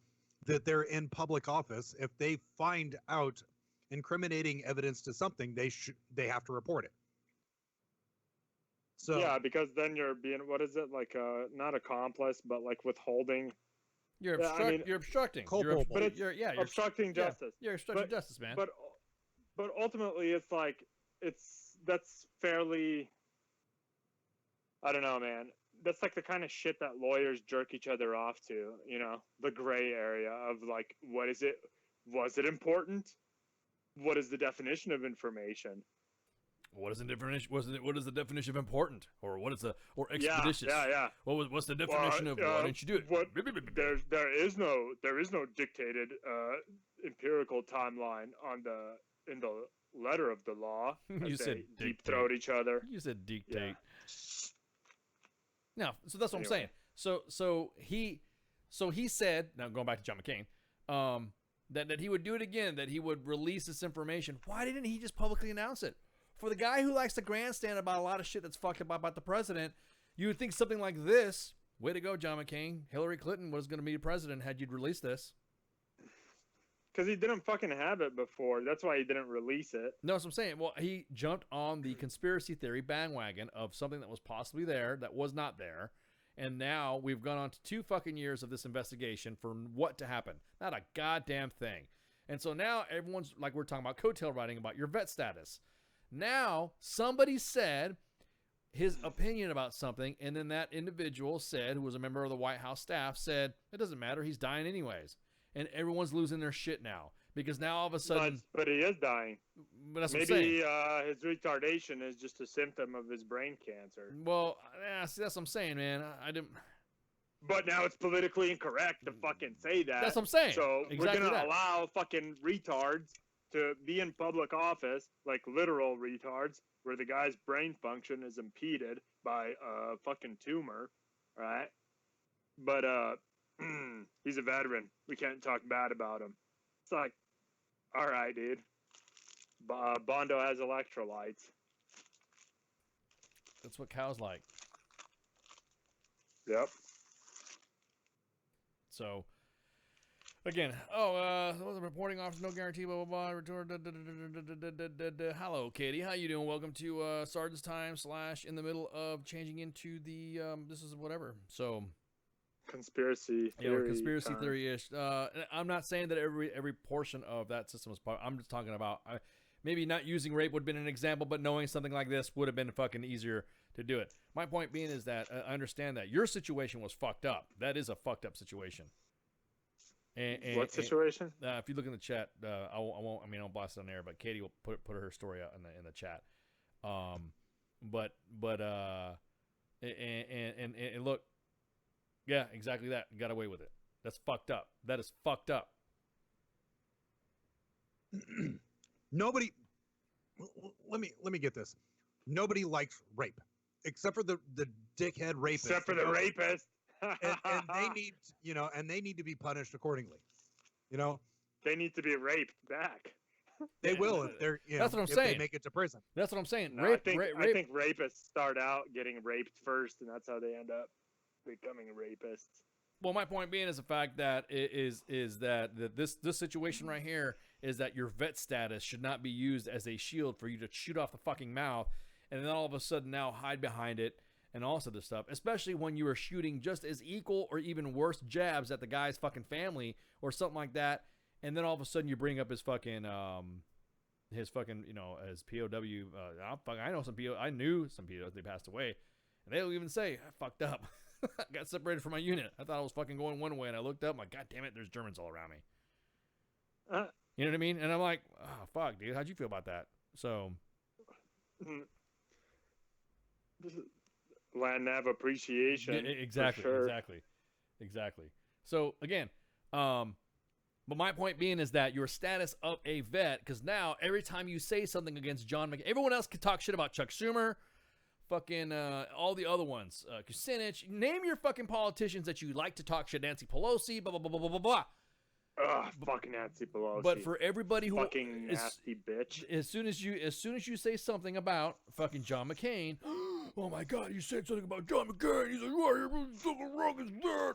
[SPEAKER 8] that they're in public office. If they find out incriminating evidence to something, they have to report it. So
[SPEAKER 14] yeah, because then you're being, what is it, like not accomplice, but like withholding.
[SPEAKER 7] You're obstructing.
[SPEAKER 8] Culpable.
[SPEAKER 14] But it's obstructing justice.
[SPEAKER 7] Yeah, you're obstructing justice, man.
[SPEAKER 14] But ultimately, it's like that's fairly. I don't know, man. That's like the kind of shit that lawyers jerk each other off to. You know, the gray area of like, what is it? Was it important? What is the definition of information?
[SPEAKER 7] What is the definition? What is the definition of important, or what is expeditious?
[SPEAKER 14] Yeah.
[SPEAKER 7] What's the definition of why didn't you do it?
[SPEAKER 14] There is no dictated empirical timeline in the letter of the law.
[SPEAKER 7] You said
[SPEAKER 14] deep throat each other.
[SPEAKER 7] You said dictate. No, so that's what I'm saying. So he said, now going back to John McCain, that he would do it again, that he would release this information. Why didn't he just publicly announce it? For the guy who likes to grandstand about a lot of shit that's fucked up about the president, you would think something like this, way to go, John McCain, Hillary Clinton was going to be president had you released this.
[SPEAKER 14] Because he didn't fucking have it before. That's why he didn't release it.
[SPEAKER 7] No, that's what I'm saying. Well, he jumped on the conspiracy theory bandwagon of something that was possibly there that was not there. And now we've gone on to 2 fucking years of this investigation for what to happen. Not a goddamn thing. And so now everyone's, like we're talking about coattail riding about your vet status. Now, somebody said his opinion about something, and then that individual said, who was a member of the White House staff, said, it doesn't matter, he's dying anyways. And everyone's losing their shit now. Because now all of a sudden...
[SPEAKER 14] But he is dying.
[SPEAKER 7] But that's
[SPEAKER 14] Maybe his retardation is just a symptom of his brain cancer.
[SPEAKER 7] Well, see, that's what I'm saying, man. I didn't...
[SPEAKER 14] But now it's politically incorrect to fucking say that.
[SPEAKER 7] That's what I'm saying.
[SPEAKER 14] So
[SPEAKER 7] exactly
[SPEAKER 14] we're going to allow fucking retards to be in public office, like literal retards, where the guy's brain function is impeded by a fucking tumor, right? But he's a veteran. We can't talk bad about him. It's like, all right, dude. Bondo has electrolytes.
[SPEAKER 7] That's what cows like.
[SPEAKER 14] Yep.
[SPEAKER 7] So, again, was a reporting office, no guarantee, blah, blah, blah, return, hello, Katie, how you doing? Welcome to Sergeant's Time / in the middle of changing into the, this is whatever, so.
[SPEAKER 14] Conspiracy theory.
[SPEAKER 7] Conspiracy theory-ish. I'm not saying that every portion of that system was part. I'm just talking about, maybe not using rape would have been an example, but knowing something like this would have been fucking easier to do it. My point being is that I understand that your situation was fucked up. That is a fucked up situation.
[SPEAKER 14] What situation?
[SPEAKER 7] If you look in the chat, I won't. I mean, I'll blast it on air, but Katie will put her story out in the chat. And look, yeah, exactly that. Got away with it. That's fucked up. That is fucked up.
[SPEAKER 8] Nobody. Let me get this. Nobody likes rape, except for the dickhead rapist.
[SPEAKER 14] Except for the rapist.
[SPEAKER 8] and they need, and they need to be punished accordingly.
[SPEAKER 14] They need to be raped back.
[SPEAKER 8] They will if they're.
[SPEAKER 7] That's what I'm
[SPEAKER 8] if
[SPEAKER 7] saying.
[SPEAKER 8] They make it to prison.
[SPEAKER 7] That's what I'm saying.
[SPEAKER 14] No, I think rapists start out getting raped first, and that's how they end up becoming rapists.
[SPEAKER 7] Well, my point being is the fact that this situation right here is that your vet status should not be used as a shield for you to shoot off the fucking mouth, and then all of a sudden now hide behind it and all sorts of stuff. Especially when you are shooting just as equal or even worse jabs at the guy's fucking family or something like that, and then all of a sudden you bring up his fucking his POW. I know some POW. I knew some POWs. They passed away, and they'll even say, "I fucked up." I got separated from my unit. I thought I was fucking going one way, and I looked up. I'm like, God damn it, there's Germans all around me. You know what I mean? And I'm like, oh, fuck, dude. How'd you feel about that? So.
[SPEAKER 14] Land nav appreciation.
[SPEAKER 7] Exactly.
[SPEAKER 14] Sure.
[SPEAKER 7] Exactly. So, again, but my point being is that your status of a vet, because now every time you say something against John McCain, everyone else can talk shit about Chuck Schumer, fucking all the other ones, Kucinich, name your fucking politicians that you like to talk shit. Nancy Pelosi, blah blah blah blah blah blah blah.
[SPEAKER 14] Ugh, fucking Nancy Pelosi.
[SPEAKER 7] But for everybody who
[SPEAKER 14] fucking nasty bitch.
[SPEAKER 7] As soon as you say something about fucking John McCain, oh my God, you said something about John McCain. He's like, why are you fucking wrong as that?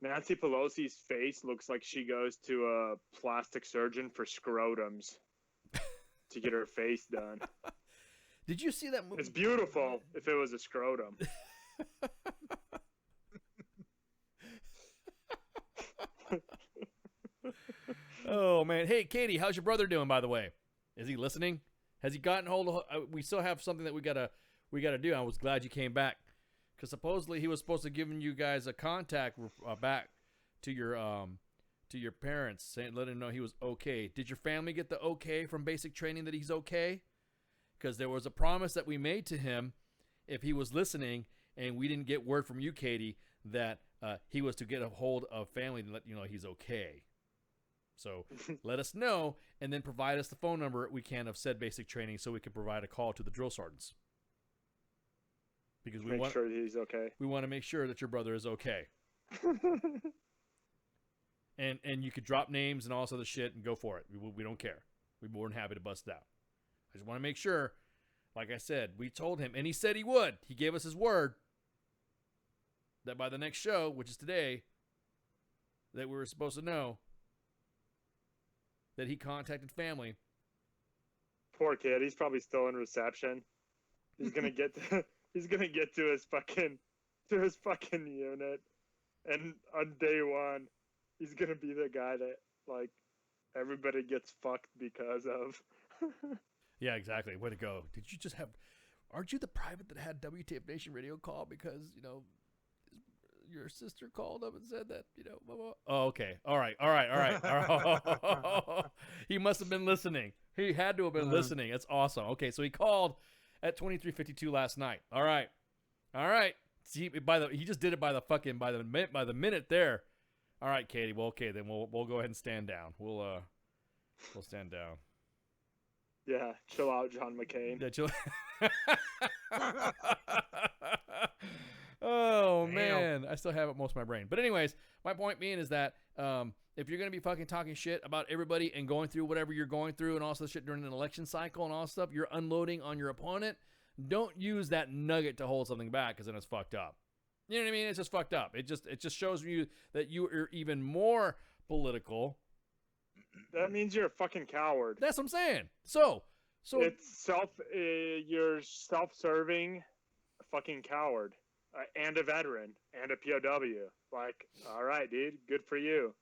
[SPEAKER 14] Nancy Pelosi's face looks like she goes to a plastic surgeon for scrotums to get her face done.
[SPEAKER 7] Did you see that movie?
[SPEAKER 14] It's beautiful if it was a scrotum.
[SPEAKER 7] Oh, man. Hey, Katie, how's your brother doing, by the way? Is he listening? Has he gotten hold of... we still have something that we gotta do. I was glad you came back. Because supposedly he was supposed to give you guys a contact back to your parents, letting them know he was okay. Did your family get the okay from basic training that he's okay? Because there was a promise that we made to him if he was listening, and we didn't get word from you, Katie, that he was to get a hold of family to let you know he's okay. So let us know, and then provide us the phone number we can of said basic training so we can provide a call to the drill sergeants. Because we want
[SPEAKER 14] sure he's okay.
[SPEAKER 7] We want to make sure that your brother is okay. and you could drop names and all this other shit and go for it. We don't care. We're more than happy to bust it out. I just want to make sure, like I said, we told him, and he said he would. He gave us his word that by the next show, which is today, that we were supposed to know that he contacted family.
[SPEAKER 14] Poor kid. He's probably still in reception. He's gonna get to, he's gonna get to his fucking unit, and on day one, he's gonna be the guy that like everybody gets fucked because of.
[SPEAKER 7] Yeah, exactly. Way to go. Did you just have... Aren't you the private that had WTF Nation radio call because, your sister called up and said that, blah, blah. Oh, okay. All right. He must have been listening. He had to have been listening. That's awesome. Okay, so he called at 23:52 last night. All right. See, he just did it by the minute there. All right, Katie. Well, okay, then we'll go ahead and stand down. We'll stand down.
[SPEAKER 14] Yeah, chill out, John McCain.
[SPEAKER 7] Yeah, chill. Oh, man. I still have it most of my brain. But anyways, my point being is that if you're going to be fucking talking shit about everybody and going through whatever you're going through and also shit during an election cycle and all stuff, you're unloading on your opponent, don't use that nugget to hold something back because then it's fucked up. You know what I mean? It's just fucked up. It just shows you that you are even more political.
[SPEAKER 14] That means you're a fucking coward.
[SPEAKER 7] That's what I'm saying. So
[SPEAKER 14] it's you're self-serving fucking coward. And a veteran and a POW. Like, all right, dude, good for you.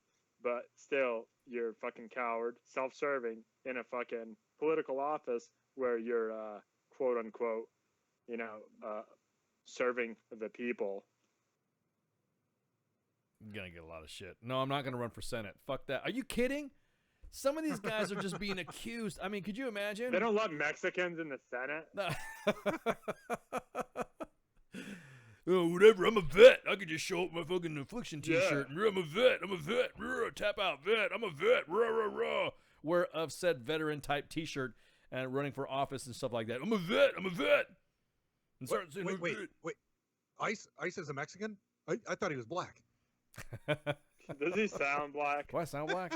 [SPEAKER 14] But still, you're a fucking coward, self-serving in a fucking political office where you're, quote unquote, serving the people.
[SPEAKER 7] You're gonna get a lot of shit. No, I'm not gonna run for Senate. Fuck that. Are you kidding? Some of these guys are just being accused. I mean, could you imagine?
[SPEAKER 14] They don't let Mexicans in the Senate.
[SPEAKER 7] Oh, whatever. I'm a vet. I could just show up my fucking affliction T-shirt. Yeah. I'm a vet. I'm a vet. Tap out vet. I'm a vet. Wear of said veteran type T-shirt and running for office and stuff like that. I'm a vet. I'm a vet. And start saying,
[SPEAKER 8] wait. Ice is a Mexican? I thought he was black.
[SPEAKER 14] Does he sound black?
[SPEAKER 7] Do I sound black?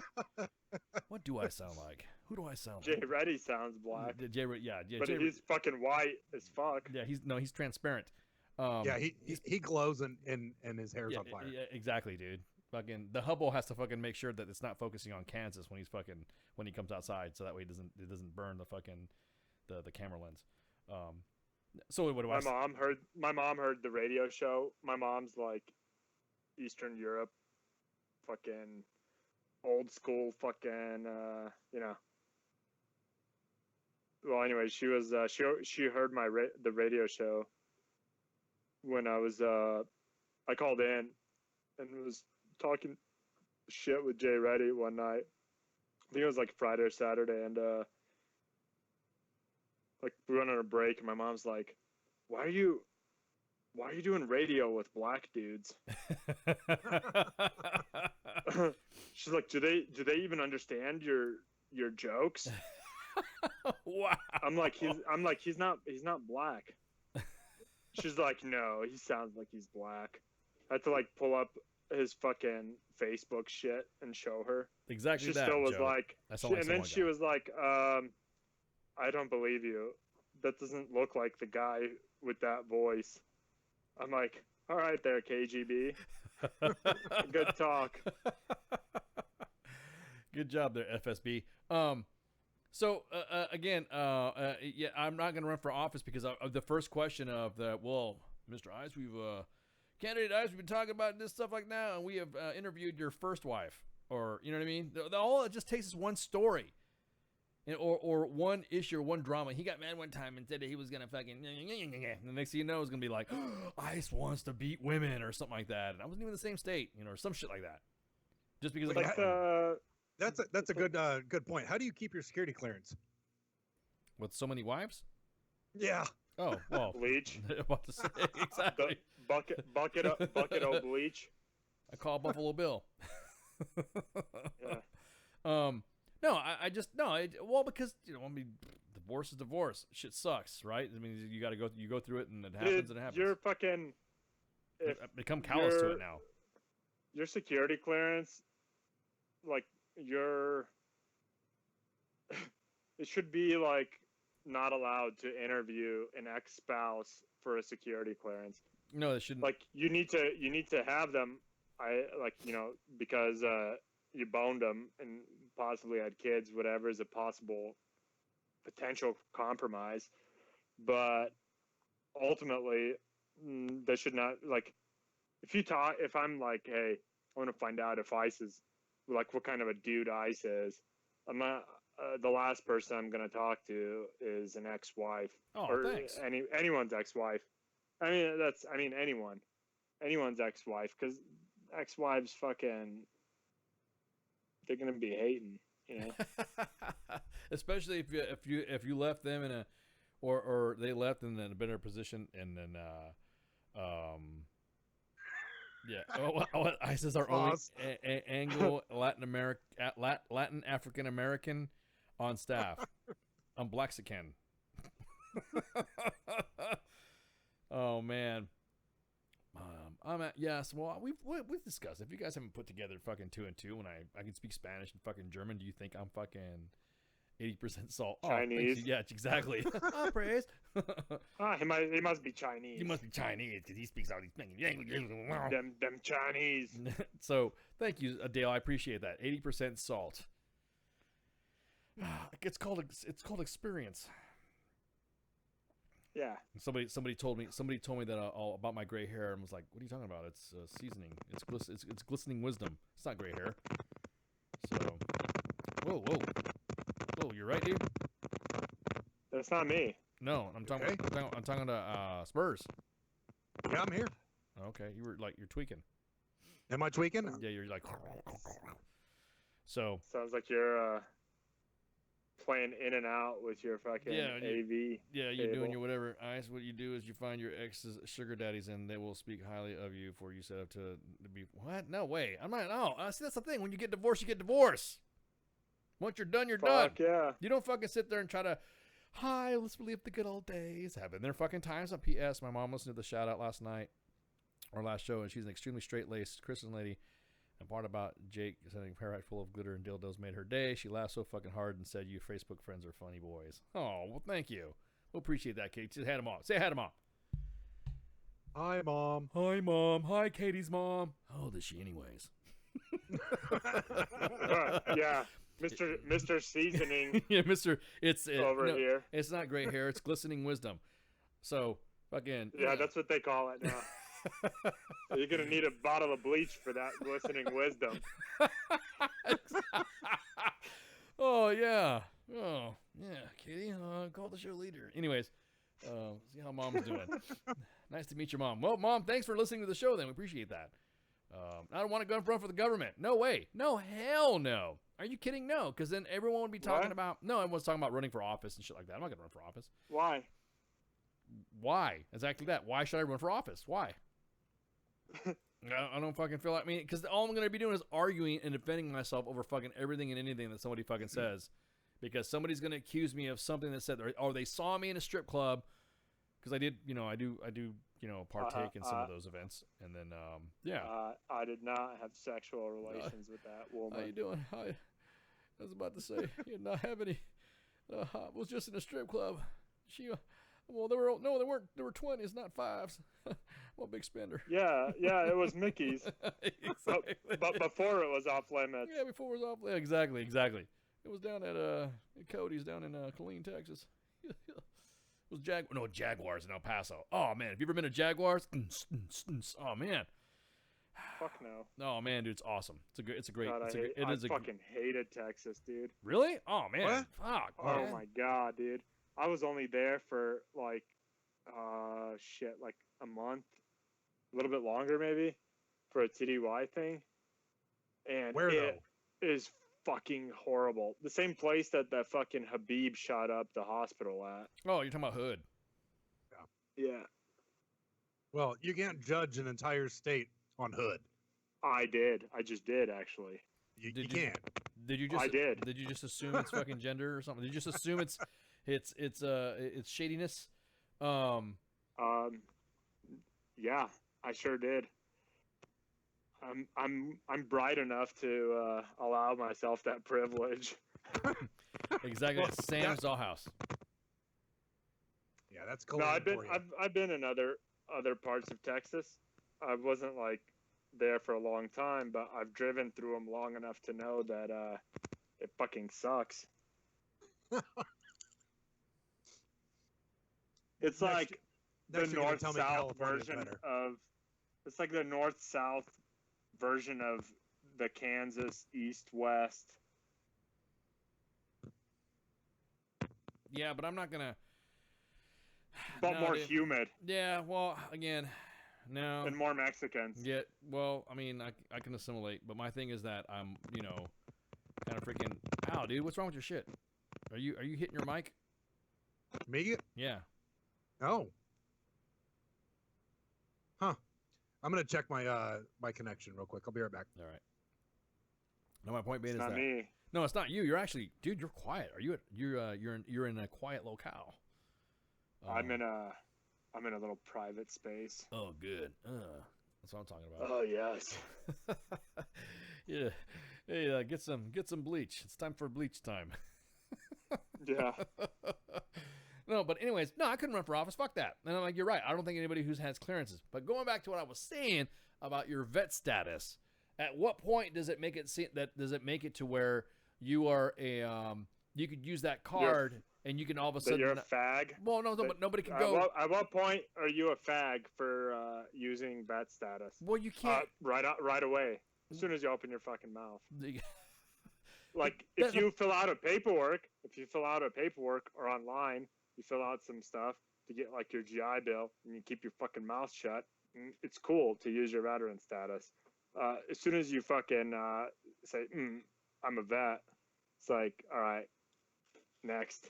[SPEAKER 7] What do I sound like? Who do I sound
[SPEAKER 14] Jay
[SPEAKER 7] like?
[SPEAKER 14] Reddy sounds black.
[SPEAKER 7] But
[SPEAKER 14] Jay he's fucking white as fuck.
[SPEAKER 7] Yeah, he's transparent.
[SPEAKER 8] He glows and his hair's on fire.
[SPEAKER 7] Yeah, exactly, dude. Fucking the Hubble has to fucking make sure that it's not focusing on Kansas when he comes outside, so that way it doesn't burn the fucking the camera lens. So what do
[SPEAKER 14] my mom heard the radio show. My mom's like Eastern Europe, fucking old school, fucking Well, anyway, she was she heard the radio show when I was I called in and was talking shit with Jay Reddy one night. I think it was like Friday or Saturday, and like we went on a break, and my mom's like, why are you doing radio with black dudes? She's like, do they even understand your jokes?
[SPEAKER 7] Wow.
[SPEAKER 14] I'm like he's not black. She's like, no, he sounds like he's black. I had to like pull up his fucking Facebook shit and show her.
[SPEAKER 7] Exactly.
[SPEAKER 14] She still was like, and then she was like, I don't believe you. That doesn't look like the guy with that voice. I'm like, all right there, KGB. Good talk.
[SPEAKER 7] Good job there, FSB. So again, yeah, I'm not going to run for office because of the first question of Mr. Ice, candidate Ice, we've been talking about this stuff like now, and we have interviewed your first wife, or you know what I mean. All it just takes is one story, or one issue, or one drama. He got mad one time and said that he was gonna fucking, and the next thing you know, it's gonna be like, Ice wants to beat women or something like that, and I wasn't even in the same state, or some shit like that. Just because
[SPEAKER 8] that's a good point. How do you keep your security clearance?
[SPEAKER 7] With so many wives?
[SPEAKER 8] Yeah.
[SPEAKER 7] Oh, well.
[SPEAKER 14] Bleach.
[SPEAKER 7] About to say, exactly.
[SPEAKER 14] Bucket of bleach.
[SPEAKER 7] I call Buffalo Bill.
[SPEAKER 14] Yeah.
[SPEAKER 7] No, because I mean, divorce is divorce. Shit sucks, right? I mean, you go through it, and it happens, and it happens.
[SPEAKER 14] You're fucking.
[SPEAKER 7] I've become callous to it now.
[SPEAKER 14] Your security clearance, like it should be like not allowed to interview an ex-spouse for a security clearance.
[SPEAKER 7] No, they shouldn't.
[SPEAKER 14] Like you need to have them. Because you boned them and possibly had kids. Whatever is a possible potential compromise, but ultimately, they should not like. If I'm like, hey, I want to find out if Ice is like what kind of a dude Ice is. I'm not. The last person I'm going to talk to is an ex-wife.
[SPEAKER 7] Oh,
[SPEAKER 14] or
[SPEAKER 7] thanks.
[SPEAKER 14] Anyone's ex-wife. Anyone's ex-wife, because ex-wives fucking, they're going to be hating, you know.
[SPEAKER 7] Especially if you left them in a, or they left in a better position, and then yeah. ICE is our only Anglo Latin African American on staff. I'm Blaxican. Oh man. Well, we've discussed. If you guys haven't put together fucking 2 and 2, when I can speak Spanish and fucking German, do you think I'm fucking 80% salt?
[SPEAKER 14] Chinese?
[SPEAKER 7] Oh, yeah, exactly. Praise.
[SPEAKER 14] He must be Chinese.
[SPEAKER 7] He must be Chinese because he speaks all these languages.
[SPEAKER 14] Them Chinese.
[SPEAKER 7] So thank you, Dale. I appreciate that. 80% salt. It's called experience.
[SPEAKER 14] Yeah.
[SPEAKER 7] Somebody told me that all about my gray hair and was like, "What are you talking about? It's seasoning. It's glistening wisdom. It's not gray hair." So, whoa, you're right, dude.
[SPEAKER 14] That's not me.
[SPEAKER 7] No, I'm talking. Okay. I'm talking to Spurs.
[SPEAKER 8] Yeah, I'm here.
[SPEAKER 7] Okay, you're tweaking.
[SPEAKER 8] Am I tweaking?
[SPEAKER 7] Yeah, you're like. So.
[SPEAKER 14] Sounds like you're playing in and out with your fucking AV.
[SPEAKER 7] Yeah, you're
[SPEAKER 14] cable.
[SPEAKER 7] doing your whatever. Ice, what you do is you find your ex's sugar daddies and they will speak highly of you for you set up to be. What? No way. I'm not. No. See, that's the thing. When you get divorced, you get divorced. Once you're done, you're done.
[SPEAKER 14] Yeah.
[SPEAKER 7] You don't fucking sit there and try to. Hi, let's relive the good old days. Have been there fucking times. On PS, my mom listened to the shout out last night, or last show, and she's an extremely straight laced Christian lady. And part about Jake sending a rack full of glitter and dildos made her day. She laughed so fucking hard and said, "You Facebook friends are funny boys." Oh, well, thank you. We'll appreciate that, Kate. Just had him off. Say hi to Mom.
[SPEAKER 8] Hi, Mom.
[SPEAKER 7] Hi, Mom. Hi, Katie's mom. How old is she, anyways?
[SPEAKER 14] Yeah. Mr. Seasoning.
[SPEAKER 7] Yeah, Mr. It's
[SPEAKER 14] over here.
[SPEAKER 7] It's not gray hair. It's glistening wisdom. So, fucking.
[SPEAKER 14] Yeah, that's what they call it now. You're gonna need a bottle of bleach for that glistening wisdom.
[SPEAKER 7] Oh yeah. Oh yeah, Katie. Call the show leader. Anyways, see how Mom's doing. Nice to meet your mom. Well, Mom, thanks for listening to the show. Then we appreciate that. I don't want to go and run for the government. No way. No, hell no. Are you kidding? No, because then everyone would be talking about. No, everyone's talking about running for office and shit like that. I'm not gonna run for office.
[SPEAKER 14] Why?
[SPEAKER 7] Why? Exactly that. Why should I run for office? Why? I don't fucking feel like. I mean, because all I'm gonna be doing is arguing and defending myself over fucking everything and anything that somebody fucking says, because somebody's gonna accuse me of something that said, or they saw me in a strip club, because I did, I do, partake in some of those events, and then, yeah.
[SPEAKER 14] I did not have sexual relations with that woman.
[SPEAKER 7] How you doing? I was about to say, you did not have any. I was just in a strip club. Well, they weren't. There were 20s, not 5s. I'm a big spender.
[SPEAKER 14] Yeah, it was Mickey's.
[SPEAKER 7] Exactly.
[SPEAKER 14] but before it was off limits.
[SPEAKER 7] Yeah, before it was off limits. Exactly. It was down at Cody's down in Killeen, Texas. It was Jaguars in El Paso. Oh man, have you ever been to Jaguars? Oh man.
[SPEAKER 14] Fuck no.
[SPEAKER 7] Oh man, dude, it's awesome. It's a great.
[SPEAKER 14] God, I fucking hated Texas, dude.
[SPEAKER 7] Really? Oh man. What? Fuck.
[SPEAKER 14] Oh
[SPEAKER 7] man.
[SPEAKER 14] my god, dude. I was only there for like a month, a little bit longer maybe, for a TDY thing. And
[SPEAKER 8] where
[SPEAKER 14] it is fucking horrible. The same place that fucking Habib shot up the hospital at.
[SPEAKER 7] Oh, you're talking about Hood.
[SPEAKER 14] Yeah.
[SPEAKER 8] Well, you can't judge an entire state on Hood.
[SPEAKER 14] I did. I just did, actually.
[SPEAKER 8] You can't.
[SPEAKER 7] Did you just?
[SPEAKER 14] I did.
[SPEAKER 7] Did you just assume it's fucking gender or something? Did you just assume it's shadiness?
[SPEAKER 14] Yeah, I sure did. I'm bright enough to allow myself that privilege.
[SPEAKER 7] Exactly.
[SPEAKER 8] Well,
[SPEAKER 7] Sam's dollhouse.
[SPEAKER 8] Yeah, that's cool.
[SPEAKER 14] No, I've been in other parts of Texas. I wasn't like there for a long time, but I've driven through them long enough to know that it fucking sucks. It's like the north-south version of. It's like the north-south version of the Kansas east-west.
[SPEAKER 7] Yeah, but I'm not gonna.
[SPEAKER 14] But more humid.
[SPEAKER 7] Yeah, well, again, no.
[SPEAKER 14] And more Mexicans.
[SPEAKER 7] Yeah, well, I mean, I can assimilate, but my thing is that I'm, kind of freaking. Ow, dude, what's wrong with your shit? Are you hitting your mic?
[SPEAKER 8] Me?
[SPEAKER 7] Yeah.
[SPEAKER 8] Oh. Huh. I'm gonna check my my connection real quick. I'll be right back.
[SPEAKER 7] All right. No, my point being
[SPEAKER 14] It's
[SPEAKER 7] is
[SPEAKER 14] not
[SPEAKER 7] that
[SPEAKER 14] me.
[SPEAKER 7] no, it's not you. You're actually, dude. You're quiet. Are you? You're in a quiet locale.
[SPEAKER 14] I'm in a little private space.
[SPEAKER 7] Oh, good. That's what I'm talking about.
[SPEAKER 14] Oh yes.
[SPEAKER 7] Yeah. Hey, get some bleach. It's time for bleach time.
[SPEAKER 14] Yeah.
[SPEAKER 7] No, but anyways, no, I couldn't run for office. Fuck that. And I'm like, you're right. I don't think anybody who has clearances. But going back to what I was saying about your vet status, at what point does it make it to where you are you could use that card and you can all of a sudden
[SPEAKER 14] you're a fag?
[SPEAKER 7] Well, no, but nobody can go.
[SPEAKER 14] At what point are you a fag for using vet status?
[SPEAKER 7] Well, you can't
[SPEAKER 14] right away. As soon as you open your fucking mouth. Like if you fill out a paperwork or online, you fill out some stuff to get like your GI Bill and you keep your fucking mouth shut. It's cool to use your veteran status. As soon as you fucking say, I'm a vet, it's like, all right, next.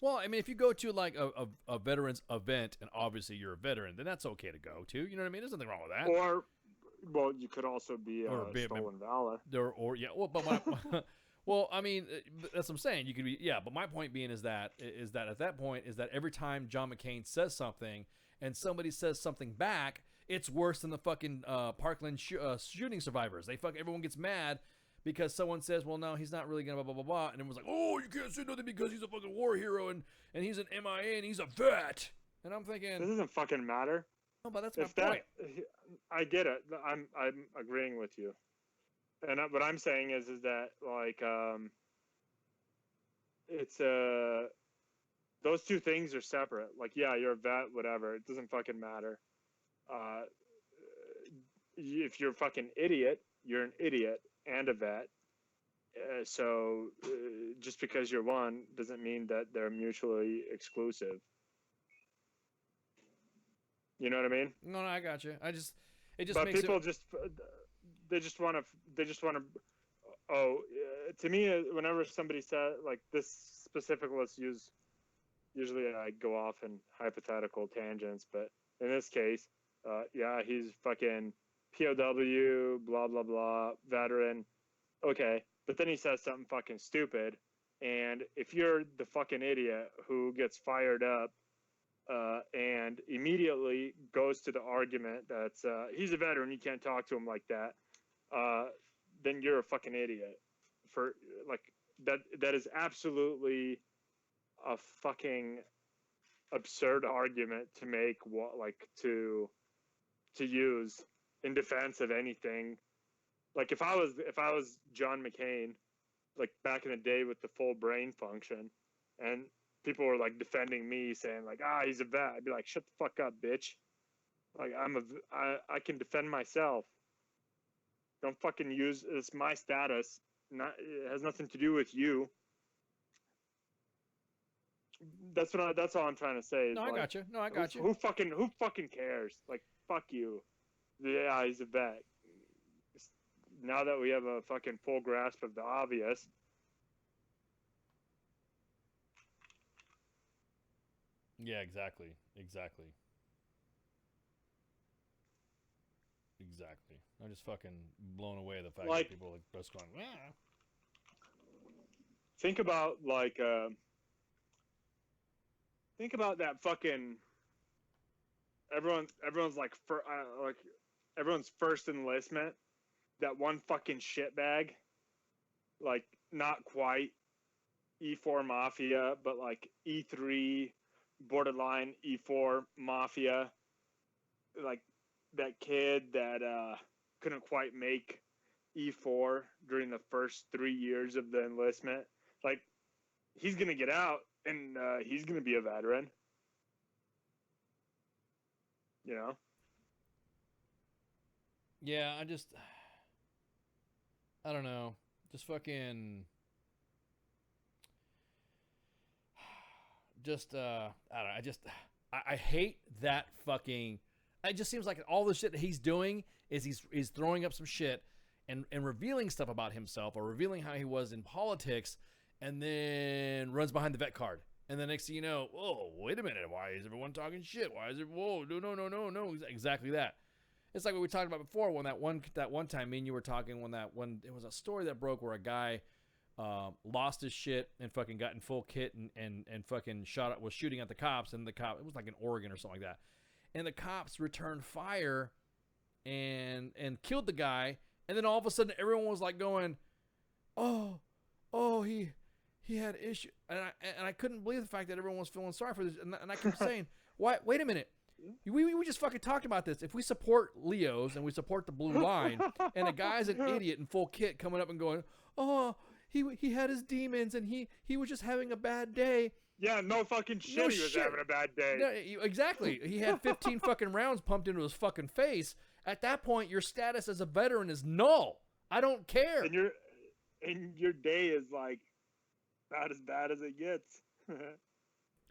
[SPEAKER 7] Well, I mean, if you go to like a veterans event and obviously you're a veteran, then that's okay to go to. You know what I mean? There's nothing wrong with that.
[SPEAKER 14] Or, well, you could also be stolen valor.
[SPEAKER 7] Yeah, well, but well, I mean, that's what I'm saying. You could be, yeah. But my point being is that at that point is that every time John McCain says something and somebody says something back, it's worse than the fucking Parkland shooting survivors. Everyone gets mad because someone says, well, no, he's not really gonna blah blah blah, and everyone's like, oh, you can't say nothing because he's a fucking war hero and he's an MIA and he's a vet. And I'm thinking,
[SPEAKER 14] this doesn't fucking matter.
[SPEAKER 7] No, but that's my point.
[SPEAKER 14] I get it. I'm agreeing with you. And what I'm saying is that like it's those two things are separate. Like, yeah, you're a vet, whatever. It doesn't fucking matter. If you're a fucking idiot, you're an idiot and a vet. So just because you're one doesn't mean that they're mutually exclusive. You know what I mean?
[SPEAKER 7] No, I got you. It just
[SPEAKER 14] but
[SPEAKER 7] makes
[SPEAKER 14] people they just want to. Oh, to me, whenever somebody says like this specific, let's use. Usually, I go off in hypothetical tangents, but in this case, yeah, he's fucking POW, blah blah blah, veteran. Okay, but then he says something fucking stupid, and if you're the fucking idiot who gets fired up. And immediately goes to the argument that he's a veteran, you can't talk to him like that. Then you're a fucking idiot. For like that is absolutely a fucking absurd argument to make. What like to use in defense of anything. Like if I was John McCain, like back in the day with the full brain function, and people were like defending me, saying like, he's a vet. I'd be like, shut the fuck up, bitch. Like I can defend myself. Don't fucking use it's my status. It has nothing to do with you. That's all I'm trying to say.
[SPEAKER 7] No,
[SPEAKER 14] like,
[SPEAKER 7] I got you. No, I got you.
[SPEAKER 14] Who fucking cares? Like, fuck you. Yeah, he's a vet. Now that we have a fucking full grasp of the obvious.
[SPEAKER 7] Yeah, exactly. I'm just fucking blown away the fact that people like just going, yeah.
[SPEAKER 14] Think about that fucking everyone's like everyone's first enlistment, that one fucking shitbag, like not quite E4 Mafia, but like E3 borderline E4 Mafia, like that kid that couldn't quite make E4 during the first 3 years of the enlistment. Like, he's gonna get out and he's gonna be a veteran, you know.
[SPEAKER 7] Yeah, I don't know, just fucking just I don't know, I hate that fucking. It just seems like all the shit that he's doing is he's throwing up some shit and revealing stuff about himself or revealing how he was in politics, and then runs behind the vet card. And the next thing you know, oh, wait a minute, why is everyone talking shit? Why is it? Whoa, no, exactly that. It's like what we talked about before when that one time me and you were talking when it was a story that broke where a guy lost his shit and fucking got in full kit and fucking was shooting at the cops, and it was like in Oregon or something like that. And the cops returned fire and killed the guy. And then all of a sudden, everyone was like going, "Oh, he had issue." And I couldn't believe the fact that everyone was feeling sorry for this. And I kept saying, "Why? Wait a minute. We just fucking talked about this. If we support Leo's and we support the blue line, and a guy's an idiot in full kit coming up and going, oh, he had his demons and he was just having a bad day."
[SPEAKER 14] Yeah, no fucking shit.
[SPEAKER 7] No
[SPEAKER 14] he was
[SPEAKER 7] shit.
[SPEAKER 14] having a bad day.
[SPEAKER 7] No, exactly. He had 15 fucking rounds pumped into his fucking face. At that point, your status as a veteran is null. I don't care.
[SPEAKER 14] And your day is like about as bad as it gets.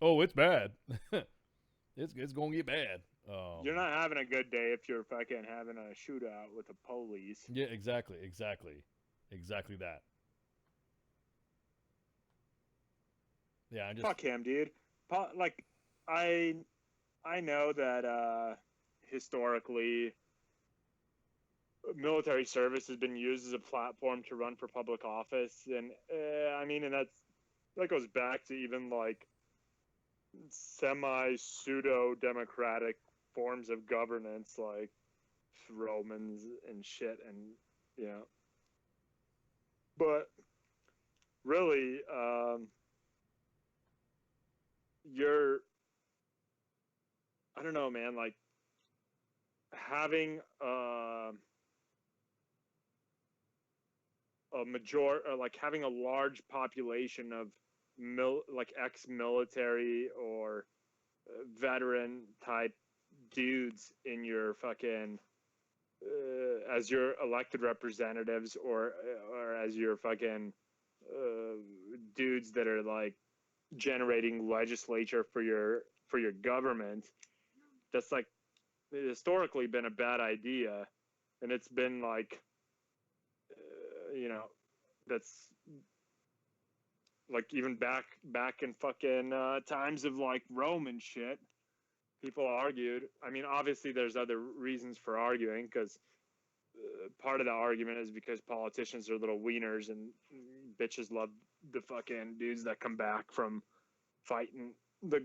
[SPEAKER 7] Oh, it's bad. It's gonna get bad.
[SPEAKER 14] You're not having a good day if you're fucking having a shootout with the police.
[SPEAKER 7] Yeah, exactly that. Yeah, I just
[SPEAKER 14] Fuck him, dude. Like, I know that historically, military service has been used as a platform to run for public office, and I mean, and that goes back to even like semi pseudo democratic forms of governance, like Romans and shit, and you know. But really, I don't know, man, like having a like having a large population of like ex-military or veteran type dudes in your fucking as your elected representatives or as your fucking dudes that are like generating legislature for your government, that's like historically been a bad idea, and it's been like you know, that's like even back in fucking times of like Rome and shit, people argued. I mean, obviously there's other reasons for arguing, because part of the argument is because politicians are little wieners and bitches love the fucking dudes that come back from fighting the,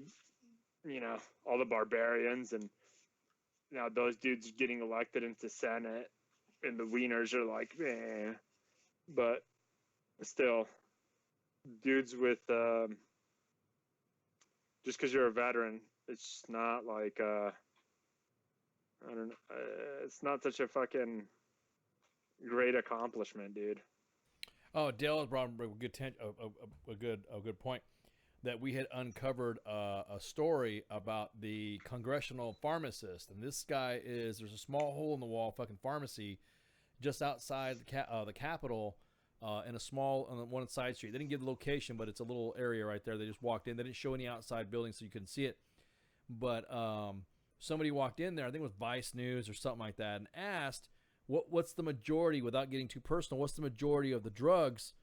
[SPEAKER 14] you know, all the barbarians, and now those dudes getting elected into Senate, and the wieners are like, eh. But still, dudes with just because you're a veteran, it's not like I don't know, it's not such a fucking great accomplishment, dude.
[SPEAKER 7] Oh, Dale has brought up a good point, that we had uncovered a story about the congressional pharmacist, and this guy there's a small hole in the wall fucking pharmacy just outside the Capitol, in a small on one side street. They didn't give the location, but it's a little area right there. They just walked in. They didn't show any outside buildings, so you couldn't see it. But somebody walked in there, I think it was Vice News or something like that, and asked, what's the majority, without getting too personal, what's the majority of the drugs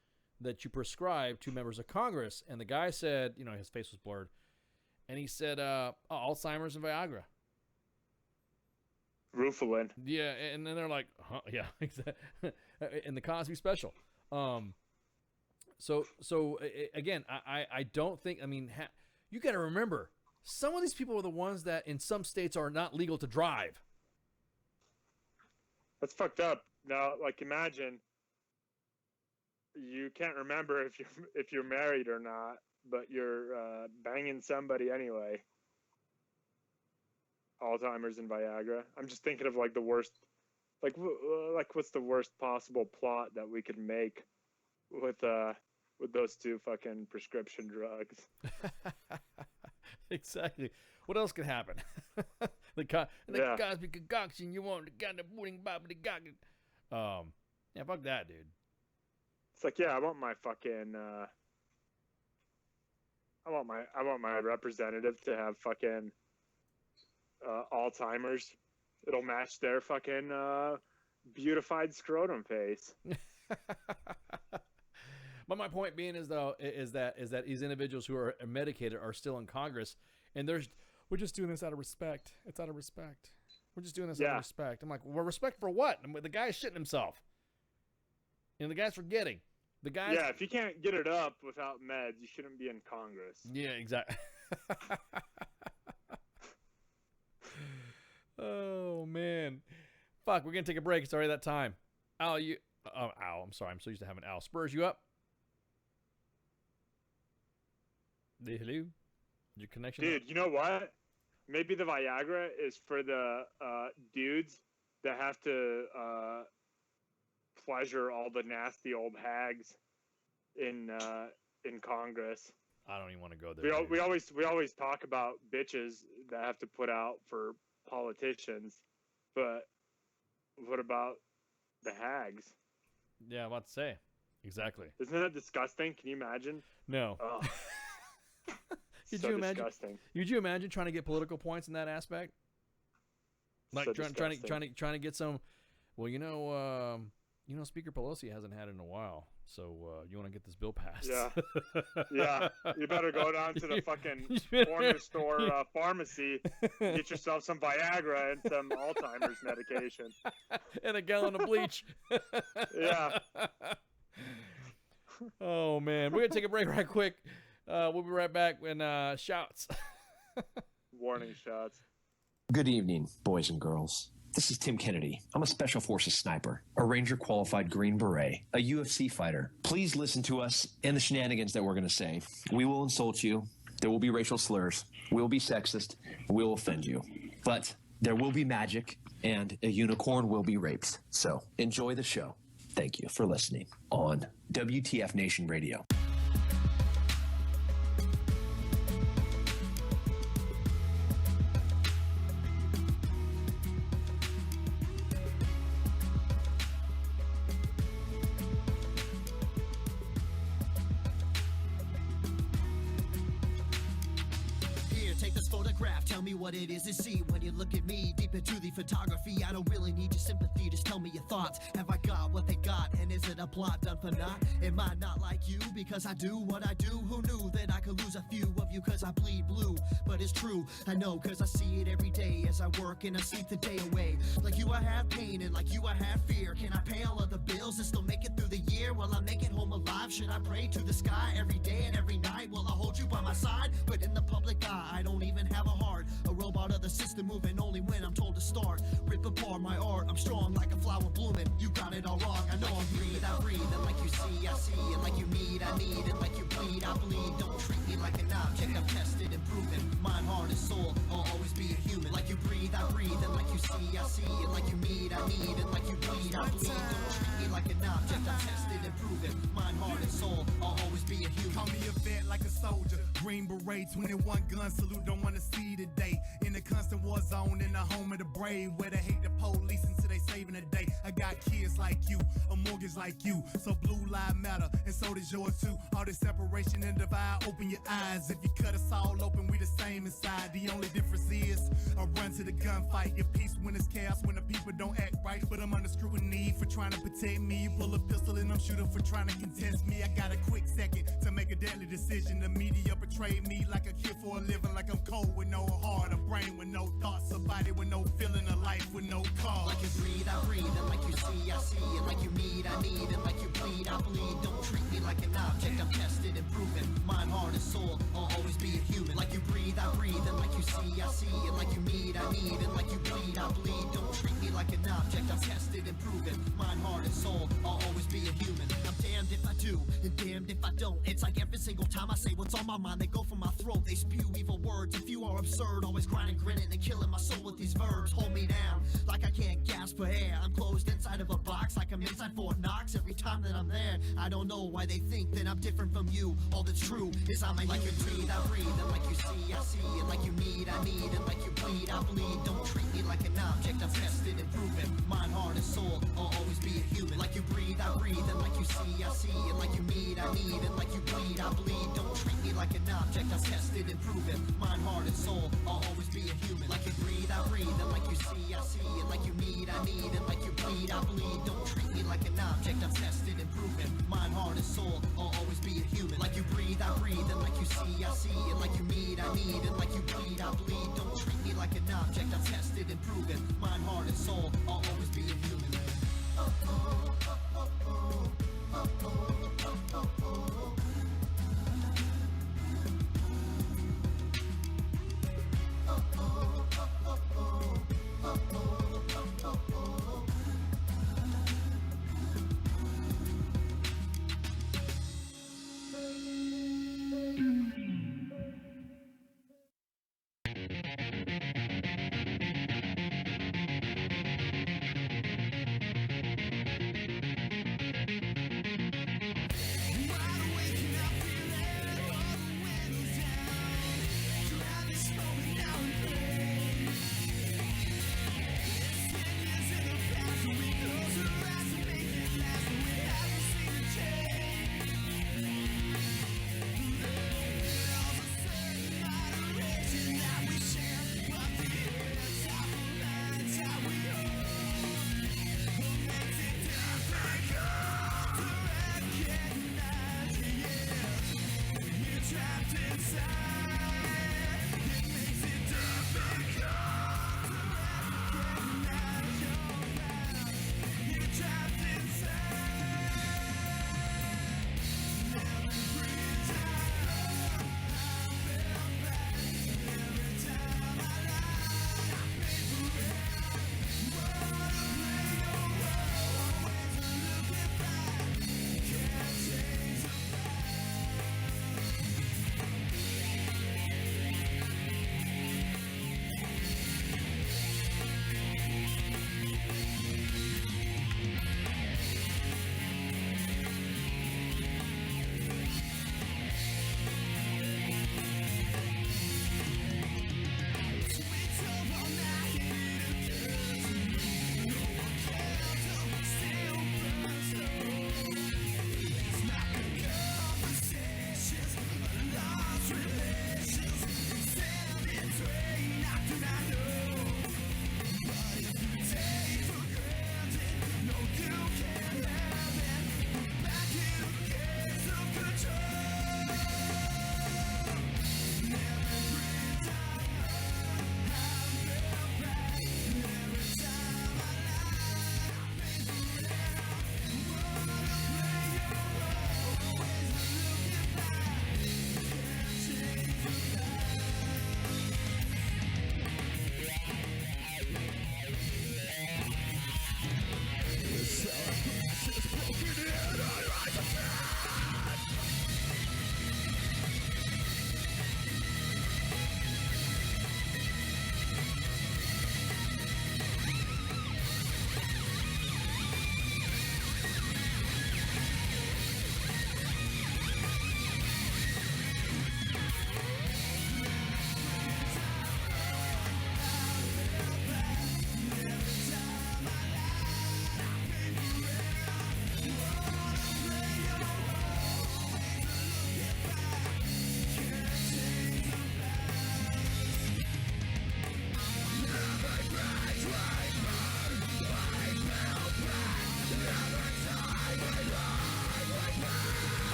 [SPEAKER 7] that you prescribe to members of Congress? And the guy said, you know, his face was blurred, and he said, Alzheimer's and Viagra.
[SPEAKER 14] Rufalin.
[SPEAKER 7] Yeah, and then they're like, huh, yeah, exactly. In the Cosby Special. So again, I don't think, I mean, you got to remember, some of these people are the ones that in some states are not legal to drive.
[SPEAKER 14] That's fucked up. Now, like, imagine you can't remember if you're married or not, but you're banging somebody anyway. Alzheimer's and Viagra. I'm just thinking of like the worst, like what's the worst possible plot that we could make with those two fucking prescription drugs.
[SPEAKER 7] Exactly. What else could happen? the Cosby concoction. You want the kind of pudding bobbly goggin. Yeah, fuck that, dude.
[SPEAKER 14] It's like, yeah, I want my fucking. I want my representative to have fucking Alzheimer's. It'll match their fucking beautified scrotum face.
[SPEAKER 7] But my point being is that these individuals who are medicated are still in Congress, and we're just doing this out of respect. It's out of respect. We're just doing this out of respect. I'm like, well, respect for what? The guy's shitting himself. And the guy's forgetting. The guy.
[SPEAKER 14] Yeah, if you can't get it up without meds, you shouldn't be in Congress.
[SPEAKER 7] Yeah, exactly. Oh man, fuck. We're gonna take a break. It's already that time. Al, I'm sorry. I'm so used to having Al. Spurs, you up? Hello? Your connection?
[SPEAKER 14] Dude, you know what? Maybe the Viagra is for the dudes that have to pleasure all the nasty old hags in Congress.
[SPEAKER 7] I don't even want to go there.
[SPEAKER 14] We always talk about bitches that have to put out for politicians, but what about the hags?
[SPEAKER 7] Yeah, I'm about to say. Exactly.
[SPEAKER 14] Isn't that disgusting? Can you imagine?
[SPEAKER 7] No. Could
[SPEAKER 14] so
[SPEAKER 7] you imagine?
[SPEAKER 14] disgusting.
[SPEAKER 7] Could you imagine trying to get political points in that aspect? Like
[SPEAKER 14] So
[SPEAKER 7] trying to get some. Well, Speaker Pelosi hasn't had it in a while, so you want to get this bill passed?
[SPEAKER 14] Yeah, yeah. You better go down to the fucking corner store pharmacy, get yourself some Viagra and some Alzheimer's medication,
[SPEAKER 7] and a gallon of bleach.
[SPEAKER 14] Yeah.
[SPEAKER 7] Oh man, we're gonna take a break right quick. We'll be right back when shouts.
[SPEAKER 14] Warning shots.
[SPEAKER 13] Good evening, boys and girls. This is Tim Kennedy. I'm a Special Forces sniper, a Ranger qualified Green Beret, a UFC fighter. Please listen to us and the shenanigans that we're going to say. We will insult you. There will be racial slurs. We will be sexist. We will offend you. But there will be magic, and a unicorn will be raped. So enjoy the show. Thank you for listening on WTF Nation Radio.
[SPEAKER 15] Tell me what it is to see when you look at me deep into the photography. I don't really need your sympathy, just tell me your thoughts. Have I got what they got, and is it a plot done for naught? Am I not like you because I do what I do? Who knew that I could lose a few of you cause I bleed blue? But it's true, I know cause I see it every day as I work and I sleep the day away. Like you I have pain and like you I have fear. Can I pay all of the bills and still make it through the year? Will I make it home alive? Should I pray to the sky every day and every night? Will I hold you by my side? But in the public eye I don't even have a heart. A robot of the system moving only when I'm told to start. Rip apart my art, I'm strong like a flower blooming. You got it all wrong, I know I'm I breathe, and like you see, I see. And like you need, I need. And like you bleed, I bleed. Don't treat me like an object, I'm tested and proven. Mind, heart, and soul, I'll always be a human. Like you breathe, I breathe. And like you see, I see. And like you need, I need. And like you bleed, I bleed. Don't treat me like an object, I'm tested and proven. Mind, heart, and soul, I'll always be a human.
[SPEAKER 16] Call me a vet like a soldier. Green Beret, 21 gun salute, don't wanna see the day. In the constant war zone, in the home of the brave, where they hate the police until they saving the day. I got kids like you, a mortgage like you, so blue lives matter, and so does yours too. All this separation and divide, open your eyes. If you cut us all open, we the same inside. The only difference is I run to the gunfight. Your peace when it's chaos, when the people don't act right. But I'm under scrutiny for trying to protect me. You pull a pistol and I'm shooting for trying to contest me. I got a quick second to make a deadly decision. The media portray me like a kid for a living, like I'm cold with no heart, a brain with no thoughts, a body with no feeling, a life with no cause.
[SPEAKER 15] Like you breathe, I breathe. And like you see, I see. And like you need, I need. And like you bleed, I bleed. Don't treat me like an object, I'm tested and proven. Mind, heart, and soul, I'll always be a human. Like you breathe, I breathe. And like you see, I see. And like you need, I need. And like you bleed, I bleed. Don't treat me like an object, I'm tested and proven. Mind, heart, and soul, I'll always be a human. I'm damned if I do, and damned if I don't. It's like every single time I say what's on my mind, they go for my throat, they spew evil words. If you are absurd, always grinding, grinning, and killing my soul with these verbs. Hold me down, like I can't gasp for air. I'm closed inside of a box, like I'm inside Fort Knox. Every time that I'm there, I don't know why they think that I'm different from you. All that's true is I'm a like you breathe, I breathe. And like you see, I see. And like you need, I need. And like you bleed, I bleed. Don't treat me like an object, I'm tested and proven. Mind, heart, and soul, I'll always be a human. Like you breathe, I breathe. And like you see, I see. And like you need, I need. And like you bleed, I bleed. Don't treat me like an object, I'm tested and proven. Mind, heart, and soul, I'll always be a human. Like you breathe, I breathe. And like you see, I see. And like you need, I need. And like you bleed, I bleed. Don't treat me like an object, I'm tested and proven. Mind, heart, and soul, I'll always be a human. Like you breathe, I breathe. And like you see, I see. And like you need, I need. And like you bleed, I bleed. Don't treat me like an object, I'm tested and proven. Mind, heart, and soul, I'll always be a human.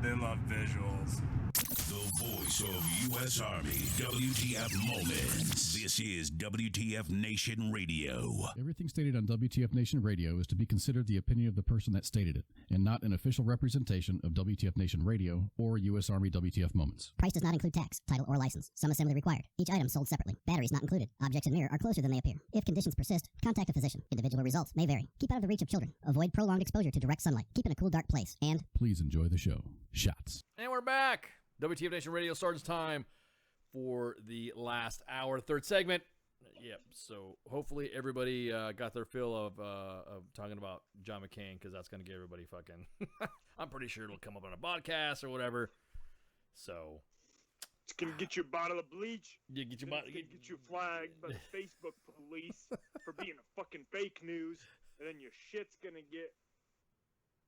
[SPEAKER 1] They love visuals.
[SPEAKER 5] The voice of U.S. Army, WTF Moments. This is WTF Nation Radio.
[SPEAKER 17] Everything stated on WTF Nation Radio is to be considered the opinion of the person that stated it, and not an official representation of WTF Nation Radio or U.S. Army WTF Moments.
[SPEAKER 18] Price does not include tax, title, or license. Some assembly required. Each item sold separately. Batteries not included. Objects in mirror are closer than they appear. If conditions persist, contact a physician. Individual results may vary. Keep out of the reach of children. Avoid prolonged exposure to direct sunlight. Keep in a cool, dark place. And
[SPEAKER 17] please enjoy the show. Shots.
[SPEAKER 7] And we're back. WTF Nation Radio starts time for the last hour, third segment. Yep. So hopefully everybody got their fill of talking about John McCain, because that's going to get everybody fucking. I'm pretty sure it'll come up on a podcast or whatever. So
[SPEAKER 14] it's gonna get you a bottle of bleach.
[SPEAKER 7] Yeah, get you
[SPEAKER 14] get you flagged by the Facebook police for being a fucking fake news, and then your shit's gonna get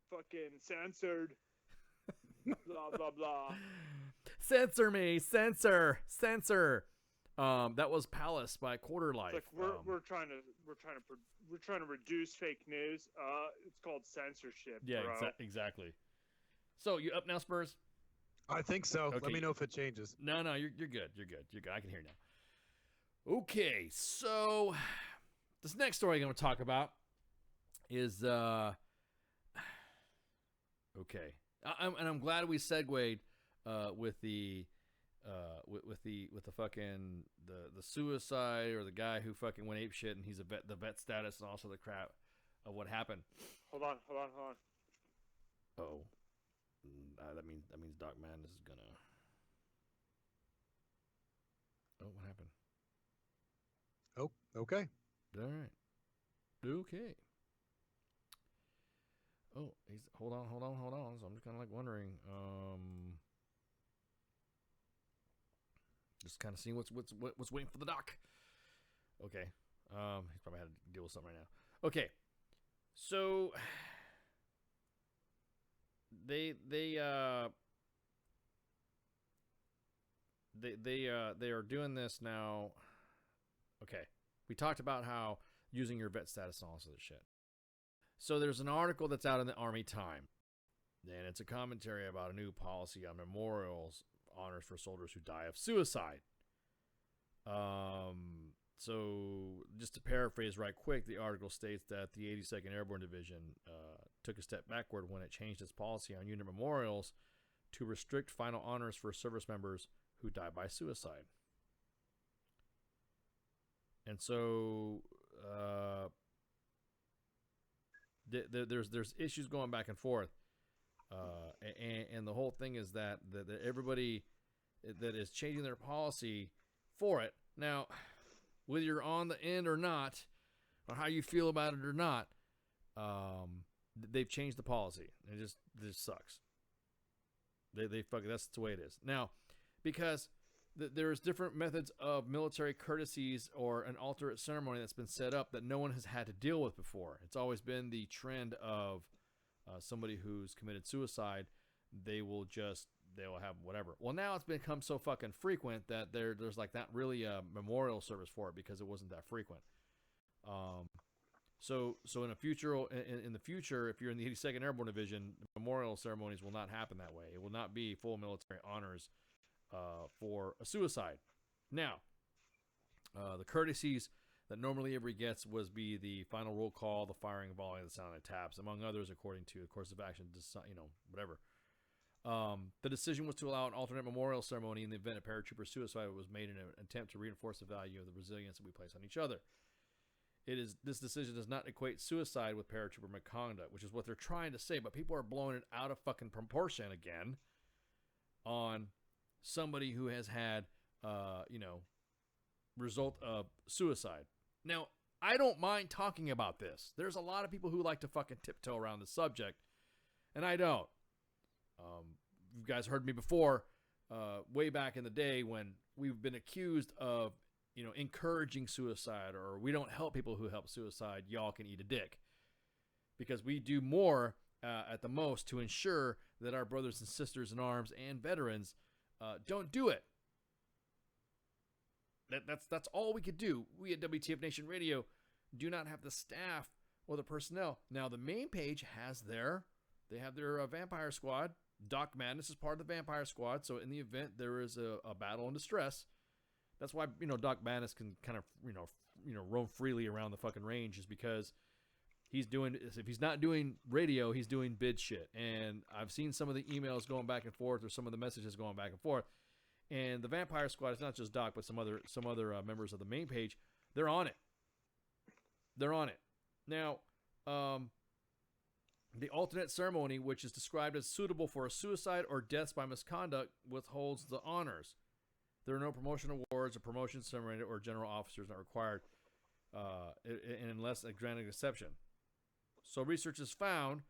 [SPEAKER 14] fucking censored. Blah blah blah.
[SPEAKER 7] Censor me, censor. That was Palace by Quarter Life.
[SPEAKER 14] It's like we're trying to reduce fake news. It's called censorship.
[SPEAKER 7] Yeah,
[SPEAKER 14] bro.
[SPEAKER 7] Exactly. So you up now, Spurs?
[SPEAKER 8] I think so.
[SPEAKER 7] Okay.
[SPEAKER 8] Let me know if it changes.
[SPEAKER 7] No, you're good. You're good. I can hear now. Okay, so this next story I'm going to talk about is okay. I'm glad we segued with the fucking the suicide, or the guy who fucking went ape shit, and he's the vet status, and also the crap of what happened.
[SPEAKER 14] Hold on.
[SPEAKER 7] Oh, that means Doc Madness is gonna. Oh, what happened?
[SPEAKER 8] Oh, okay.
[SPEAKER 7] All right. Okay. Oh, hold on. So I'm just kind of like wondering, just kind of seeing what's waiting for the doc. Okay. He's probably had to deal with something right now. Okay. So they are doing this now. Okay. We talked about how using your vet status and all this other shit. So there's an article that's out in the Army Time, and it's a commentary about a new policy on memorials, honors for soldiers who die of suicide. So just to paraphrase right quick, the article states that the 82nd Airborne Division took a step backward when it changed its policy on unit memorials to restrict final honors for service members who die by suicide. And so there's issues going back and forth, and the whole thing is that everybody that is changing their policy for it now, whether you're on the end or not, or how you feel about it or not, they've changed the policy. It just sucks. They fuck it. That's the way it is now, because there's different methods of military courtesies or an alternate ceremony that's been set up that no one has had to deal with before. It's always been the trend of somebody who's committed suicide. They will have whatever. Well, now it's become so fucking frequent that there's like not really a memorial service for it, because it wasn't that frequent. So in the future, if you're in the 82nd Airborne Division, memorial ceremonies will not happen that way. It will not be full military honors for a suicide. Now, the courtesies that normally everybody gets was be the final roll call, the firing volley, the sound of taps, among others, according to the course of action, whatever. The decision was to allow an alternate memorial ceremony in the event a paratrooper suicide was made in an attempt to reinforce the value of the resilience that we place on each other. This decision does not equate suicide with paratrooper misconduct, which is what they're trying to say, but people are blowing it out of fucking proportion again on somebody who has had, result of suicide. Now, I don't mind talking about this. There's a lot of people who like to fucking tiptoe around the subject, and I don't. You guys heard me before, way back in the day when we've been accused of, encouraging suicide, or we don't help people who help suicide. Y'all can eat a dick, because we do more at the most to ensure that our brothers and sisters in arms and veterans don't do it. That's all we could do. We at WTF Nation Radio do not have the staff or the personnel. Now, the main page has their vampire squad, Doc Madness is part of the Vampire Squad, so in the event there is a battle in distress, that's why Doc Madness can kind of roam freely around the fucking range, is because if he's not doing radio, he's doing bid shit. And I've seen some of the emails going back and forth, or some of the messages going back and forth. And the Vampire Squad, it's not just Doc, but some other members of the main page, they're on it. They're on it. Now, the alternate ceremony, which is described as suitable for a suicide or deaths by misconduct, withholds the honors. There are no promotion awards or promotion ceremony or general officers not required, unless a granted exception. So research has found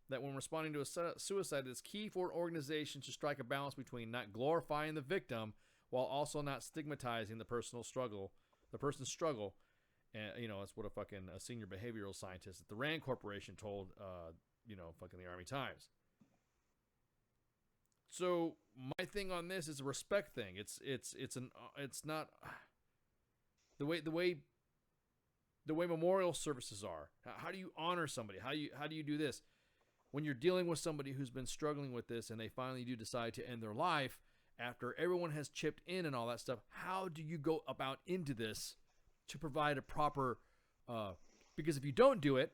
[SPEAKER 7] that when responding to a suicide, it's key for an organization to strike a balance between not glorifying the victim while also not stigmatizing the person's struggle. And that's what a senior behavioral scientist at the Rand Corporation told fucking the Army Times. So my thing on this is a respect thing. It's not the way memorial services are. How do you honor somebody? How do you do this? When you're dealing with somebody who's been struggling with this and they finally do decide to end their life after everyone has chipped in and all that stuff, how do you go about into this to provide a proper because if you don't do it,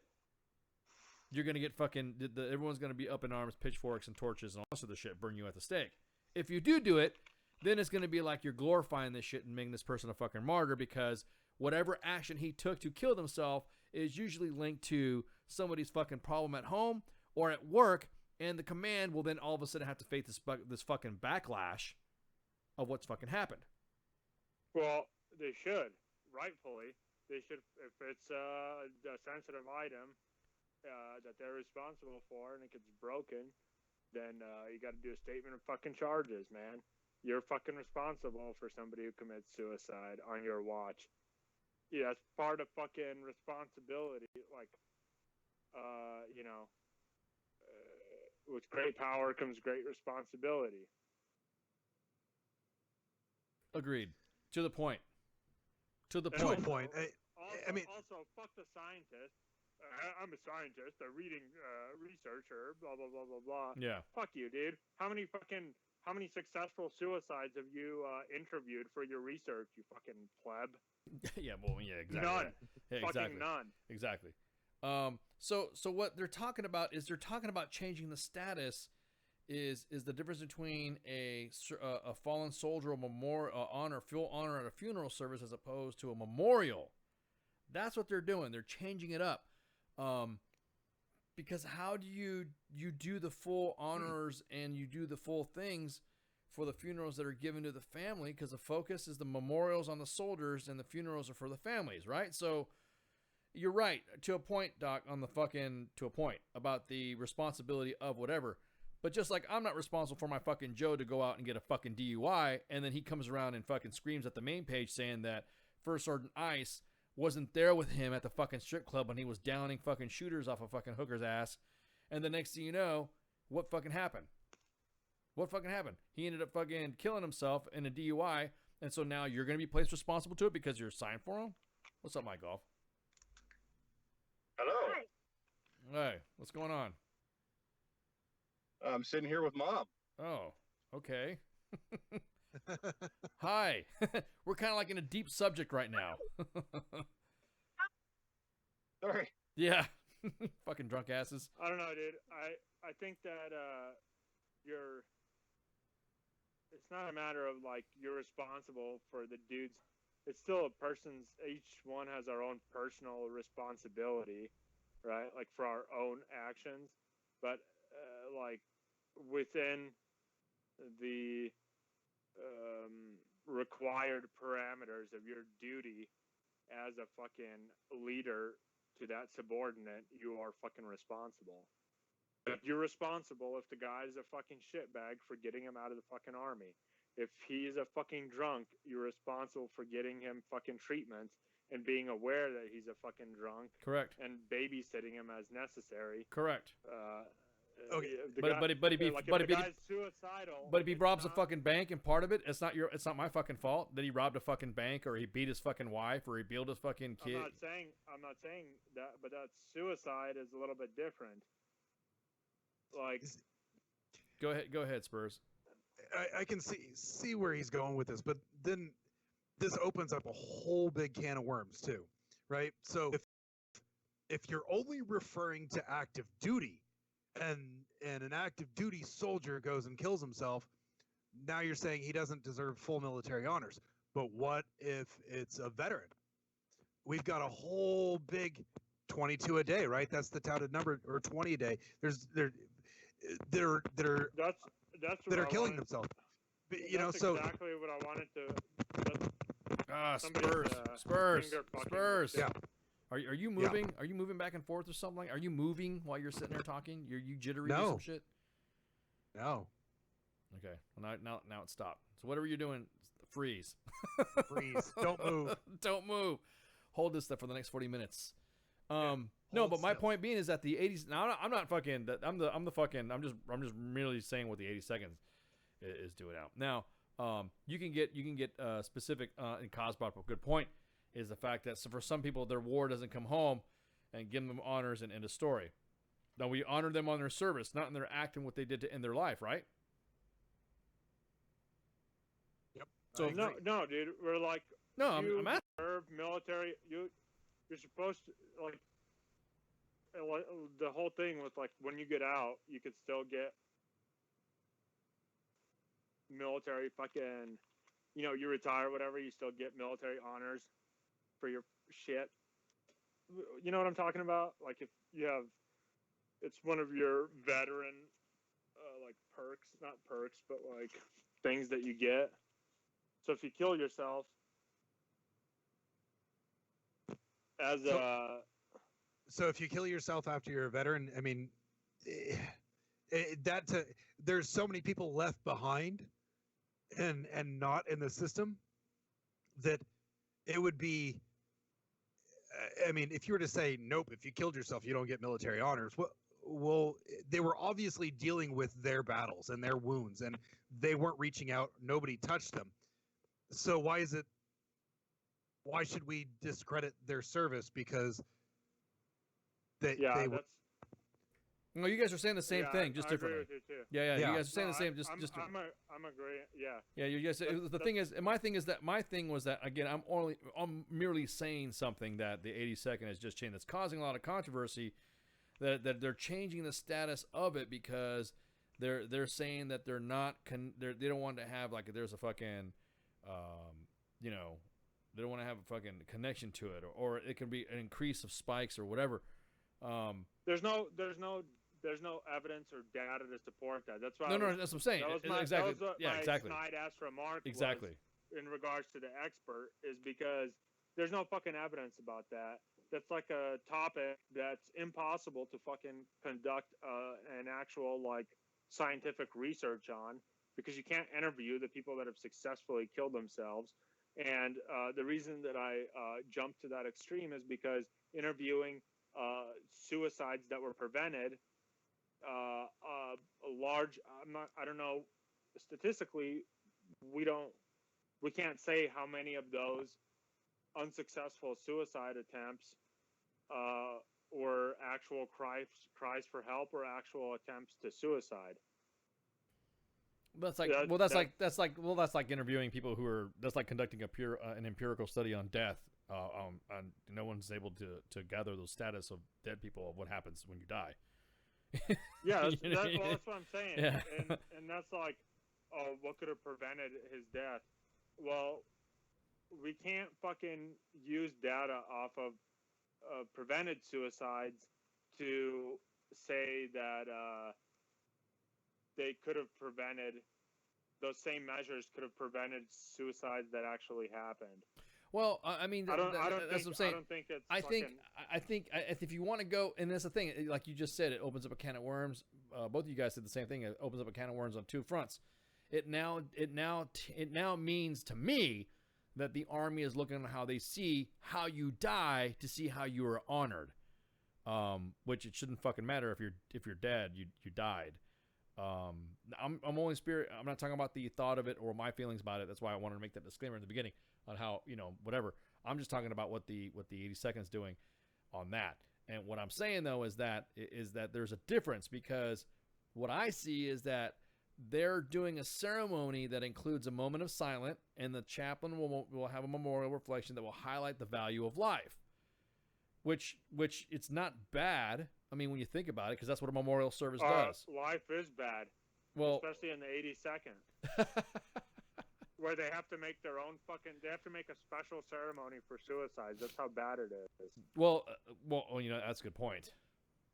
[SPEAKER 7] you're going to get fucking everyone's going to be up in arms, pitchforks and torches and all sorts of shit, burn you at the stake. If you do it, then it's going to be like you're glorifying this shit and making this person a fucking martyr, because whatever action he took to kill himself is usually linked to somebody's fucking problem at home or at work, and the command will then all of a sudden have to face this fucking backlash of what's fucking happened.
[SPEAKER 14] Well, they should, rightfully. They should, if it's a sensitive item that they're responsible for and it gets broken, then you got to do a statement of fucking charges, man. You're fucking responsible for somebody who commits suicide on your watch. Yeah, it's part of fucking responsibility. Like, with great power comes great responsibility.
[SPEAKER 7] Agreed. To the point.
[SPEAKER 14] Also, fuck the scientist. I'm a scientist, a reading researcher, blah blah blah blah blah.
[SPEAKER 7] Yeah.
[SPEAKER 14] Fuck you, dude. How many successful suicides have you interviewed for your research? You fucking pleb.
[SPEAKER 7] Yeah, exactly.
[SPEAKER 14] None.
[SPEAKER 7] Yeah,
[SPEAKER 14] fucking none.
[SPEAKER 7] Exactly. So what they're talking about is changing the status. Is the difference between a fallen soldier, a memorial full honor at a funeral service, as opposed to a memorial. That's what they're doing. They're changing it up. Because how do you do the full honors and you do the full things for the funerals that are given to the family? Because the focus is the memorials on the soldiers and the funerals are for the families, right? So you're right to a point, Doc, to a point about the responsibility of whatever. But just like I'm not responsible for my fucking Joe to go out and get a fucking DUI, and then he comes around and fucking screams at the main page saying that First Sergeant Ice wasn't there with him at the fucking strip club when he was downing fucking shooters off a fucking hooker's ass. And the next thing you know, what fucking happened? He ended up fucking killing himself in a DUI, and so now you're going to be placed responsible to it because you're signed for him? What's up, Mike Golf?
[SPEAKER 19] Hello.
[SPEAKER 7] Hey, what's going on?
[SPEAKER 19] I'm sitting here with Mom.
[SPEAKER 7] Oh, okay. Hi. We're kind of like in a deep subject right now.
[SPEAKER 19] Sorry.
[SPEAKER 7] Yeah. Fucking drunk asses.
[SPEAKER 14] I don't know, dude. I think that it's not a matter of like you're responsible for the dudes. It's still a person's. Each one has our own personal responsibility, right? Like for our own actions, but like within the required parameters of your duty as a fucking leader to that subordinate, you are fucking responsible. But you're responsible if the guy's a fucking shitbag for getting him out of the fucking army. If he's a fucking drunk, you're responsible for getting him fucking treatments and being aware that he's a fucking drunk.
[SPEAKER 7] Correct.
[SPEAKER 14] And babysitting him as necessary.
[SPEAKER 7] Correct.
[SPEAKER 14] Okay.
[SPEAKER 7] But if he robs a fucking bank and part of it, it's not my fucking fault that he robbed a fucking bank or he beat his fucking wife or he beat his fucking kid.
[SPEAKER 14] I'm not saying that, but that suicide is a little bit different. Like,
[SPEAKER 7] Go ahead, Spurs.
[SPEAKER 8] I can see where he's going with this, but then this opens up a whole big can of worms too, right? So if you're only referring to active duty, and an active duty soldier goes and kills himself, now you're saying he doesn't deserve full military honors. But what if it's a veteran? We've got a whole big 22 a day, right? That's the touted number, or 20 a day. That are killing themselves. You know, so
[SPEAKER 14] exactly what I wanted to.
[SPEAKER 7] Spurs.
[SPEAKER 8] Yeah.
[SPEAKER 7] Are you moving? Yeah. Are you moving back and forth or something? Are you moving while you're sitting there talking? You jittery or some shit?
[SPEAKER 8] No.
[SPEAKER 7] Okay. Well, now it stopped. So whatever you're doing, freeze.
[SPEAKER 8] Freeze. Don't move.
[SPEAKER 7] Don't move. Hold this stuff for the next 40 minutes. No, but my point being is that the 80s. Now I'm not fucking. I'm just merely saying what the 80 seconds is doing out. Now, you can get specific. And Cos brought up a good point. Is the fact that for some people their war doesn't come home and give them honors and end a story. Now we honor them on their service, not in their act and what they did to end their life, right?
[SPEAKER 8] Yep.
[SPEAKER 14] So no, dude, we're like
[SPEAKER 7] I'm
[SPEAKER 14] serve military. You're supposed to like the whole thing with like when you get out, you could still get military fucking. You know, you retire, whatever, you still get military honors for your shit. You know what I'm talking about? Like if you have, it's one of your veteran, like perks, not perks, but like things that you get. So if you kill yourself
[SPEAKER 8] so if you kill yourself after you're a veteran, I mean, there's so many people left behind and not in the system that it would be, I mean, if you were to say, nope, if you killed yourself, you don't get military honors. Well, they were obviously dealing with their battles and their wounds, and they weren't reaching out. Nobody touched them. So why should we discredit their service because
[SPEAKER 7] No, you guys are saying the same thing, just differently.
[SPEAKER 14] I agree with you too.
[SPEAKER 7] Yeah. You guys are saying the same, just.
[SPEAKER 14] I'm agreeing. Yeah.
[SPEAKER 7] Yeah, you guys. The thing is, my thing was that again, I'm merely saying something that the 82nd has just changed. That's causing a lot of controversy. That they're changing the status of it because they're saying that they're not they don't want to have like there's a fucking, they don't want to have a fucking connection to it, or it can be an increase of spikes or whatever.
[SPEAKER 14] There's no evidence or data to support that. That's why.
[SPEAKER 7] No, that's what I'm saying. Exactly.
[SPEAKER 14] That was what
[SPEAKER 7] exactly.
[SPEAKER 14] Snide-ass remark
[SPEAKER 7] exactly.
[SPEAKER 14] Was in regards to the expert is because there's no fucking evidence about that. That's like a topic that's impossible to fucking conduct an actual like scientific research on because you can't interview the people that have successfully killed themselves. And the reason that I jumped to that extreme is because interviewing suicides that were prevented, I don't know, statistically, we can't say how many of those unsuccessful suicide attempts were actual cries for help or actual attempts to suicide.
[SPEAKER 7] That's like interviewing people that's like conducting an empirical study on death. And no one's able to gather the status of dead people of what happens when you die.
[SPEAKER 14] Yeah, that's what I'm saying.
[SPEAKER 7] Yeah.
[SPEAKER 14] And that's like, oh, what could have prevented his death? Well, we can't fucking use data off of prevented suicides to say that they could have prevented, those same measures could have prevented suicides that actually happened.
[SPEAKER 7] Well, I mean, that's what I'm saying.
[SPEAKER 14] I
[SPEAKER 7] think if you want to go, and that's the thing, like you just said, it opens up a can of worms. Both of you guys said the same thing. It opens up a can of worms on two fronts. It now means to me that the Army is looking at how they see how you die to see how you are honored. Which it shouldn't fucking matter if you're dead, you died. I'm only I'm not talking about the thought of it or my feelings about it. That's why I wanted to make that disclaimer in the beginning on how, whatever. I'm just talking about what the 82nd is doing on that. And what I'm saying though is that there's a difference, because what I see is that they're doing a ceremony that includes a moment of silence, and the chaplain will have a memorial reflection that will highlight the value of life. Which it's not bad. I mean, when you think about it, because that's what a memorial service does.
[SPEAKER 14] Life is bad.
[SPEAKER 7] Well,
[SPEAKER 14] especially in the 82nd, where they have to make their own they have to make a special ceremony for suicides. That's how bad it is.
[SPEAKER 7] Well, you know, that's a good point.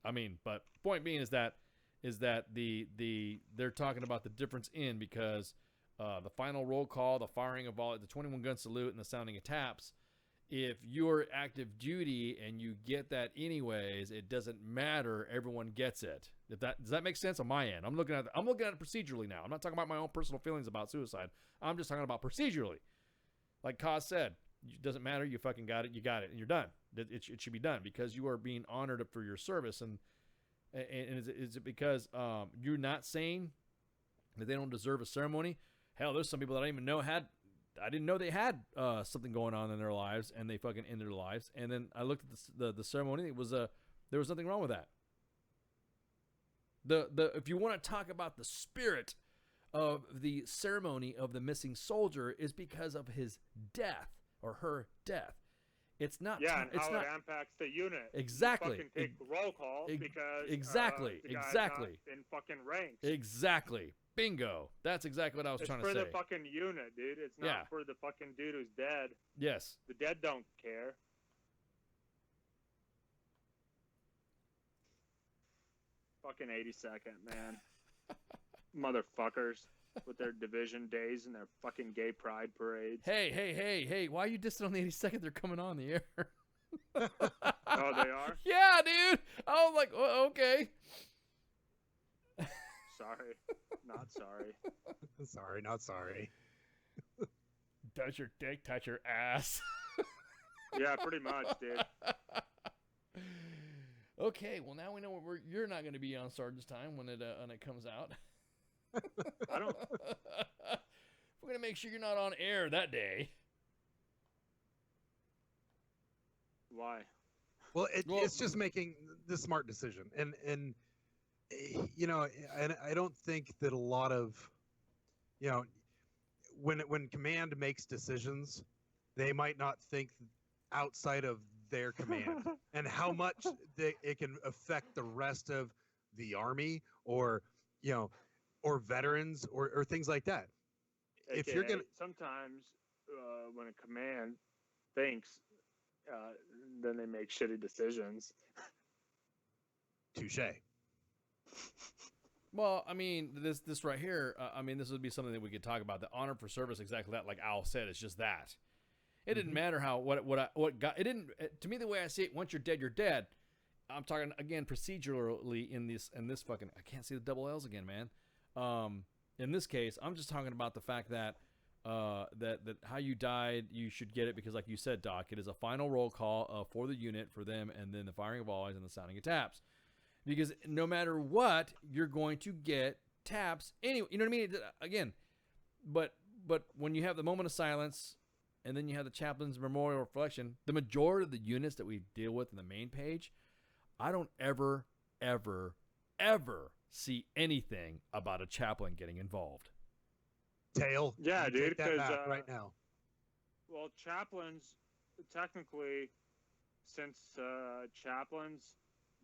[SPEAKER 7] I mean, but point being is that they're talking about the difference in, because the final roll call, the firing of all the 21 gun salute, and the sounding of taps. If you're active duty and you get that anyways, it doesn't matter. Everyone gets it. Does that make sense on my end? I'm looking at it procedurally now. I'm not talking about my own personal feelings about suicide. I'm just talking about procedurally. Like Kaz said, it doesn't matter. You fucking got it. You got it, and you're done. It should be done because you are being honored for your service. And is it because you're not saying that they don't deserve a ceremony? Hell, there's some people that I didn't even know I didn't know they had something going on in their lives, and they fucking ended their lives. And then I looked at the ceremony. It was there was nothing wrong with that. If you want to talk about the spirit of the ceremony of the missing soldier, is because of his death or her death. It's not.
[SPEAKER 14] Yeah, and
[SPEAKER 7] it's
[SPEAKER 14] how
[SPEAKER 7] not,
[SPEAKER 14] it impacts the unit.
[SPEAKER 7] Exactly.
[SPEAKER 14] You fucking take roll call because
[SPEAKER 7] exactly.
[SPEAKER 14] the guy's
[SPEAKER 7] Exactly.
[SPEAKER 14] not in fucking ranks.
[SPEAKER 7] Exactly. Bingo. That's exactly what I was trying to say.
[SPEAKER 14] It's for the fucking unit, dude. It's not for the fucking dude who's dead.
[SPEAKER 7] Yes.
[SPEAKER 14] The dead don't care. Fucking 82nd, man. Motherfuckers with their division days and their fucking gay pride parades.
[SPEAKER 7] Hey. Why are you dissing on the 82nd? They're coming on the air.
[SPEAKER 14] Oh, they are?
[SPEAKER 7] Yeah, dude. I was like, well, okay.
[SPEAKER 14] Sorry. Not sorry.
[SPEAKER 8] Sorry, not sorry.
[SPEAKER 7] Does your dick touch your ass?
[SPEAKER 14] Yeah, pretty much, dude.
[SPEAKER 7] Okay, well now we know you're not going to be on Sergeant's Time when it comes out.
[SPEAKER 14] I don't.
[SPEAKER 7] We're going to make sure you're not on air that day.
[SPEAKER 14] Why?
[SPEAKER 8] Well, it's just making the smart decision, and you know, and I don't think that a lot of, you know, when command makes decisions, they might not think outside of their command and how much it can affect the rest of the army, or, you know, or veterans, or things like that.
[SPEAKER 14] AKA,
[SPEAKER 8] if you're gonna
[SPEAKER 14] sometimes when a command thinks, then they make shitty decisions.
[SPEAKER 8] Touche.
[SPEAKER 7] Well, I mean, this right here, I mean, this would be something that we could talk about. The honor for service, exactly that, like Al said, it's just that. It didn't matter how, what got, it didn't, to me, the way I see it, once you're dead, you're dead. I'm talking, again, procedurally in this fucking, I can't see the double L's again, man. In this case, I'm just talking about the fact that, that how you died, you should get it because, like you said, Doc, it is a final roll call for the unit, for them, and then the firing of volleys and the sounding of taps. Because no matter what, you're going to get taps anyway. You know what I mean? Again, but when you have the moment of silence, and then you have the chaplain's memorial reflection, the majority of the units that we deal with in the main page, I don't ever see anything about a chaplain getting involved.
[SPEAKER 8] Tail.
[SPEAKER 14] Yeah, dude. Because
[SPEAKER 8] right now.
[SPEAKER 14] Well, chaplains, technically, since chaplains,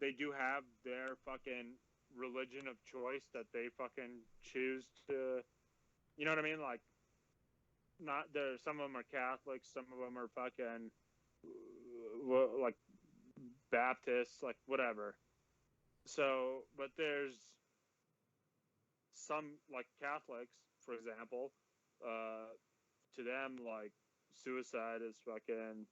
[SPEAKER 14] they do have their fucking religion of choice that they fucking choose to, you know what I mean? Like, not there. Some of them are Catholics, some of them are fucking like Baptists, like whatever. So, but there's some like Catholics, for example, to them, like suicide is fucking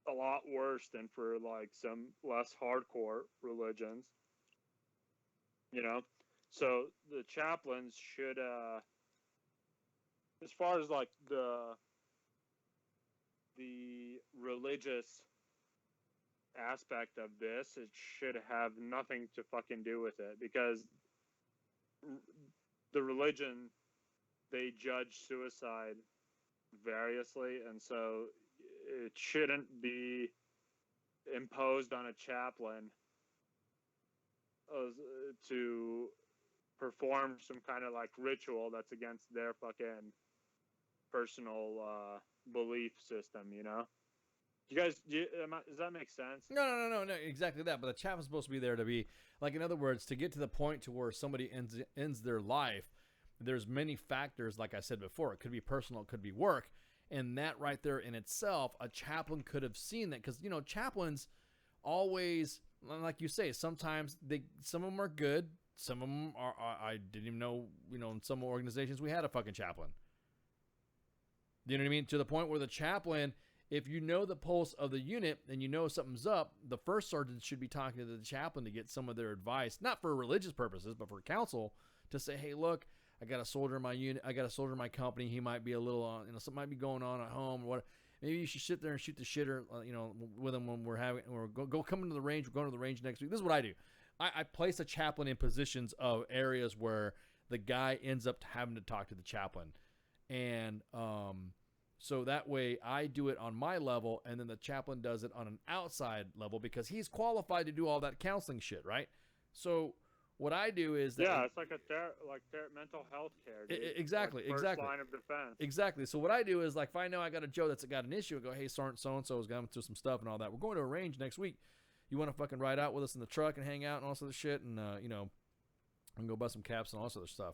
[SPEAKER 14] a lot worse than for like some less hardcore religions, you know. So the chaplains should, as far as like the religious aspect of this, it should have nothing to fucking do with it, because the religion, they judge suicide variously, and so it shouldn't be imposed on a chaplain to perform some kind of like ritual that's against their fucking personal belief system, you know? Does that make sense?
[SPEAKER 7] No, exactly that. But the chaplain's supposed to be there to be, like, in other words, to get to the point to where somebody ends their life. There's many factors, like I said before. It could be personal, it could be work, and that right there in itself, a chaplain could have seen that, because chaplains always, like you say, sometimes some of them are good, some of them are. I didn't even know, in some organizations we had a fucking chaplain. You know what I mean? To the point where the chaplain, if you know the pulse of the unit and you know something's up, the first sergeant should be talking to the chaplain to get some of their advice, not for religious purposes, but for counsel, to say, hey, look, I got a soldier in my unit, I got a soldier in my company, he might be a little, something might be going on at home, or what. Maybe you should sit there and shoot the shitter, with him when we're go come into the range. We're going to the range next week. This is what I do. I place a chaplain in positions of areas where the guy ends up having to talk to the chaplain. And so that way I do it on my level, and then the chaplain does it on an outside level because he's qualified to do all that counseling shit, right? So what I do is that
[SPEAKER 14] it's like mental health care. Dude.
[SPEAKER 7] Exactly,
[SPEAKER 14] like first
[SPEAKER 7] exactly.
[SPEAKER 14] line of defense.
[SPEAKER 7] Exactly. So what I do is, like, if I know I got a Joe that's got an issue, I go, hey, Sergeant so-and-so is going through some stuff and all that. We're going to a range next week. You want to fucking ride out with us in the truck and hang out and all this other shit, and and go bust some caps and all this other stuff.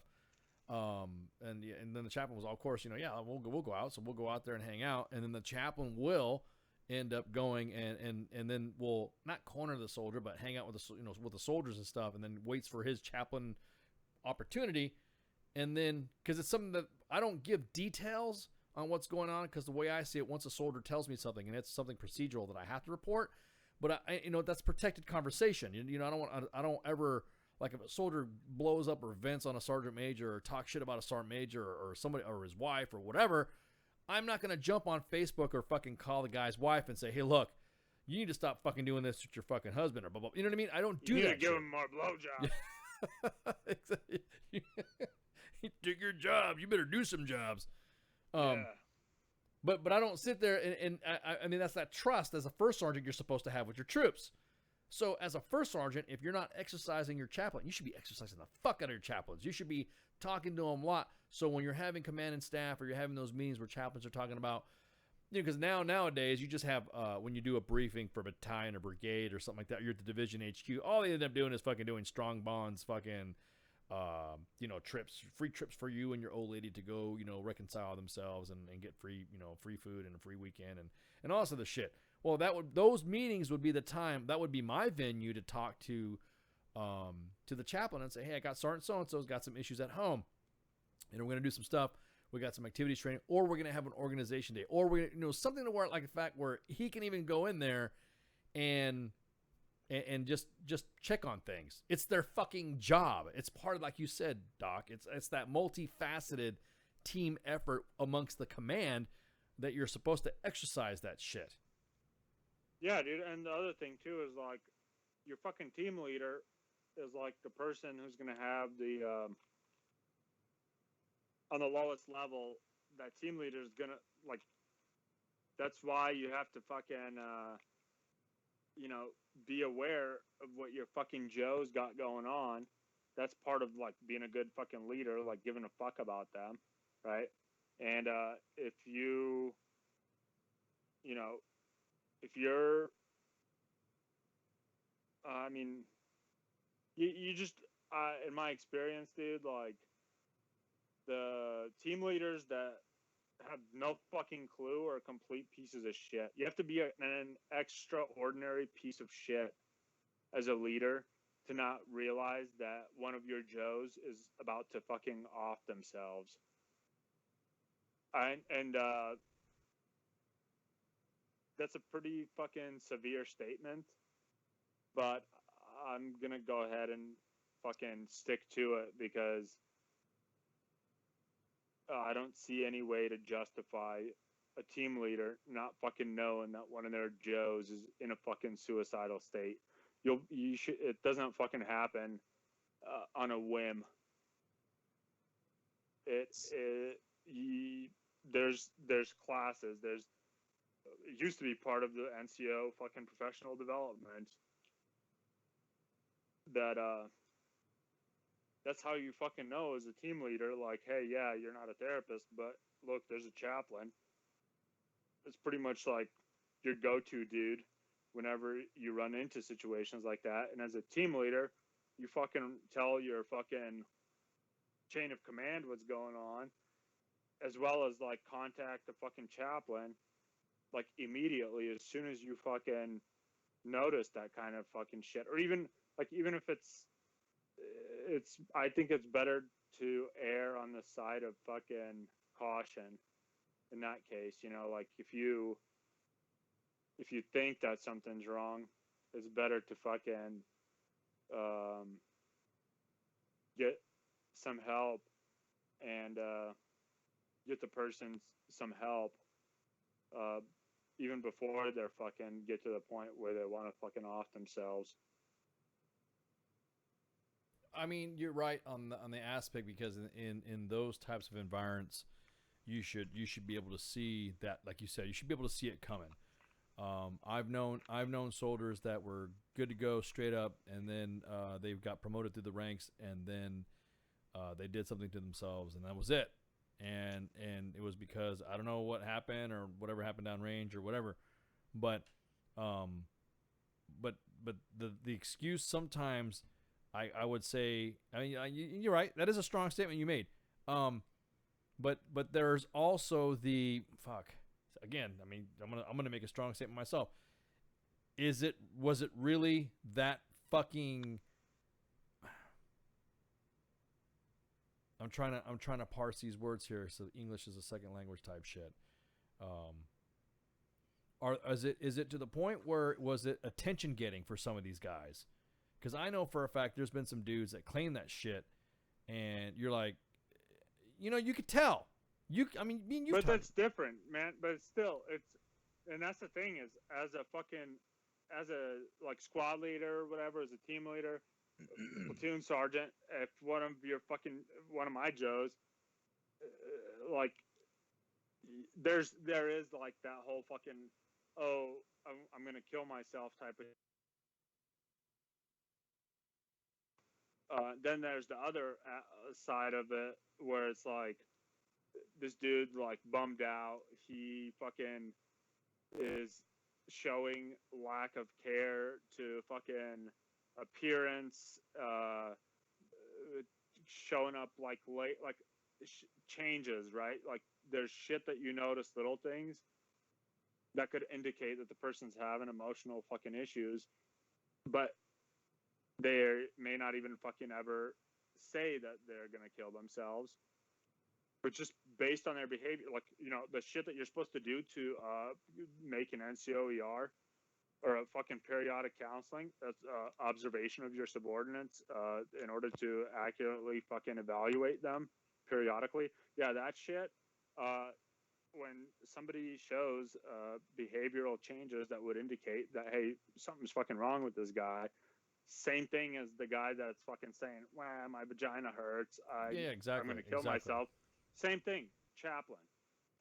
[SPEAKER 7] And then the chaplain was, of course, we'll go out. So we'll go out there and hang out, and then the chaplain will end up going and then we'll not corner the soldier, but hang out with the soldiers and stuff, and then waits for his chaplain opportunity. And then, because it's something that I don't give details on what's going on, because the way I see it, once a soldier tells me something and it's something procedural that I have to report, but that's protected conversation. I don't ever, like, if a soldier blows up or vents on a sergeant major or talks shit about a sergeant major or somebody or his wife or whatever, I'm not going to jump on Facebook or fucking call the guy's wife and say, hey, look, you need to stop fucking doing this with your fucking husband or blah, blah. You know what I mean? I don't do that.
[SPEAKER 14] You need to give him more blowjobs.
[SPEAKER 7] Exactly. You took your job. You better do some jobs.
[SPEAKER 14] Yeah.
[SPEAKER 7] But I don't sit there and I mean, that's that trust as a first sergeant you're supposed to have with your troops. So as a first sergeant, if you're not exercising your chaplain, you should be exercising the fuck out of your chaplains. You should be talking to them a lot. So when you're having command and staff, or you're having those meetings where chaplains are talking about, because nowadays you just have, when you do a briefing for a battalion or brigade or something like that, you're at the division HQ, all they end up doing is fucking doing strong bonds, fucking, trips, free trips for you and your old lady to go, reconcile themselves and get free, free food and a free weekend and all this other shit. Well, those meetings would be the time, that would be my venue to talk to the chaplain and say, hey, I got Sergeant so-and-so's got some issues at home. We're going to do some stuff. We got some activities training, or we're going to have an organization day, or we're going to, something to where, like, the fact where he can even go in there and just check on things. It's their fucking job. It's part of, like you said, Doc, it's that multifaceted team effort amongst the command that you're supposed to exercise that shit.
[SPEAKER 14] Yeah, dude. And the other thing too is, like, your fucking team leader is like the person who's going to have the on the lowest level. That team leader is going to, like, that's why you have to fucking be aware of what your fucking Joe's got going on. That's part of, like, being a good fucking leader, like, giving a fuck about them, right? And if you if you're you just in my experience, dude, like, the team leaders that have no fucking clue are complete pieces of shit. You have to be an extraordinary piece of shit as a leader to not realize that one of your Joes is about to fucking off themselves. And that's a pretty fucking severe statement, but I'm gonna go ahead and fucking stick to it because I don't see any way to justify a team leader not fucking knowing that one of their Joes is in a fucking suicidal state. It doesn't fucking happen on a whim. There's classes. It used to be part of the NCO fucking professional development that That's how you fucking know as a team leader, like, hey, yeah, you're not a therapist, but look, there's a chaplain. It's pretty much like your go-to dude whenever you run into situations like that. And as a team leader, you fucking tell your fucking chain of command what's going on, as well as like contact the fucking chaplain like immediately as soon as you fucking notice that kind of fucking shit. Or even if it's I think it's better to err on the side of fucking caution in that case. You know, like if you think that something's wrong, it's better to fucking get some help and get the person some help even before they're fucking get to the point where they want to fucking off themselves.
[SPEAKER 7] I mean, you're right on the aspect, because in those types of environments, you should be able to see that, like you said, you should be able to see it coming. I've known soldiers that were good to go straight up, and then they've got promoted through the ranks, and then they did something to themselves, and that was it. And it was because I don't know what happened or whatever happened downrange or whatever, but the excuse sometimes, I would say, I mean, you're right, that is a strong statement you made, but there's also the fuck again. I mean, I'm gonna make a strong statement myself. Was it really that fucking? I'm trying to parse these words here, so English is a second language type shit. Is it to the point where was it attention getting for some of these guys? Because I know for a fact there's been some dudes that claim that shit, and you're like, you know, you could tell.
[SPEAKER 14] But that's different, man. But still, and that's the thing is, as a like squad leader or whatever, as a team leader, platoon sergeant, if one of my Joes, like there is like that whole fucking, oh, I'm gonna kill myself type of. Then there's the other side of it where it's like this dude like bummed out. He fucking is showing lack of care to fucking appearance, showing up like late, like changes, right? Like there's shit that you notice, little things that could indicate that the person's having emotional fucking issues, but they may not even fucking ever say that they're gonna kill themselves, but just based on their behavior, like, you know, the shit that you're supposed to do to make an NCOER or a fucking periodic counseling, that's observation of your subordinates in order to accurately fucking evaluate them periodically. Yeah, that shit, when somebody shows behavioral changes that would indicate that, hey, something's fucking wrong with this guy, same thing as the guy that's fucking saying, well, my vagina hurts,
[SPEAKER 7] yeah, exactly,
[SPEAKER 14] I'm going to kill myself. Same thing, chaplain.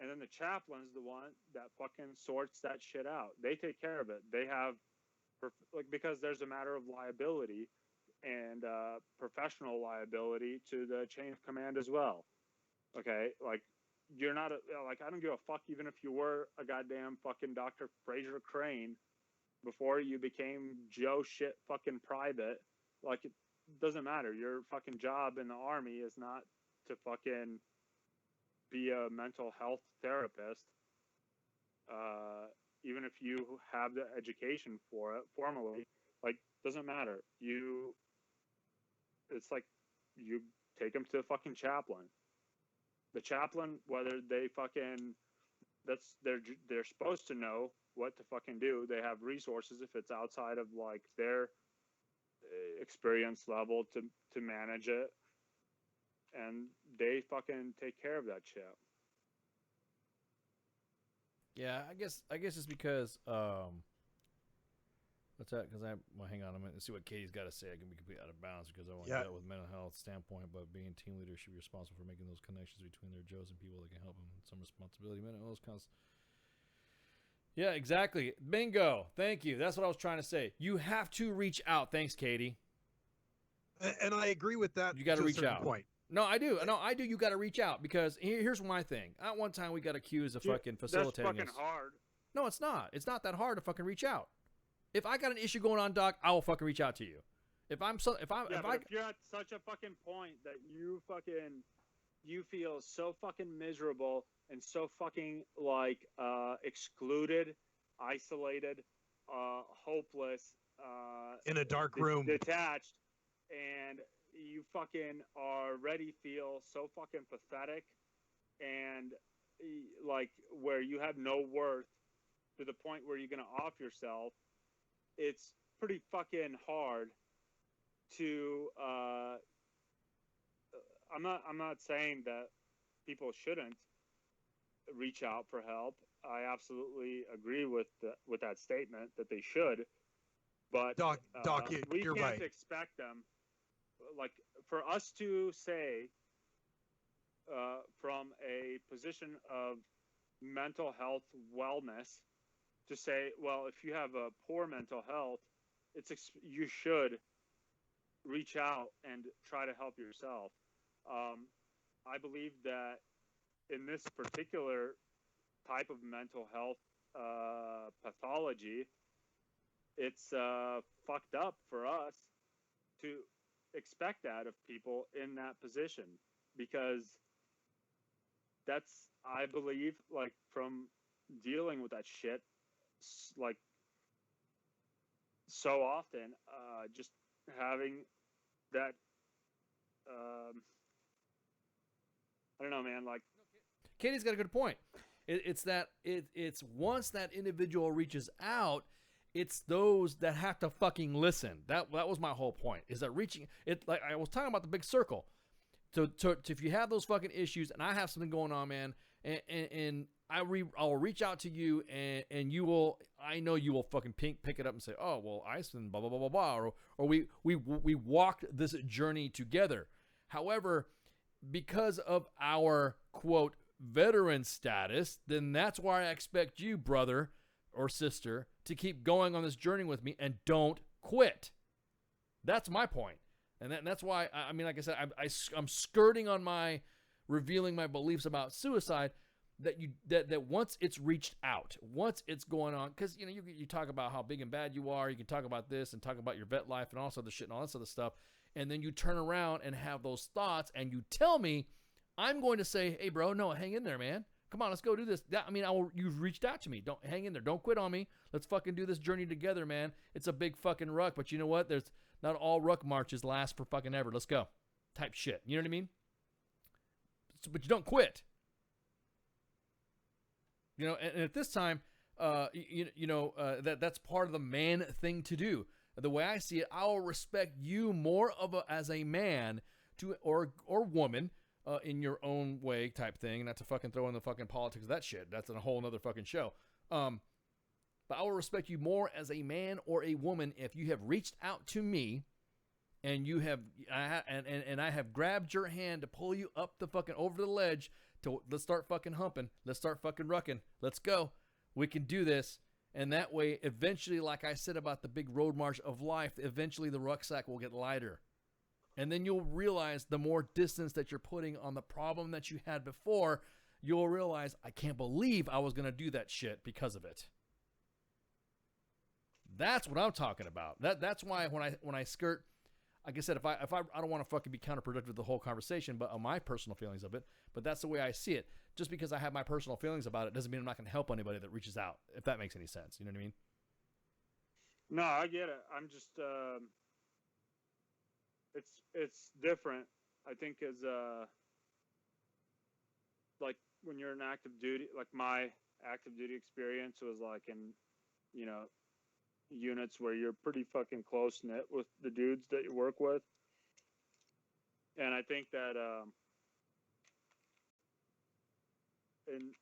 [SPEAKER 14] And then the chaplain's the one that fucking sorts that shit out. They take care of it. They have, like, because there's a matter of liability and professional liability to the chain of command as well. Okay, like, you're not like, I don't give a fuck even if you were a goddamn fucking Dr. Fraser Crane before you became Joe shit fucking private. Like, it doesn't matter. Your fucking job in the Army is not to fucking be a mental health therapist, even if you have the education for it formally. Like, doesn't matter. It's like you take them to the fucking chaplain. The chaplain, whether they fucking, they're supposed to know what to fucking do. They have resources if it's outside of like their experience level to manage it, and they fucking take care of that shit.
[SPEAKER 7] Yeah, I guess it's because what's that? Because hang on a minute. Let's see what Katie's got to say. I can be completely out of bounds because I want to deal with mental health standpoint, but being team leader should be responsible for making those connections between their Joes and people that can help them. Some responsibility, mental health kinds. Yeah, exactly. Bingo. Thank you. That's what I was trying to say. You have to reach out. Thanks, Katie.
[SPEAKER 8] And I agree with that.
[SPEAKER 7] You got to reach out.
[SPEAKER 8] Point.
[SPEAKER 7] No, I do. No, I do. You got to reach out because here's my thing. At one time, we got accused of fucking facilitating.
[SPEAKER 14] That's fucking hard.
[SPEAKER 7] No, it's not. It's not that hard to fucking reach out. If I got an issue going on, Doc, I will fucking reach out to you. If you're at such a fucking point that you feel so fucking miserable and so fucking like excluded, isolated, hopeless,
[SPEAKER 8] in a dark room,
[SPEAKER 14] detached, and you fucking already feel so fucking pathetic and like where you have no worth to the point where you're gonna off yourself, it's pretty fucking hard to I'm not saying that people shouldn't reach out for help. I absolutely agree with that statement that they should, but
[SPEAKER 8] Doc,
[SPEAKER 14] we
[SPEAKER 8] you're
[SPEAKER 14] can't
[SPEAKER 8] right.
[SPEAKER 14] expect them. Like for us to say from a position of mental health wellness to say, well, if you have a poor mental health, you should reach out and try to help yourself. I believe that in this particular type of mental health pathology, it's fucked up for us to expect that of people in that position, because that's, I believe, like from dealing with that shit, like so often, just having that, I don't know, man, like
[SPEAKER 7] Katie's got a good point. It's once that individual reaches out, it's those that have to fucking listen. That was my whole point. Is that reaching it? Like I was talking about the big circle. So if you have those fucking issues, and I have something going on, man, and I'll reach out to you, and you will. I know you will fucking pick it up and say, oh well, Iceland, blah blah blah blah blah, or we walked this journey together. However, because of our quote veteran status, then that's why I expect you, brother or sister, to keep going on this journey with me and don't quit. That's my point. And that's why, I mean, like I said, I'm skirting on my revealing my beliefs about suicide, that once it's reached out, once it's going on, because, you know, you talk about how big and bad you are, you can talk about this and talk about your vet life and all this other shit and all this other stuff, and then you turn around and have those thoughts and you tell me, I'm going to say, hey, bro, no, hang in there, man. Come on, let's go do this. You've reached out to me. Don't hang in there. Don't quit on me. Let's fucking do this journey together, man. It's a big fucking ruck, but you know what? There's not all ruck marches last for fucking ever. Let's go. Type shit. You know what I mean? But you don't quit. You know, and at this time, that's part of the man thing to do. The way I see it, I will respect you more as a man or woman. In your own way type thing, not to fucking throw in the fucking politics of that shit. That's a whole nother fucking show. But I will respect you more as a man or a woman if you have reached out to me and I have grabbed your hand to pull you up the fucking over the ledge to let's start fucking humping. Let's start fucking rucking. Let's go. We can do this. And that way, eventually, like I said about the big road march of life, eventually the rucksack will get lighter. And then you'll realize the more distance that you're putting on the problem that you had before, you'll realize, I can't believe I was going to do that shit because of it. That's what I'm talking about. That's why when I skirt, like I said, if I don't want to fucking be counterproductive with the whole conversation, but on my personal feelings of it, but that's the way I see it. Just because I have my personal feelings about it doesn't mean I'm not going to help anybody that reaches out, if that makes any sense. You know what I mean?
[SPEAKER 14] No, I get it. I'm just it's different. I think as like when you're in active duty, like my active duty experience was like in, you know, units where you're pretty fucking close knit with the dudes that you work with. And I think that in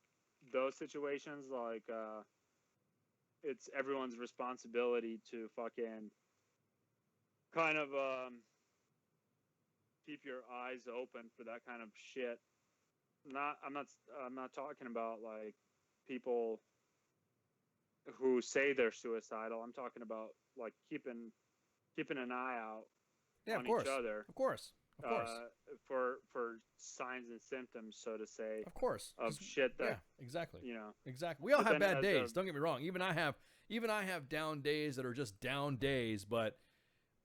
[SPEAKER 14] those situations, like it's everyone's responsibility to fucking kind of keep your eyes open for that kind of shit. I'm not talking about like people who say they're suicidal. I'm talking about like keeping an eye out
[SPEAKER 7] Yeah,
[SPEAKER 14] on
[SPEAKER 7] of course.
[SPEAKER 14] each other.
[SPEAKER 7] Of course. Of course.
[SPEAKER 14] For signs and symptoms, so to say.
[SPEAKER 7] Of course.
[SPEAKER 14] Of shit that.
[SPEAKER 7] Yeah, exactly.
[SPEAKER 14] You know.
[SPEAKER 7] Exactly. We all
[SPEAKER 14] But
[SPEAKER 7] have
[SPEAKER 14] then
[SPEAKER 7] bad
[SPEAKER 14] as
[SPEAKER 7] days.
[SPEAKER 14] a-
[SPEAKER 7] Don't get me wrong. Even I have down days that are just down days, but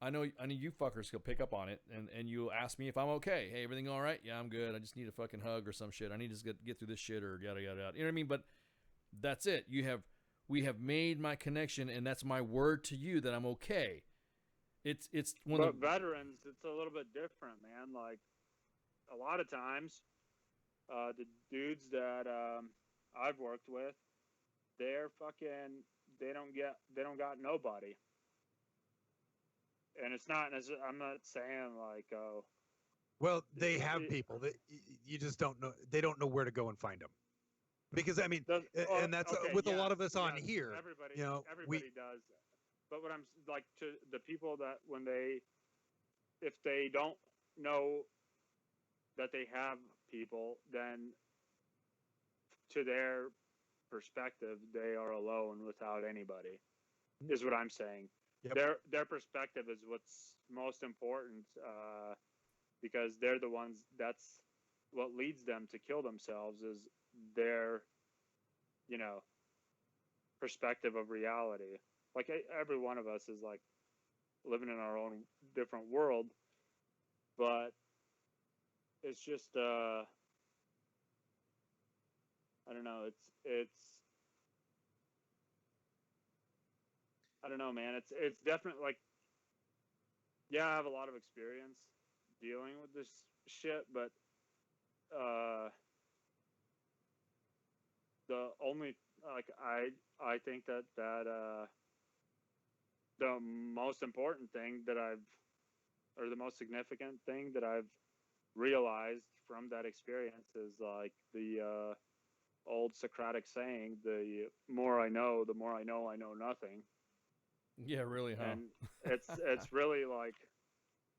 [SPEAKER 7] I know you fuckers will pick up on it and you'll ask me if I'm okay. Hey, everything all right? Yeah, I'm good. I just need a fucking hug or some shit. I need to just get through this shit or yada yada yada. You know what I mean? But that's it. We have made my connection, and that's my word to you that I'm okay. It's one
[SPEAKER 14] But
[SPEAKER 7] of the
[SPEAKER 14] veterans, it's a little bit different, man. Like a lot of times, the dudes that I've worked with, they're fucking they don't got nobody. And it's not. I'm not saying like, oh.
[SPEAKER 8] Well, they have people that you just don't know. They don't know where to go and find them. Because I mean, and that's with a lot of us on here.
[SPEAKER 14] Everybody,
[SPEAKER 8] you know,
[SPEAKER 14] everybody does. But what I'm like to the people that if they don't know that they have people, then to their perspective, they are alone without anybody. Is what I'm saying.
[SPEAKER 8] Yep.
[SPEAKER 14] Their perspective is what's most important, because they're the ones. That's what leads them to kill themselves. Is their, perspective of reality. Like every one of us is like living in our own different world, but it's just I don't know. It's I don't know, man. It's definitely like, yeah, I have a lot of experience dealing with this shit, but the only like I think that the most important thing or the most significant thing that I've realized from that experience is like the old Socratic saying, the more I know, the more I know nothing.
[SPEAKER 7] Yeah, really, huh?
[SPEAKER 14] And it's really like,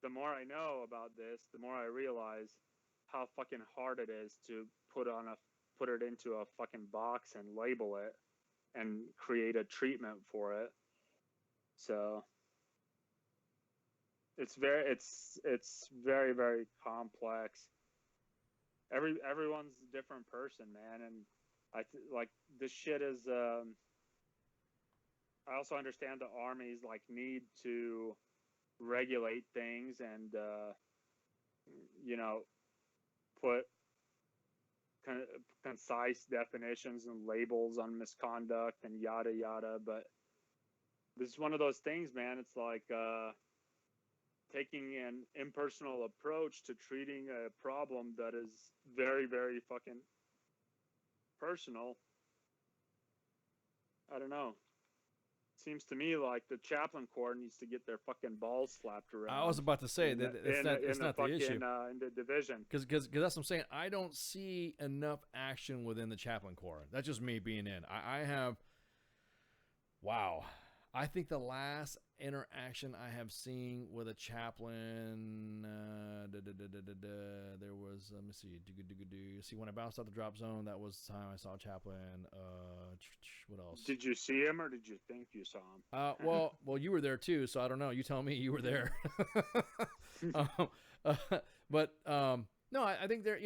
[SPEAKER 14] the more I know about this, the more I realize how fucking hard it is to put it into a fucking box and label it and create a treatment for it. So it's very, very complex. Everyone's a different person, man, and like this shit is. I also understand the armies like need to regulate things and put concise definitions and labels on misconduct and yada yada. But this is one of those things, man. It's like taking an impersonal approach to treating a problem that is very, very fucking personal. I don't know. Seems to me like the chaplain corps needs to get their fucking balls slapped around.
[SPEAKER 7] I was about to say that it's not the issue
[SPEAKER 14] in the division.
[SPEAKER 7] Because that's what I'm saying. I don't see enough action within the chaplain corps. That's just me being in. I have. Wow. I think the last interaction I have seen with a chaplain, there was, let me see, see, when I bounced out the drop zone, that was the time I saw a chaplain. What else?
[SPEAKER 14] Did you see him or did you think you saw him?
[SPEAKER 7] Well, you were there too, so I don't know. You tell me, you were there. No, I think they're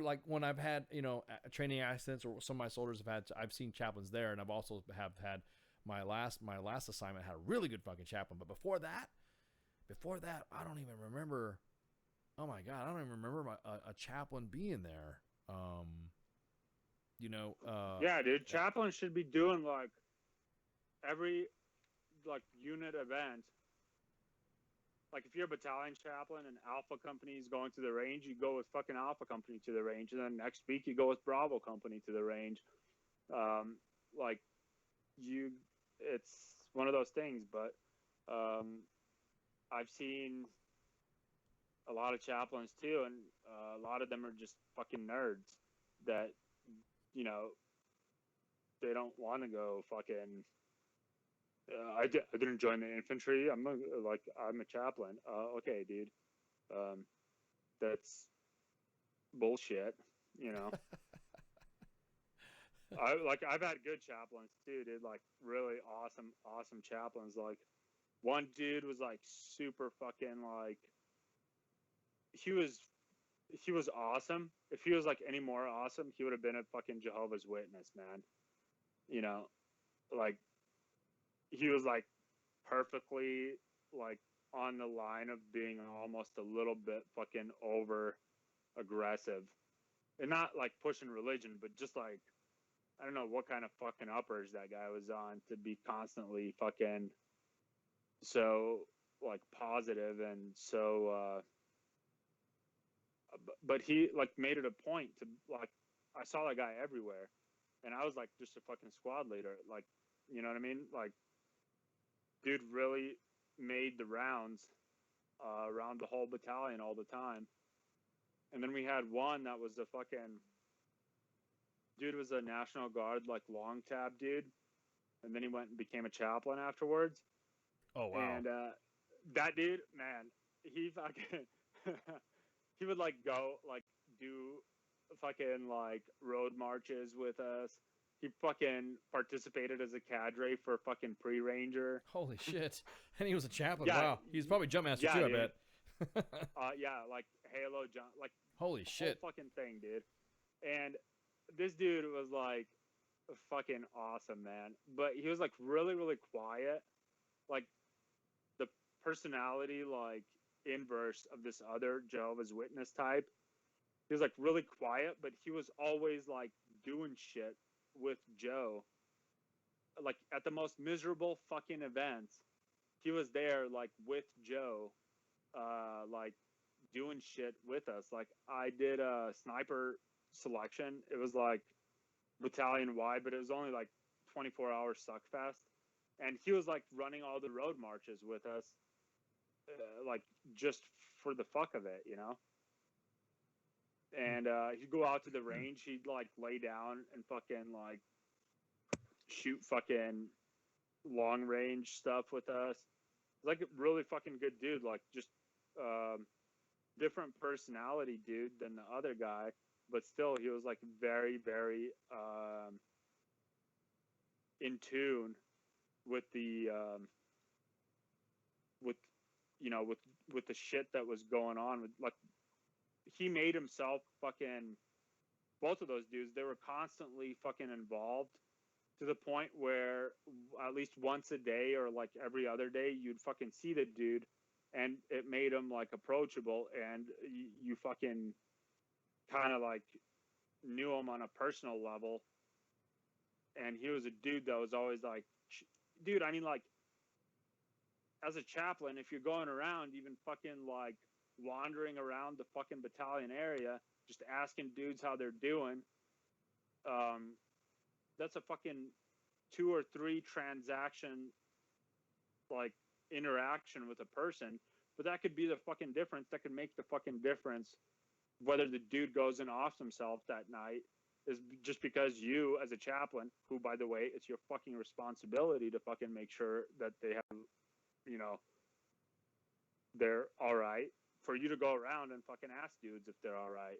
[SPEAKER 7] like, when I've had, training accidents, or some of my soldiers I've seen chaplains there, and I've also have had my last assignment had a really good fucking chaplain. But before that, I don't even remember. Oh my God, I don't even remember a chaplain being there.
[SPEAKER 14] Yeah, dude, chaplains should be doing like every unit event. Like if you're a battalion chaplain and Alpha Company is going to the range, you go with fucking Alpha Company to the range, and then next week you go with Bravo Company to the range. It's one of those things, but I've seen a lot of chaplains too, and a lot of them are just fucking nerds that, they don't want to go fucking. I didn't join the infantry. I'm a chaplain. Okay, dude. That's bullshit. I've had good chaplains too, dude. Like really awesome chaplains. Like One dude was like super fucking like, he was awesome. If he was like any more awesome, he would have been a fucking Jehovah's Witness, man. You know, like he was like perfectly like on the line of being almost a little bit fucking over aggressive, and not like pushing religion, but just like, I don't know what kind of fucking uppers that guy was on to be constantly fucking so like positive and so but he like made it a point to like, I saw that guy everywhere, and I was like just a fucking squad leader, like, you know what I mean? Like, dude really made the rounds around the whole battalion all the time. And then we had one that was a fucking dude, was a National Guard like long tab dude, and then he went and became a chaplain afterwards.
[SPEAKER 7] Oh wow!
[SPEAKER 14] And that dude, man, he fucking he would like go like do fucking like road marches with us. He fucking participated as a cadre for fucking pre-ranger.
[SPEAKER 7] Holy shit! And he was a chaplain.
[SPEAKER 14] Yeah,
[SPEAKER 7] Wow, he's probably jump master
[SPEAKER 14] yeah,
[SPEAKER 7] too.
[SPEAKER 14] dude.
[SPEAKER 7] I bet.
[SPEAKER 14] Yeah, like Halo jump, like
[SPEAKER 7] holy shit,
[SPEAKER 14] whole fucking thing, dude. And this dude was like fucking awesome, man. But he was like really, really quiet, like the personality, like inverse of this other Jehovah's Witness type. He was like really quiet, but he was always like doing shit with Joe. Like at the most miserable fucking events, he was there like with Joe, like doing shit with us. Like I did a sniper selection. It was like battalion wide, but it was only like 24-hour suckfest, and he was like running all the road marches with us, like just for the fuck of it, you know. And he'd go out to the range, he'd like lay down and fucking like shoot fucking long range stuff with us. Like a really fucking good dude, like just different personality dude than the other guy, but still he was like very, very in tune with the with, you know, with the shit that was going on. With like, he made himself fucking, both of those dudes, they were constantly fucking involved to the point where at least once a day or like every other day you'd fucking see the dude, and it made him like approachable, and you fucking kind of like knew him on a personal level. And he was a dude that was always like, dude, I mean, like, as a chaplain, if you're going around even fucking like wandering around the fucking battalion area, just asking dudes how they're doing, that's a fucking 2 or 3 transaction like interaction with a person. But that could be the fucking difference. That could make the fucking difference whether the dude goes and offs himself that night, is just because you, as a chaplain, who, by the way, it's your fucking responsibility to fucking make sure that they have, you know, they're all right, for you to go around and fucking ask dudes if they're all right.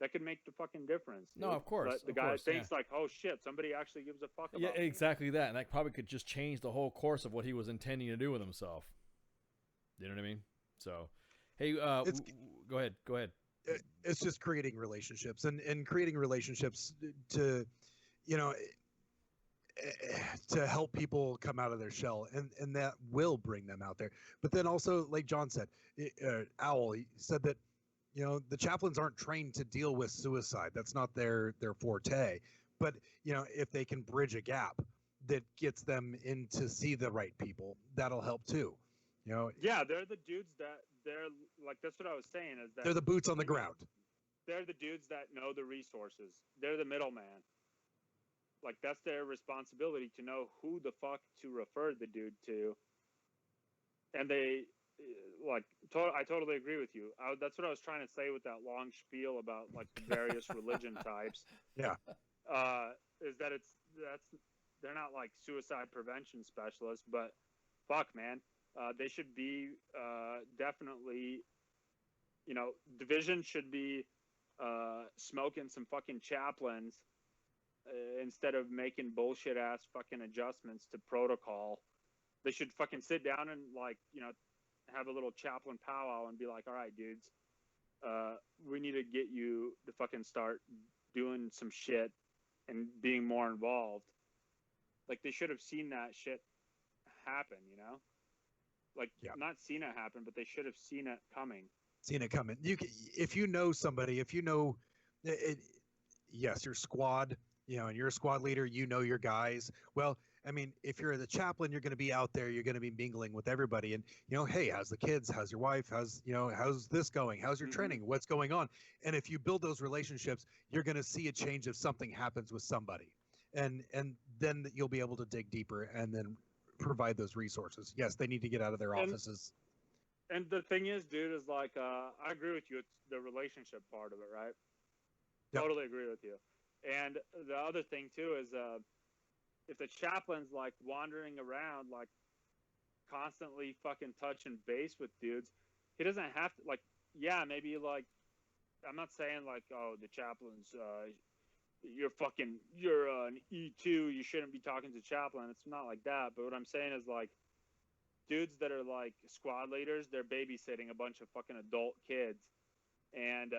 [SPEAKER 14] That could make the fucking difference. Dude.
[SPEAKER 7] No, of course.
[SPEAKER 14] But the guy thinks like, oh shit, somebody actually gives a fuck about
[SPEAKER 7] yeah,
[SPEAKER 14] me.
[SPEAKER 7] exactly that, and that probably could just change the whole course of what he was intending to do with himself. You know what I mean? So, hey, go ahead.
[SPEAKER 8] It's just creating relationships and creating relationships to, you know, to help people come out of their shell, and that will bring them out there. But then also, like John said, Owl, he said that, you know, the chaplains aren't trained to deal with suicide. That's not their forte. But, you know, if they can bridge a gap that gets them in to see the right people, that'll help too. You know,
[SPEAKER 14] yeah, they're the dudes that they're like, that's what I was saying, is that
[SPEAKER 8] they're the boots on the ground.
[SPEAKER 14] They're the dudes that know the resources. They're the middleman. Like, that's their responsibility to know who the fuck to refer the dude to. And they, like, I totally agree with you. That's what I was trying to say with that long spiel about like the various religion types.
[SPEAKER 8] Yeah.
[SPEAKER 14] Is that they're not like suicide prevention specialists, but fuck, man. They should be definitely, you know, division should be smoking some fucking chaplains instead of making bullshit ass fucking adjustments to protocol They should fucking sit down and like, have a little chaplain powwow and be like, all right, dudes, we need to get you to fucking start doing some shit and being more involved. Like, they should have seen that shit happen, Like, not seen it happen, but they should have seen it coming.
[SPEAKER 8] Seen it coming. If you know somebody, if you know, yes, your squad, and you're a squad leader, your guys. Well, I mean, if you're the chaplain, you're going to be out there, you're going to be mingling with everybody, and hey, how's the kids? How's your wife? How's this going? How's your training? What's going on? And if you build those relationships, you're going to see a change if something happens with somebody, and then you'll be able to dig deeper and then provide those resources. Yes, they need to get out of their offices.
[SPEAKER 14] And the thing is, dude, is like, I agree with you. It's the relationship part of it, right? Yep. Totally agree with you. And the other thing, too, is if the chaplain's, like, wandering around, like, constantly fucking touching base with dudes, he doesn't have to, like, yeah, maybe, like, I'm not saying, like, oh, the chaplain's, you're an E2, you shouldn't be talking to chaplain. It's not like that. But what I'm saying is, like, dudes that are like squad leaders, they're babysitting a bunch of fucking adult kids, and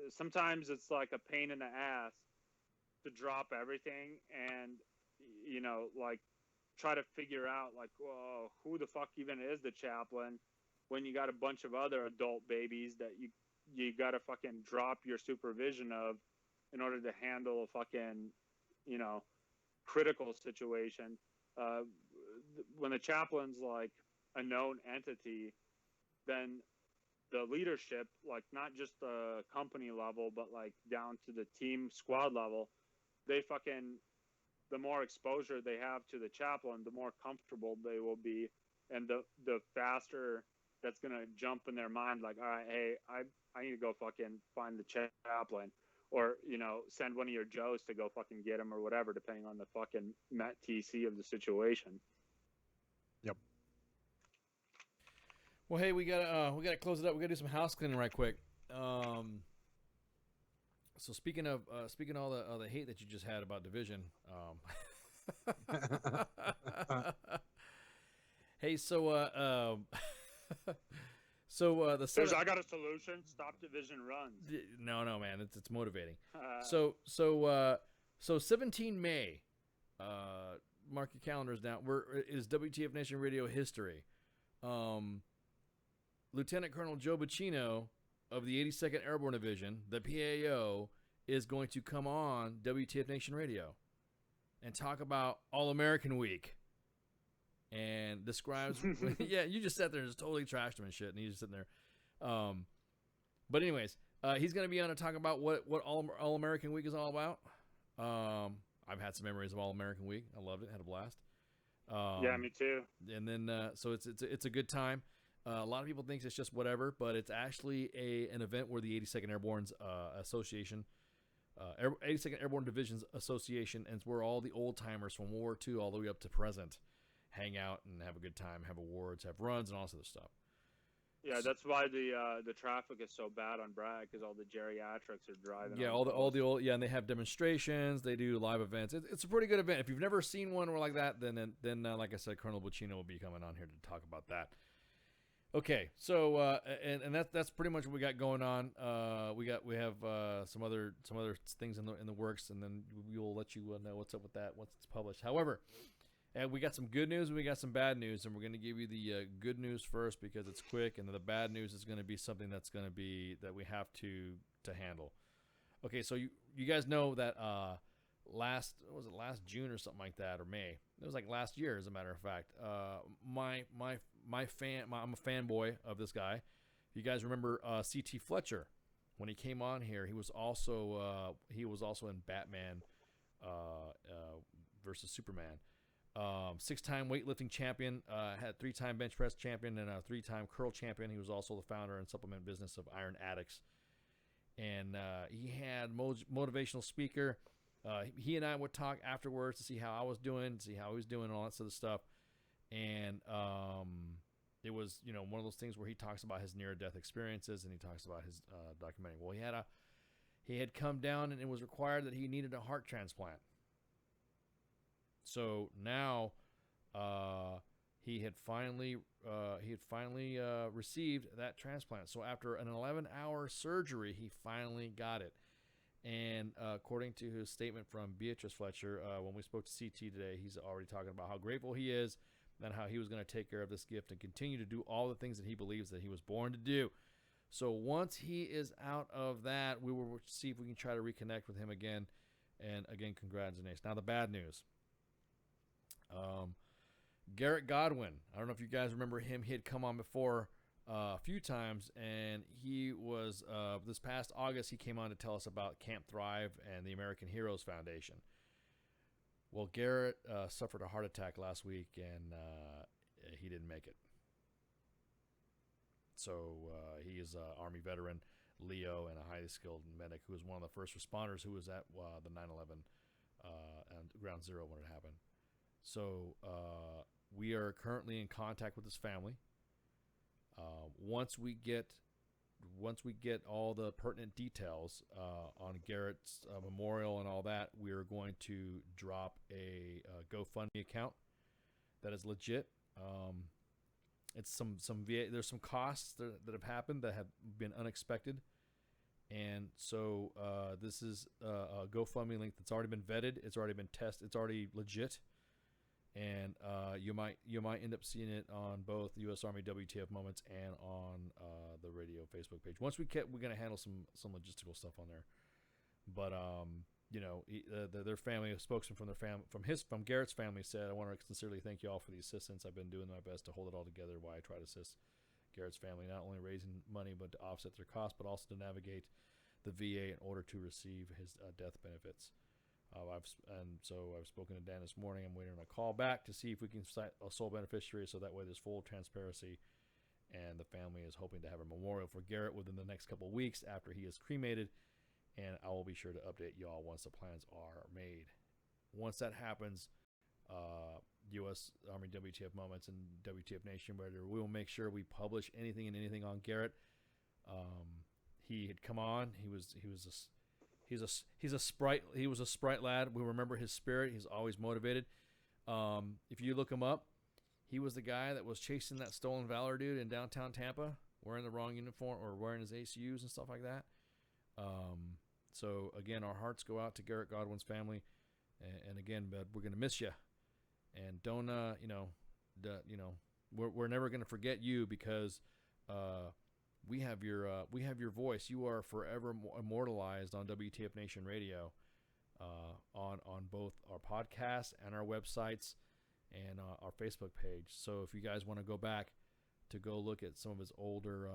[SPEAKER 14] sometimes it's like a pain in the ass to drop everything and like try to figure out like, whoa, who the fuck even is the chaplain when you got a bunch of other adult babies that you got to fucking drop your supervision of in order to handle a fucking critical situation. When the chaplain's like a known entity, then the leadership, like not just the company level, but like down to the team squad level, the more exposure they have to the chaplain, the more comfortable they will be. And the faster that's going to jump in their mind, like, all right, hey, I need to go fucking find the chaplain, or, send one of your Joes to go fucking get him or whatever, depending on the fucking Met TC of the situation.
[SPEAKER 8] Yep.
[SPEAKER 7] Well, hey, we gotta close it up. We gotta do some house cleaning right quick. So speaking of all the hate that you just had about Division, hey, so the
[SPEAKER 14] I got a solution. Stop Division runs.
[SPEAKER 7] No, man, it's motivating. So 17 May. Mark your calendars down. Is WTF Nation Radio history. Lieutenant Colonel Joe Bacino of the 82nd Airborne Division, the PAO, is going to come on WTF Nation Radio and talk about All-American Week. And describes... yeah, you just sat there and just totally trashed him and shit, and he's just sitting there. But anyways, he's going to be on to talk about what All-American Week is all about. I've had some memories of All-American Week. I loved it. Had a blast.
[SPEAKER 14] Yeah, me too.
[SPEAKER 7] And then, so it's a good time. A lot of people think it's just whatever, but it's actually an event where the 82nd Airborne Association, 82nd Airborne Divisions Association, and it's where all the old timers from World War II all the way up to present hang out and have a good time, have awards, have runs, and all this other stuff.
[SPEAKER 14] Yeah, that's why the traffic is so bad on Bragg, because all the geriatrics are driving.
[SPEAKER 7] Yeah, all the old, and they have demonstrations. They do live events. It's a pretty good event. If you've never seen one or like that, then like I said, Colonel Bacino will be coming on here to talk about that. Okay, so and that's pretty much what we got going on. We have some other things in the works, and then we will let you know what's up with that once it's published. However, and we got some good news and we got some bad news, and we're going to give you the good news first because it's quick, and then the bad news is going to be something that we have to handle. Okay, so you guys know that last June or something like that, or May? It was like last year, as a matter of fact. I'm a fanboy of this guy. You guys remember C.T. Fletcher? When he came on here, he was also in Batman versus Superman. 6-time weightlifting champion, had 3-time bench press champion, and a 3-time curl champion. He was also the founder and supplement business of Iron Addicts. And he had motivational speaker. He and I would talk afterwards to see how I was doing, to see how he was doing, and all that sort of stuff. And it was, one of those things where he talks about his near-death experiences, and he talks about his documentary. Well, he had come down, and it was required that he needed a heart transplant. So now he had finally received that transplant. So after an 11-hour surgery, he finally got it. And according to his statement from Beatrice Fletcher, when we spoke to CT today, he's already talking about how grateful he is and how he was going to take care of this gift and continue to do all the things that he believes that he was born to do. So once he is out of that, we will see if we can try to reconnect with him again. And again, congratulations. Now the bad news. Garrett Godwin. I don't know if you guys remember him. He had come on before a few times, and he was this past August. He came on to tell us about Camp Thrive and the American Heroes Foundation. Well, Garrett suffered a heart attack last week, and he didn't make it. So he is an Army veteran, Leo, and a highly skilled medic who was one of the first responders who was at the 9/11 and Ground Zero when it happened. So we are currently in contact with his family. Once we get all the pertinent details on Garrett's memorial and all that, we are going to drop a GoFundMe account that is legit. It's some VA. There's some costs that have happened that have been unexpected, and so this is a GoFundMe link that's already been vetted. It's already been tested. It's already legit. And you might end up seeing it on both U.S. Army WTF Moments and on the radio Facebook page. Once we're going to handle some logistical stuff on there. But their family, a spokesman from Garrett's family said, "I want to sincerely thank you all for the assistance. I've been doing my best to hold it all together while I try to assist Garrett's family, not only raising money but to offset their costs, but also to navigate the VA in order to receive his death benefits." I've spoken to Dan this morning. I'm waiting on a call back to see if we can cite a sole beneficiary, so that way there's full transparency. And the family is hoping to have a memorial for Garrett within the next couple of weeks after he is cremated. And I will be sure to update y'all once the plans are made. Once that happens, U.S. Army WTF Moments and WTF Nation Radio, we will make sure we publish anything on Garrett. He had come on. He's a sprite. He was a sprite lad. We remember his spirit. He's always motivated. If you look him up, he was the guy that was chasing that stolen valor dude in downtown Tampa, wearing the wrong uniform or wearing his ACUs and stuff like that. So again, our hearts go out to Garrett Godwin's family, and again, bud, we're gonna miss you. And don't we're never gonna forget you because we have your voice. You are forever immortalized on WTF Nation Radio, on both our podcast and our websites and our Facebook page. So if you guys want to go back to go look at some of his older,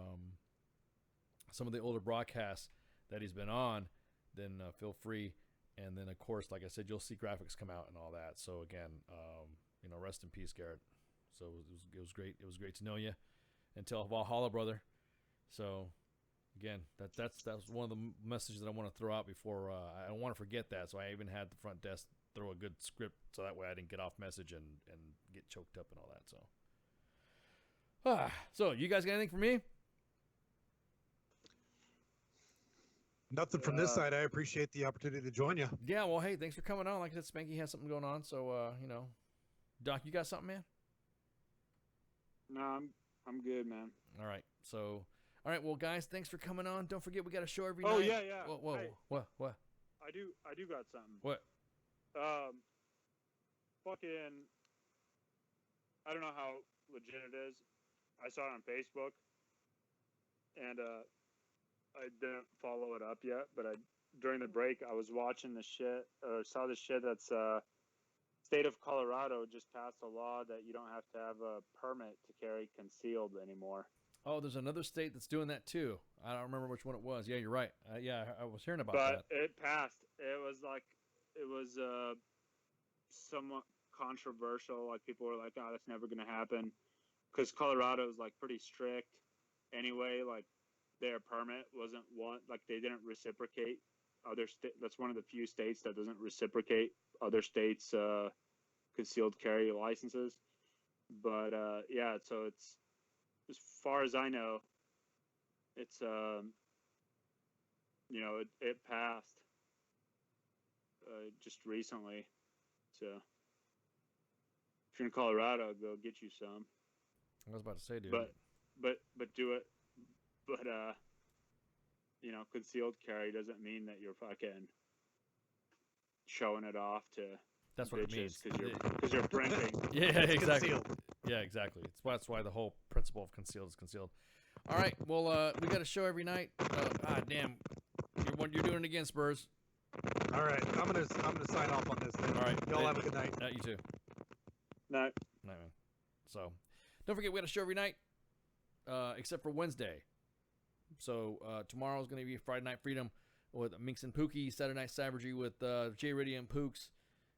[SPEAKER 7] some of the older broadcasts that he's been on, then feel free. And then of course, like I said, you'll see graphics come out and all that. So again, rest in peace, Garrett. So it was great. It was great to know you. Until Valhalla, brother. So, again, that's one of the messages that I want to throw out before I don't want to forget that. So I even had the front desk throw a good script so that way I didn't get off message and get choked up and all that. So you guys got anything for me?
[SPEAKER 8] Nothing from this side. I appreciate the opportunity to join you.
[SPEAKER 7] Yeah, well, hey, thanks for coming on. Like I said, Spanky has something going on. So, Doc, you got something, man?
[SPEAKER 14] No, I'm good, man.
[SPEAKER 7] All right. So, all right. Well, guys, thanks for coming on. Don't forget, we got a show every
[SPEAKER 14] night.
[SPEAKER 7] Oh,
[SPEAKER 14] yeah.
[SPEAKER 7] Whoa.
[SPEAKER 14] Hey,
[SPEAKER 7] what?
[SPEAKER 14] I do got something.
[SPEAKER 7] What?
[SPEAKER 14] Fucking, I don't know how legit it is. I saw it on Facebook, and I didn't follow it up yet. But during the break, I was watching the shit, saw the shit that's state of Colorado just passed a law that you don't have to have a permit to carry concealed anymore.
[SPEAKER 7] Oh, there's another state that's doing that too. I don't remember which one it was. Yeah, you're right. I was hearing about that.
[SPEAKER 14] But it passed. It was somewhat controversial. Like people were like, "Oh, that's never going to happen," because Colorado is like pretty strict anyway. Like their permit wasn't one. Like they didn't reciprocate other state. That's one of the few states that doesn't reciprocate other states' concealed carry licenses. But yeah, so it's, as far as I know, it's it passed just recently. So If you're in Colorado, go get you some.
[SPEAKER 7] I was about to say, dude.
[SPEAKER 14] But do it. But concealed carry doesn't mean that you're fucking showing it off to.
[SPEAKER 7] That's what it means.
[SPEAKER 14] Because you're printing.
[SPEAKER 7] Yeah,
[SPEAKER 14] It's
[SPEAKER 7] exactly.
[SPEAKER 14] concealed.
[SPEAKER 7] Yeah, exactly. That's why the whole principle of concealed is concealed. All right. Well, we got a show every night. Damn. You're doing it again, Spurs.
[SPEAKER 8] All right, I'm gonna sign off on this then.
[SPEAKER 7] All right.
[SPEAKER 8] Y'all have a good night.
[SPEAKER 7] You too.
[SPEAKER 14] Night.
[SPEAKER 7] Night, man. So, don't forget we got a show every night, except for Wednesday. So tomorrow's gonna be Friday Night Freedom with Minx and Pookie. Saturday Night Savagery with J Radio and Pooks.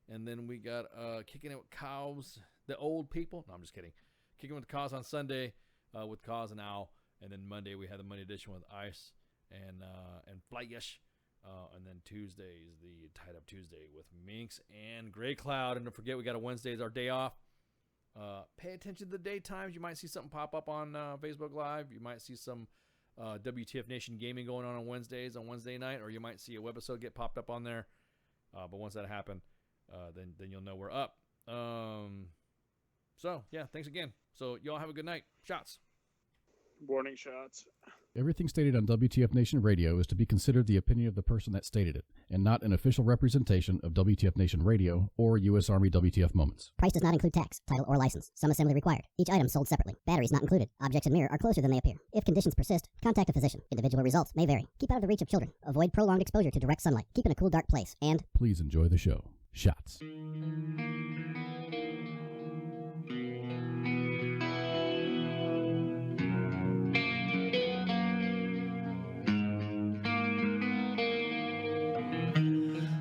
[SPEAKER 7] And then we got Kicking It With Cows, the old people. No, I'm just kidding. Kicking It With Cause on Sunday with Cause and Al. And then Monday we have the Monday edition with Ice and Flyesh. And then Tuesday is the Tied Up Tuesday with Minx and Gray Cloud. And don't forget, we got a Wednesday is our day off. Pay attention to the daytimes. You might see something pop up on Facebook Live. You might see some WTF Nation gaming going on Wednesdays on Wednesday night, or you might see a webisode get popped up on there. But once that happens, then you'll know we're up. So yeah, thanks again. So y'all have a good night. Shots.
[SPEAKER 14] Warning shots.
[SPEAKER 17] Everything stated on WTF Nation Radio is to be considered the opinion of the person that stated it, and not an official representation of WTF Nation Radio or U.S. Army WTF Moments.
[SPEAKER 18] Price does not include tax, title, or license. Some assembly required. Each item sold separately. Batteries not included. Objects in mirror are closer than they appear. If conditions persist, contact a physician. Individual results may vary. Keep out of the reach of children. Avoid prolonged exposure to direct sunlight. Keep in a cool, dark place. And
[SPEAKER 17] please enjoy the show. Shots.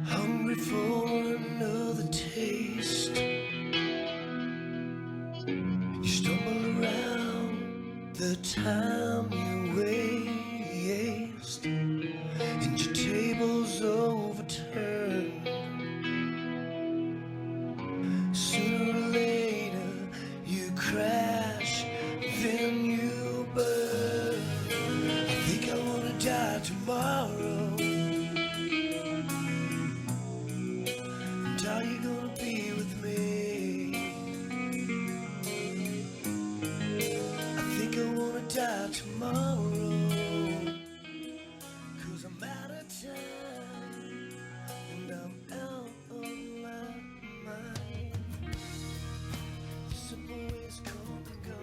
[SPEAKER 15] Hungry for another taste. You stumble around the time you waste, and your table's overturned. Sooner or later you crash, then you burn. I think I wanna die tomorrow. And are you gonna be with me? I think I wanna die tomorrow. 'Cause I'm out of time and I'm out of my mind. Simple ways come and go.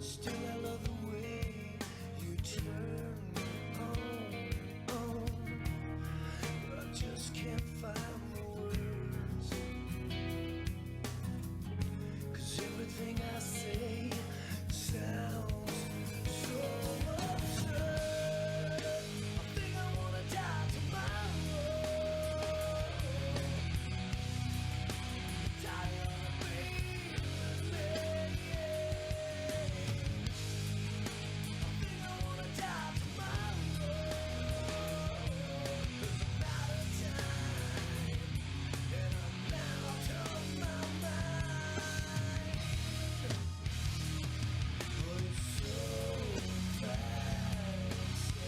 [SPEAKER 15] Still I love the way you turn me on. But I just can't find the words. 'Cause everything I say sounds so absurd. I think I wanna die tomorrow. Die on a breeze. I think I wanna die tomorrow. 'Cause I'm out of time and I'm out of my mind. But it's so embarrassing.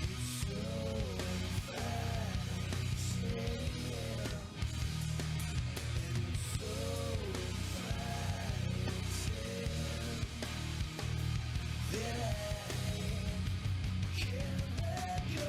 [SPEAKER 15] It's so embarrassing. And it's so embarrassing that I can't let go.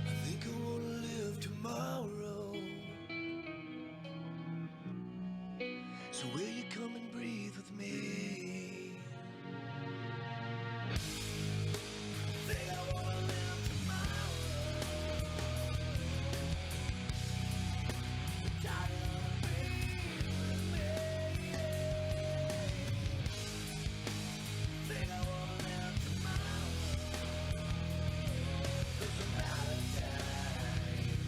[SPEAKER 15] I think I wanna live tomorrow. So will you come and breathe with me? I think I wanna live tomorrow. Die on a breathe with me. I think I wanna live tomorrow. 'Cause I'm out of time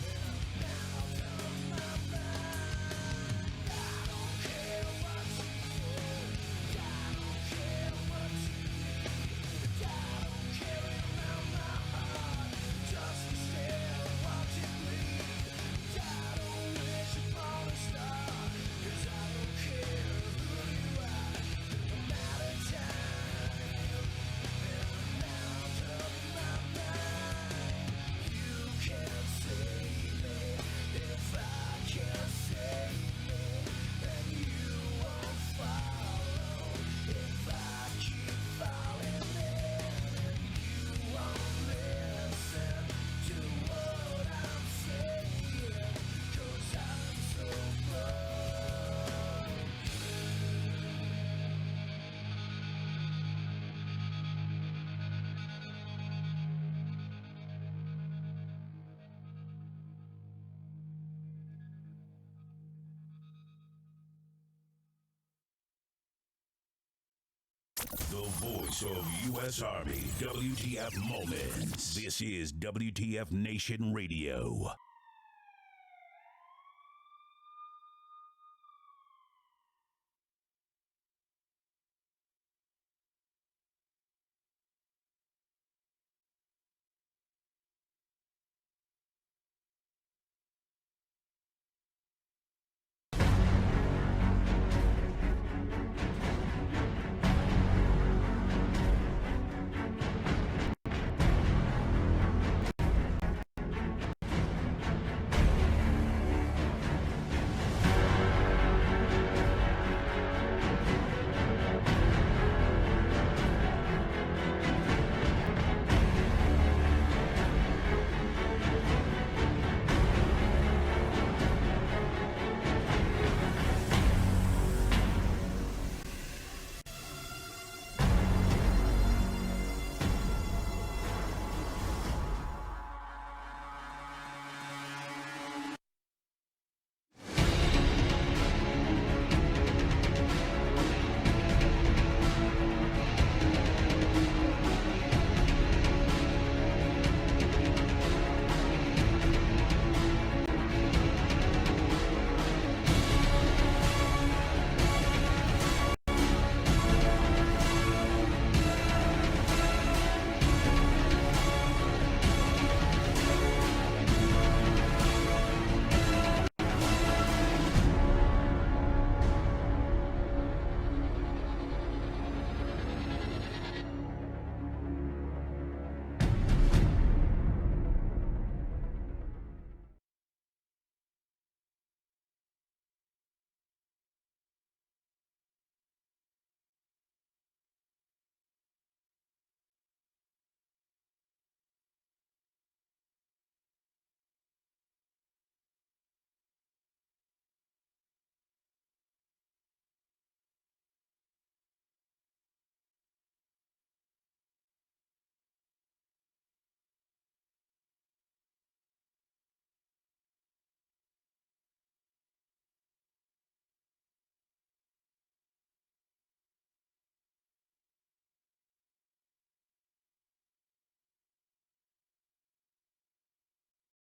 [SPEAKER 15] and I'm out of my mind. I don't
[SPEAKER 5] The voice of U.S. Army, WTF Moments. This is WTF Nation Radio.